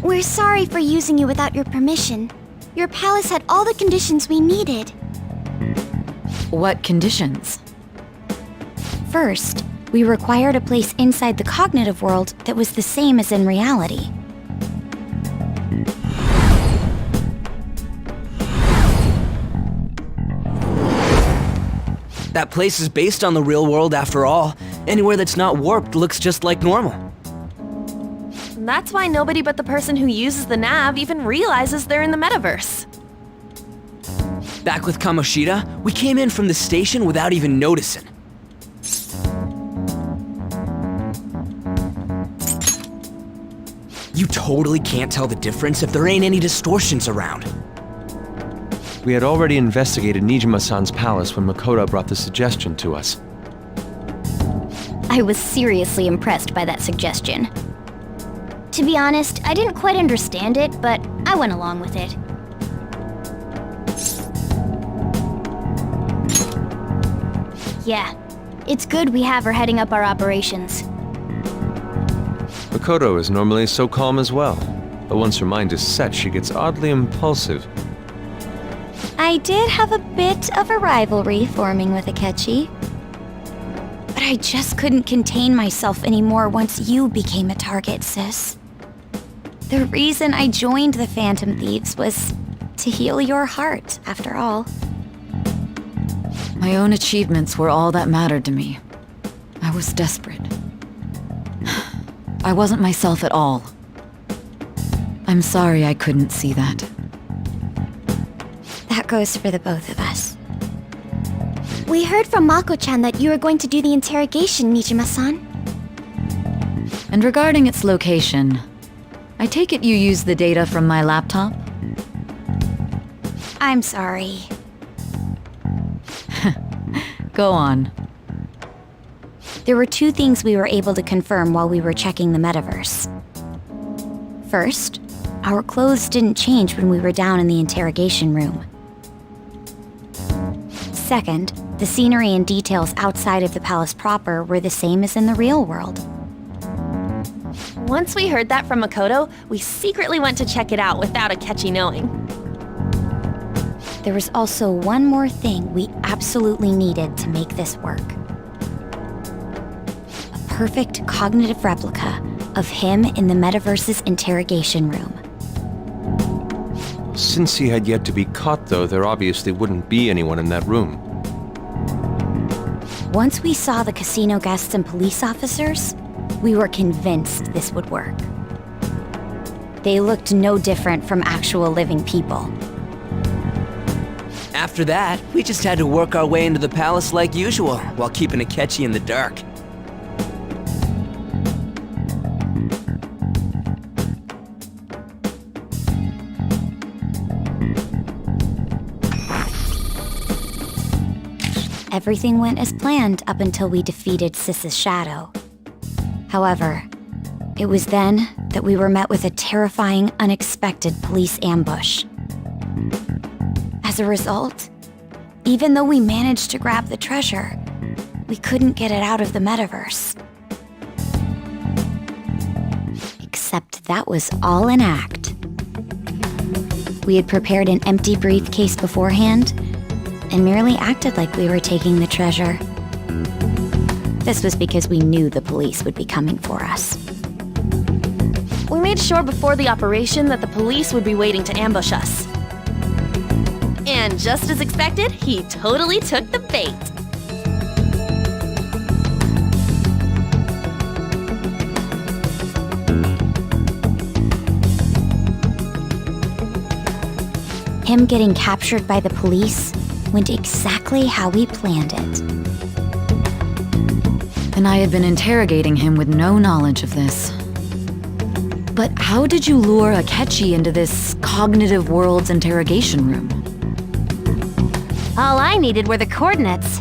We're sorry for using you without your permission. Your palace had all the conditions we needed. What conditions? First, we required a place inside the cognitive world that was the same as in reality. That place is based on the real world after all. Anywhere that's not warped looks just like normal. That's why nobody but the person who uses the nav even realizes they're in the metaverse. Back with Kamoshida, we came in from the station without even noticing. You totally can't tell the difference if there ain't any distortions around. We had already investigated Nijima-san's palace when Makoto brought the suggestion to us. I was seriously impressed by that suggestion. To be honest, I didn't quite understand it, but I went along with it. Yeah, it's good we have her heading up our operations. Makoto is normally so calm as well, but once her mind is set, she gets oddly impulsive. I did have a bit of a rivalry forming with Akechi. But I just couldn't contain myself anymore once you became a target, sis. The reason I joined the Phantom Thieves was to heal your heart, after all. My own achievements were all that mattered to me. I was desperate. I wasn't myself at all. I'm sorry I couldn't see that. That goes for the both of us. We heard from Mako-chan that you were going to do the interrogation, Nijima-san. And regarding its location, I take it you used the data from my laptop? I'm sorry. Go on. There were two things we were able to confirm while we were checking the metaverse. First, our clothes didn't change when we were down in the interrogation room. Second, the scenery and details outside of the palace proper were the same as in the real world. Once we heard that from Makoto, we secretly went to check it out without Akechi knowing. There was also one more thing we absolutely needed to make this work. A perfect cognitive replica of him in the metaverse's interrogation room. Since he had yet to be caught, though, there obviously wouldn't be anyone in that room. Once we saw the casino guests and police officers, we were convinced this would work. They looked no different from actual living people. After that, we just had to work our way into the palace like usual, while keeping Akechi in the dark. Everything went as planned up until we defeated Sis's shadow. However, it was then that we were met with a terrifying, unexpected police ambush. As a result, even though we managed to grab the treasure, we couldn't get it out of the metaverse. Except that was all an act. We had prepared an empty briefcase beforehand and merely acted like we were taking the treasure. This was because we knew the police would be coming for us. We made sure before the operation that the police would be waiting to ambush us. And just as expected, he totally took the bait. Him getting captured by the police went exactly how we planned it. And I had been interrogating him with no knowledge of this. But how did you lure Akechi into this cognitive world's interrogation room? All I needed were the coordinates.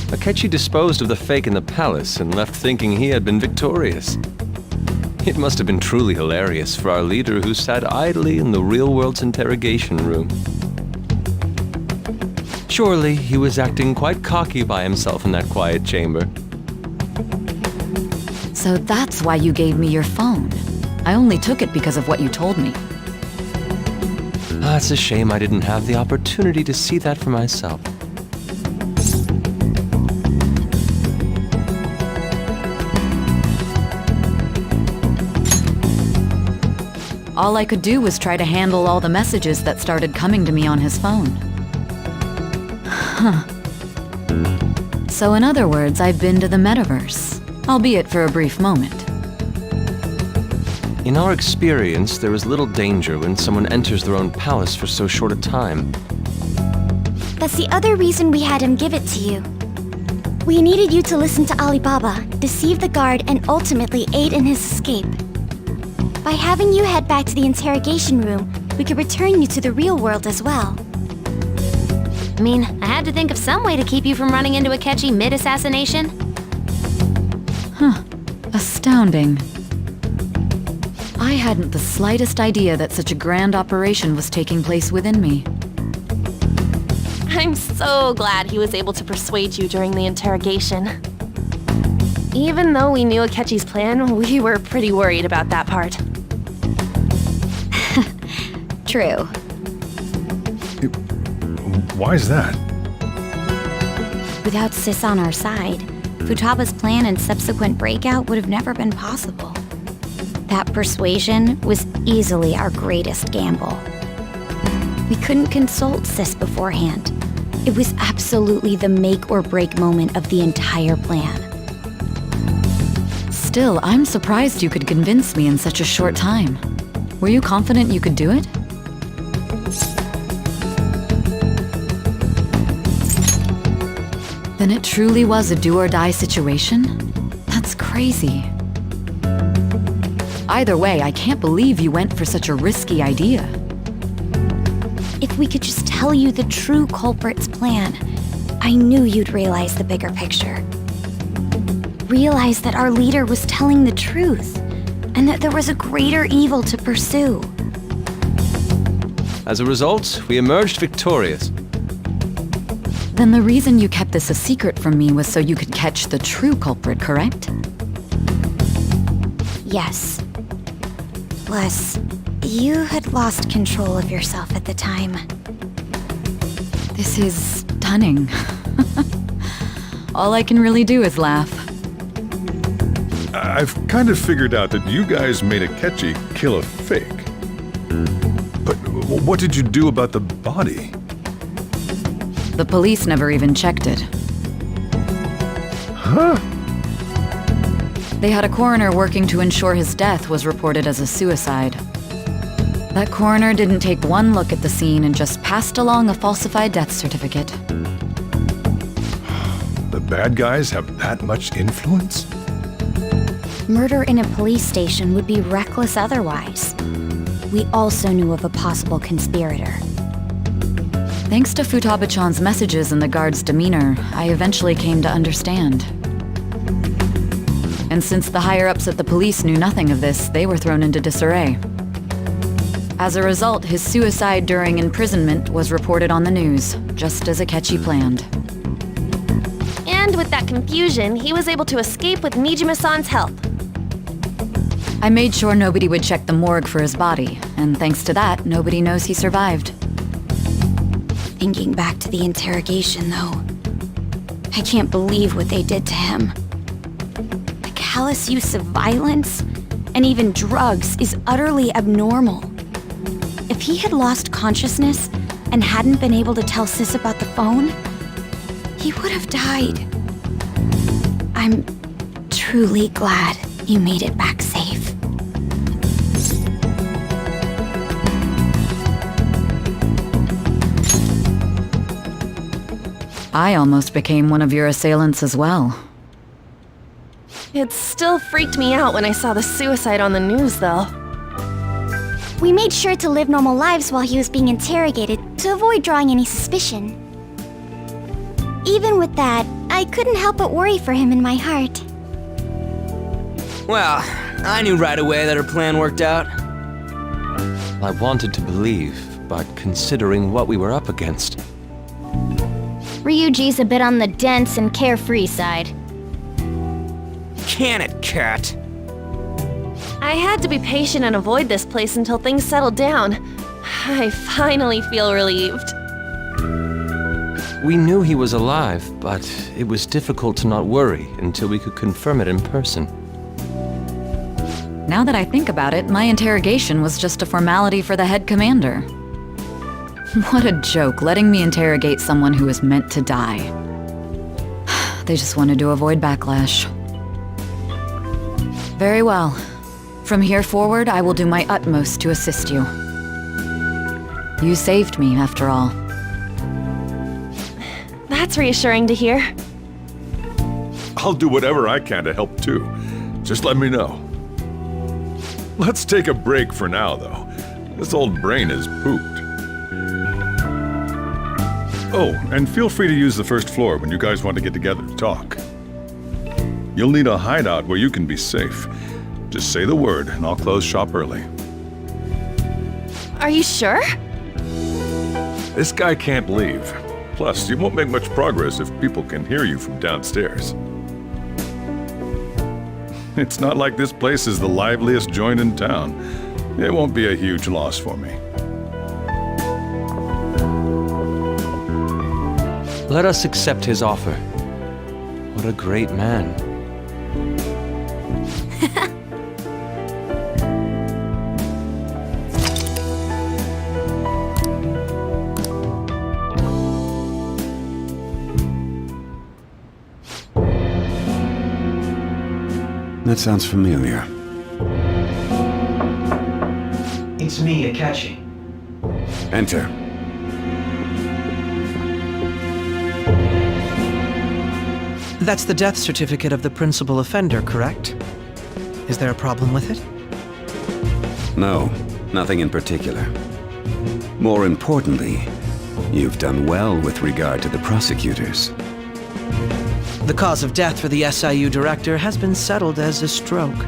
Akechi disposed of the fake in the palace and left thinking he had been victorious. It must have been truly hilarious for our leader who sat idly in the real world's interrogation room. Surely he was acting quite cocky by himself in that quiet chamber. So that's why you gave me your phone. I only took it because of what you told me. It's a shame I didn't have the opportunity to see that for myself. All I could do was try to handle all the messages that started coming to me on his phone. Huh. So in other words, I've been to the metaverse, albeit for a brief moment. In our experience, there is little danger when someone enters their own palace for so short a time. That's the other reason we had him give it to you. We needed you to listen to Alibaba, deceive the guard, and ultimately aid in his escape. By having you head back to the interrogation room, we could return you to the real world as well. I mean, I had to think of some way to keep you from running into Akechi mid-assassination. Huh. Astounding. I hadn't the slightest idea that such a grand operation was taking place within me. I'm so glad he was able to persuade you during the interrogation. Even though we knew Akechi's plan, we were pretty worried about that part. True. Why is that? Without Sis on our side, Futaba's plan and subsequent breakout would have never been possible. That persuasion was easily our greatest gamble. We couldn't consult Sis beforehand. It was absolutely the make or break moment of the entire plan. Still, I'm surprised you could convince me in such a short time. Were you confident you could do it? Then it truly was a do-or-die situation? That's crazy. Either way, I can't believe you went for such a risky idea. If we could just tell you the true culprit's plan, I knew you'd realize the bigger picture. Realize that our leader was telling the truth, and that there was a greater evil to pursue. As a result, we emerged victorious. Then the reason you kept this a secret from me was so you could catch the true culprit, correct? Yes. Plus, you had lost control of yourself at the time. This is stunning. All I can really do is laugh. I've kind of figured out that you guys made Akechi kill a fake. But what did you do about the body? The police never even checked it. Huh? They had a coroner working to ensure his death was reported as a suicide. That coroner didn't take one look at the scene and just passed along a falsified death certificate. The bad guys have that much influence? Murder in a police station would be reckless otherwise. We also knew of a possible conspirator. Thanks to Futaba-chan's messages and the guard's demeanor, I eventually came to understand. And since the higher-ups at the police knew nothing of this, they were thrown into disarray. As a result, his suicide during imprisonment was reported on the news, just as Akechi planned. And with that confusion, he was able to escape with Nijima-san's help. I made sure nobody would check the morgue for his body, and thanks to that, nobody knows he survived. Thinking back to the interrogation, though, I can't believe what they did to him. The callous use of violence, and even drugs, is utterly abnormal. If he had lost consciousness and hadn't been able to tell Sis about the phone, he would have died. I'm truly glad you made it back safe. I almost became one of your assailants as well. It still freaked me out when I saw the suicide on the news, though. We made sure to live normal lives while he was being interrogated to avoid drawing any suspicion. Even with that, I couldn't help but worry for him in my heart. Well, I knew right away that her plan worked out. I wanted to believe, but considering what we were up against. Ryuji's a bit on the dense and carefree side. Can it, cat? I had to be patient and avoid this place until things settled down. I finally feel relieved. We knew he was alive, but it was difficult to not worry until we could confirm it in person. Now that I think about it, my interrogation was just a formality for the head commander. What a joke, letting me interrogate someone who was meant to die. They just wanted to avoid backlash. Very well. From here forward, I will do my utmost to assist you. You saved me, after all. That's reassuring to hear. I'll do whatever I can to help too. Just let me know. Let's take a break for now, though. This old brain is pooped. Oh, and feel free to use the first floor when you guys want to get together to talk. You'll need a hideout where you can be safe. Just say the word, and I'll close shop early. Are you sure? This guy can't leave. Plus, you won't make much progress if people can hear you from downstairs. It's not like this place is the liveliest joint in town. It won't be a huge loss for me. Let us accept his offer. What a great man. That sounds familiar. It's me, Akechi. Enter. That's the death certificate of the principal offender, correct? Is there a problem with it? No, nothing in particular. More importantly, you've done well with regard to the prosecutors. The cause of death for the SIU director has been settled as a stroke.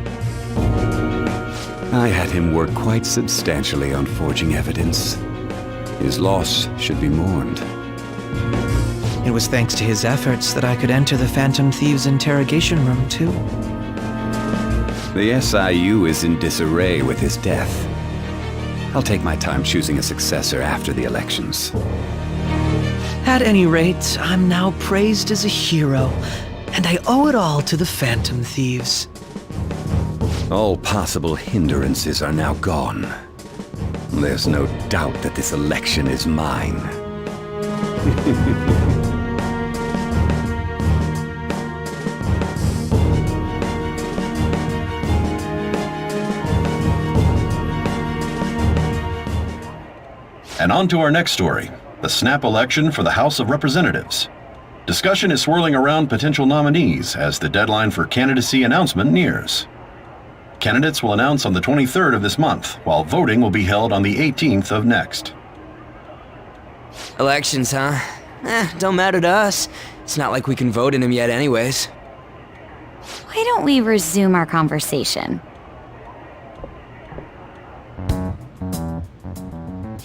I had him work quite substantially on forging evidence. His loss should be mourned. It was thanks to his efforts that I could enter the Phantom Thieves' interrogation room, too. The SIU is in disarray with his death. I'll take my time choosing a successor after the elections. At any rate, I'm now praised as a hero, and I owe it all to the Phantom Thieves. All possible hindrances are now gone. There's no doubt that this election is mine. And on to our next story. The snap election for the House of Representatives. Discussion is swirling around potential nominees as the deadline for candidacy announcement nears. Candidates will announce on the 23rd of this month, while voting will be held on the 18th of next. Elections, huh? Don't matter to us. It's not like we can vote in them yet anyways. Why don't we resume our conversation?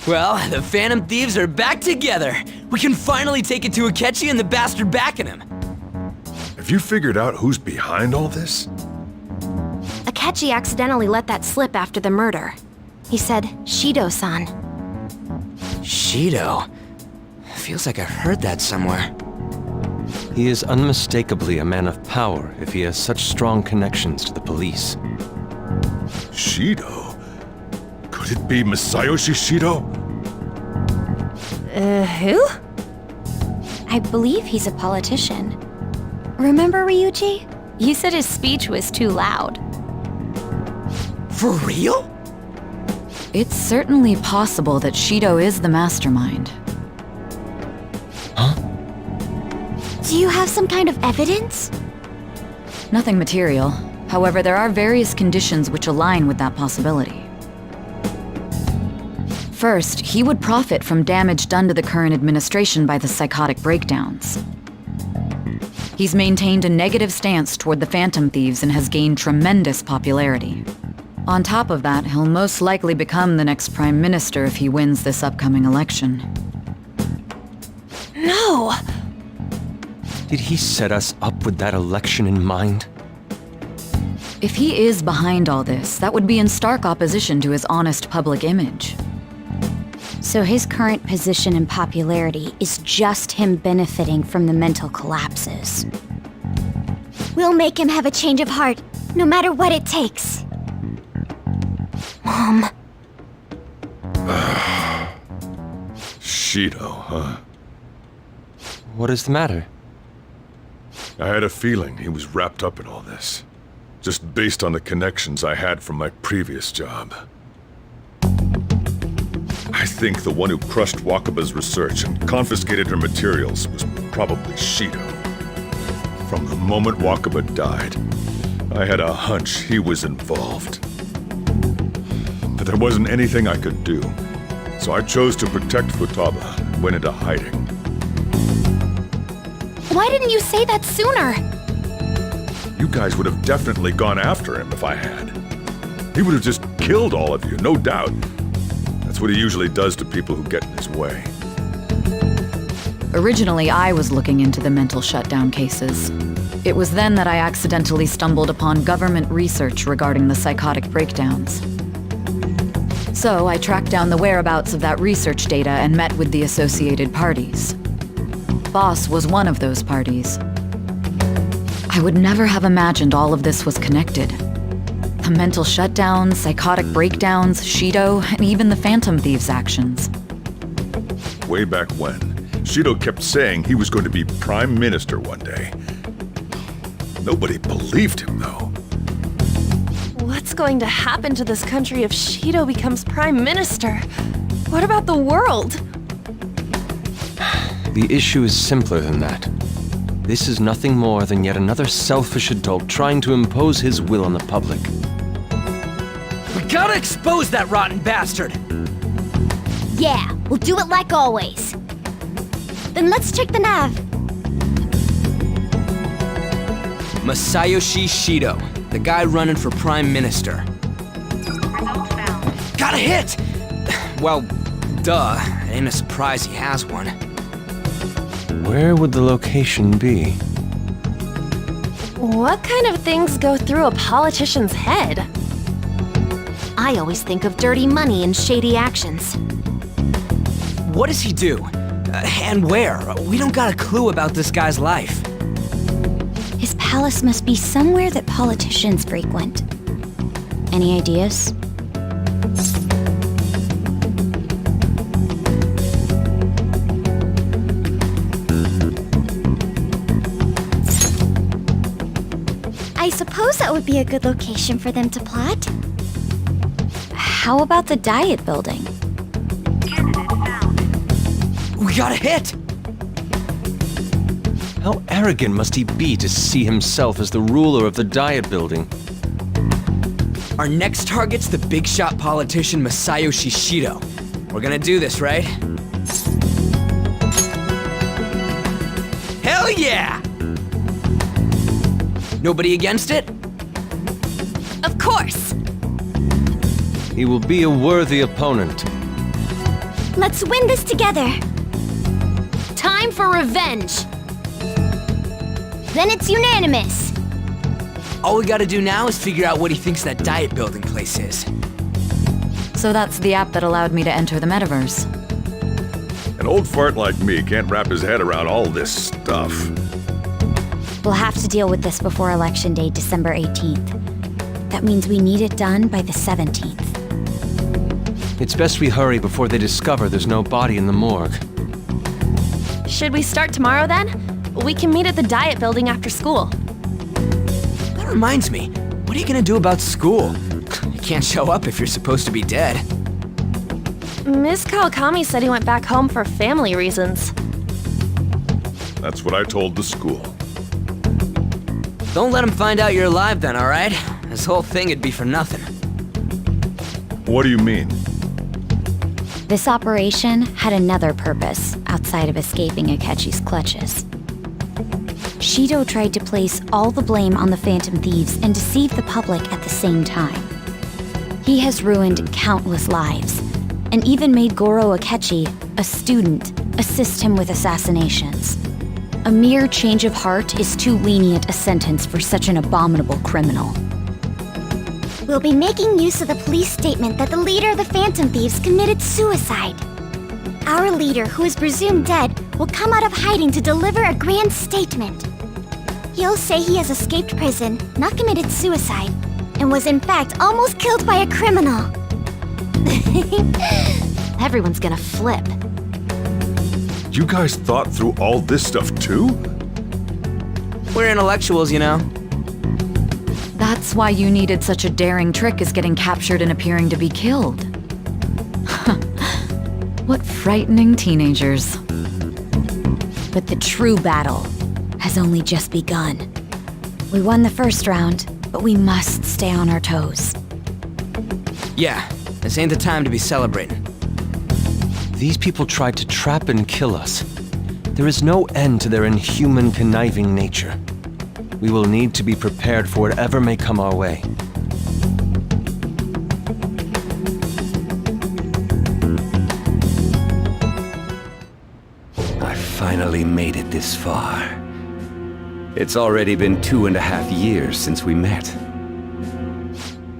Well, the Phantom Thieves are back together. We can finally take it to Akechi and the bastard backing him. Have you figured out who's behind all this? Akechi accidentally let that slip after the murder. He said, Shido-san. Shido? Feels like I've heard that somewhere. He is unmistakably a man of power if he has such strong connections to the police. Shido? Could it be Masayoshi Shido? Who? I believe he's a politician. Remember, Ryuji? You said his speech was too loud. For real? It's certainly possible that Shido is the mastermind. Do you have some kind of evidence? Nothing material. However, there are various conditions which align with that possibility. First, he would profit from damage done to the current administration by the psychotic breakdowns. He's maintained a negative stance toward the Phantom Thieves and has gained tremendous popularity. On top of that, he'll most likely become the next Prime Minister if he wins this upcoming election. No! Did he set us up with that election in mind? If he is behind all this, that would be in stark opposition to his honest public image. So his current position and popularity is just him benefiting from the mental collapses. We'll make him have a change of heart, no matter what it takes. Mom. Shido, huh? What is the matter? I had a feeling he was wrapped up in all this, just based on the connections I had from my previous job. I think the one who crushed Wakaba's research and confiscated her materials was probably Shido. From the moment Wakaba died, I had a hunch he was involved. But there wasn't anything I could do, so I chose to protect Futaba and went into hiding. Why didn't you say that sooner? You guys would have definitely gone after him if I had. He would have just killed all of you, no doubt. That's what he usually does to people who get in his way. Originally, I was looking into the mental shutdown cases. It was then that I accidentally stumbled upon government research regarding the psychotic breakdowns. So I tracked down the whereabouts of that research data and met with the associated parties. Boss was one of those parties. I would never have imagined all of this was connected. The mental shutdowns, psychotic breakdowns, Shido, and even the Phantom Thieves' actions. Way back when, Shido kept saying he was going to be Prime Minister one day. Nobody believed him, though. What's going to happen to this country if Shido becomes Prime Minister? What about the world? The issue is simpler than that. This is nothing more than yet another selfish adult trying to impose his will on the public. We gotta expose that rotten bastard! Yeah, we'll do it like always. Then let's check the nav. Masayoshi Shido, the guy running for Prime Minister. Got a hit! Well, duh. It ain't a surprise he has one. Where would the location be? What kind of things go through a politician's head? I always think of dirty money and shady actions. What does he do? And where? We don't got a clue about this guy's life. His palace must be somewhere that politicians frequent. Any ideas? I suppose that would be a good location for them to plot. How about the Diet Building? We got a hit! How arrogant must he be to see himself as the ruler of the Diet Building? Our next target's the big shot politician Masayoshi Shido. We're gonna do this, right? Hell yeah! Nobody against it? Of course! He will be a worthy opponent. Let's win this together. Time for revenge! Then it's unanimous. All we gotta do now is figure out what he thinks that Diet Building place is. So that's the app that allowed me to enter the metaverse. An old fart like me can't wrap his head around all this stuff. We'll have to deal with this before Election Day, December 18th. That means we need it done by the 17th. It's best we hurry before they discover there's no body in the morgue. Should we start tomorrow then? We can meet at the Diet Building after school. That reminds me, what are you gonna do about school? You can't show up if you're supposed to be dead. Miss Kawakami said he went back home for family reasons. That's what I told the school. Don't let him find out you're alive then, alright? This whole thing would be for nothing. What do you mean? This operation had another purpose outside of escaping Akechi's clutches. Shido tried to place all the blame on the Phantom Thieves and deceive the public at the same time. He has ruined countless lives, and even made Goro Akechi, a student, assist him with assassinations. A mere change of heart is too lenient a sentence for such an abominable criminal. We'll be making use of the police statement that the leader of the Phantom Thieves committed suicide. Our leader, who is presumed dead, will come out of hiding to deliver a grand statement. He'll say he has escaped prison, not committed suicide, and was in fact almost killed by a criminal. Everyone's gonna flip. You guys thought through all this stuff too? We're intellectuals, you know. That's why you needed such a daring trick as getting captured and appearing to be killed. What frightening teenagers. But the true battle has only just begun. We won the first round, but we must stay on our toes. Yeah, this ain't the time to be celebrating. These people tried to trap and kill us. There is no end to their inhuman, conniving nature. We will need to be prepared for whatever may come our way. I finally made it this far. It's already been 2.5 years since we met.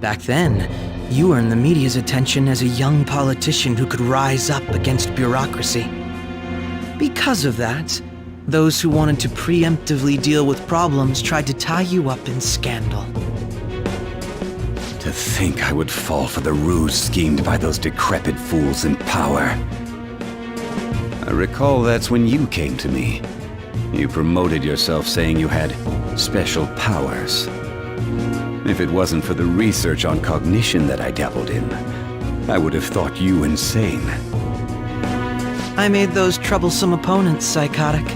Back then, you earned the media's attention as a young politician who could rise up against bureaucracy. Because of that, those who wanted to preemptively deal with problems tried to tie you up in scandal. To think I would fall for the ruse schemed by those decrepit fools in power. I recall that's when you came to me. You promoted yourself saying you had special powers. If it wasn't for the research on cognition that I dabbled in, I would have thought you insane. I made those troublesome opponents psychotic,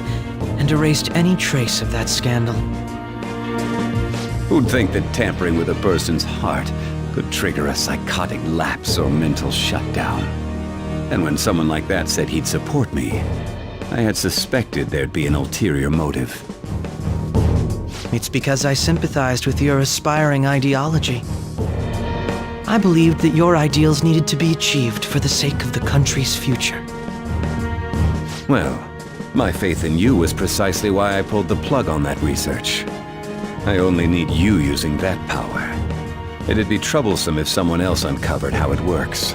and erased any trace of that scandal. Who'd think that tampering with a person's heart could trigger a psychotic lapse or mental shutdown? And when someone like that said he'd support me, I had suspected there'd be an ulterior motive. It's because I sympathized with your aspiring ideology. I believed that your ideals needed to be achieved for the sake of the country's future. Well, my faith in you was precisely why I pulled the plug on that research. I only need you using that power. It'd be troublesome if someone else uncovered how it works.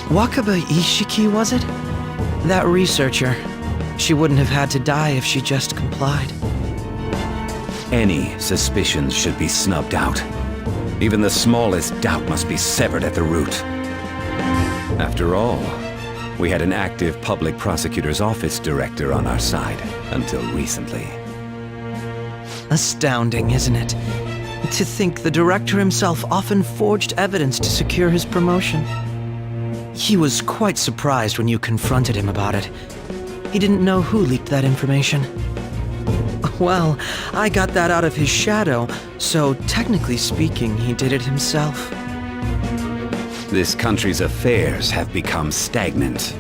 Wakaba Ishiki, was it? That researcher. She wouldn't have had to die if she just complied. Any suspicions should be snubbed out. Even the smallest doubt must be severed at the root. After all, we had an active public prosecutor's office director on our side until recently. Astounding, isn't it? To think the director himself often forged evidence to secure his promotion. He was quite surprised when you confronted him about it. He didn't know who leaked that information. Well, I got that out of his shadow, so technically speaking, he did it himself. This country's affairs have become stagnant.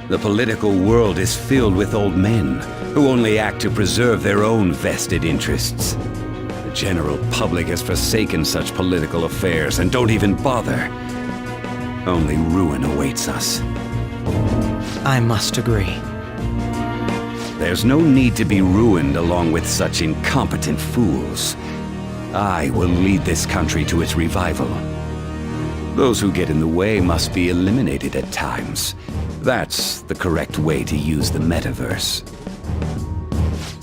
The political world is filled with old men who only act to preserve their own vested interests. The general public has forsaken such political affairs and don't even bother. Only ruin awaits us. I must agree. There's no need to be ruined along with such incompetent fools. I will lead this country to its revival. Those who get in the way must be eliminated at times. That's the correct way to use the metaverse.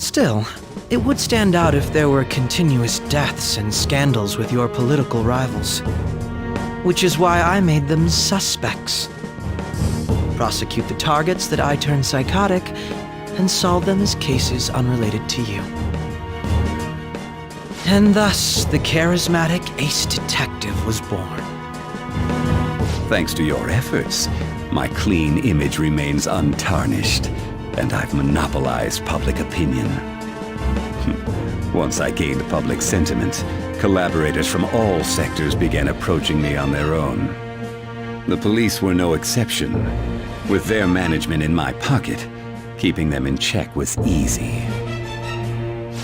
Still, it would stand out if there were continuous deaths and scandals with your political rivals. Which is why I made them suspects. Prosecute the targets that I turn psychotic, and solve them as cases unrelated to you. And thus, the charismatic ace detective was born. Thanks to your efforts, my clean image remains untarnished, and I've monopolized public opinion. Once I gained public sentiment, collaborators from all sectors began approaching me on their own. The police were no exception. With their management in my pocket, keeping them in check was easy.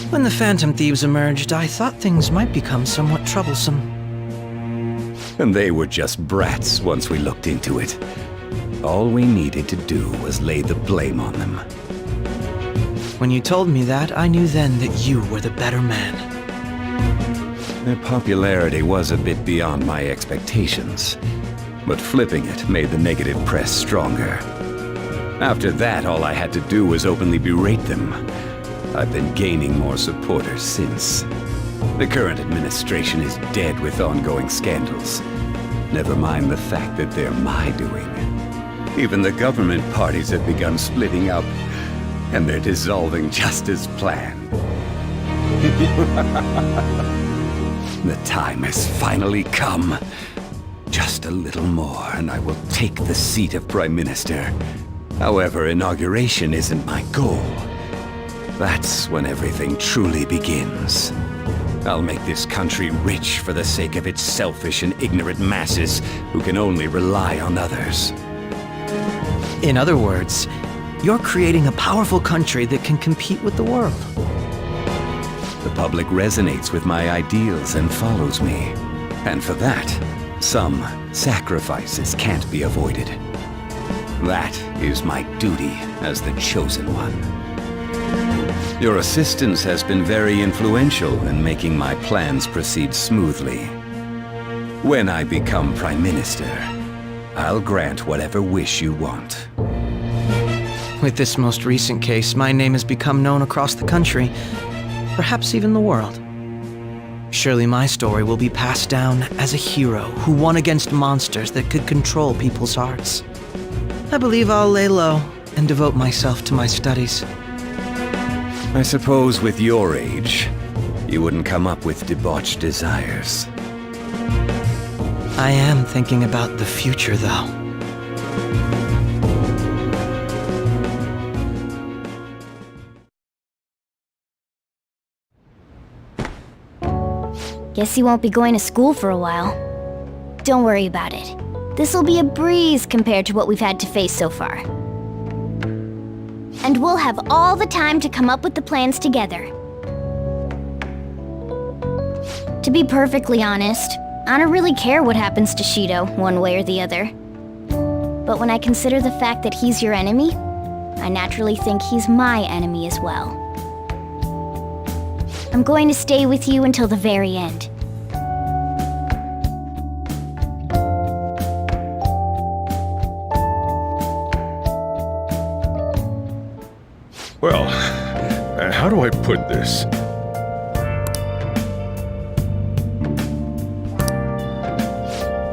When the Phantom Thieves emerged, I thought things might become somewhat troublesome. And they were just brats once we looked into it. All we needed to do was lay the blame on them. When you told me that, I knew then that you were the better man. Their popularity was a bit beyond my expectations, but flipping it made the negative press stronger. After that, all I had to do was openly berate them. I've been gaining more supporters since. The current administration is dead with ongoing scandals. Never mind the fact that they're my doing. Even the government parties have begun splitting up, and they're dissolving just as planned. The time has finally come. Just a little more, and I will take the seat of Prime Minister. However, inauguration isn't my goal. That's when everything truly begins. I'll make this country rich for the sake of its selfish and ignorant masses who can only rely on others. In other words, you're creating a powerful country that can compete with the world. The public resonates with my ideals and follows me. And for that, some sacrifices can't be avoided. That is my duty as the Chosen One. Your assistance has been very influential in making my plans proceed smoothly. When I become Prime Minister, I'll grant whatever wish you want. With this most recent case, my name has become known across the country, perhaps even the world. Surely my story will be passed down as a hero who won against monsters that could control people's hearts. I believe I'll lay low and devote myself to my studies. I suppose with your age, you wouldn't come up with debauched desires. I am thinking about the future, though. Guess you won't be going to school for a while. Don't worry about it. This'll be a breeze compared to what we've had to face so far. And we'll have all the time to come up with the plans together. To be perfectly honest, I don't really care what happens to Shido, one way or the other. But when I consider the fact that he's your enemy, I naturally think he's my enemy as well. I'm going to stay with you until the very end. Well, how do I put this?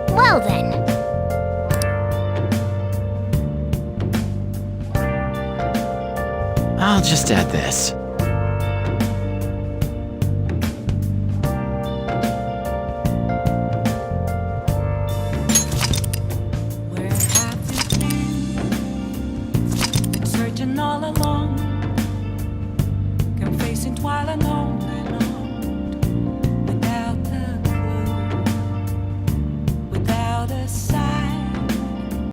Well then. I'll just add this.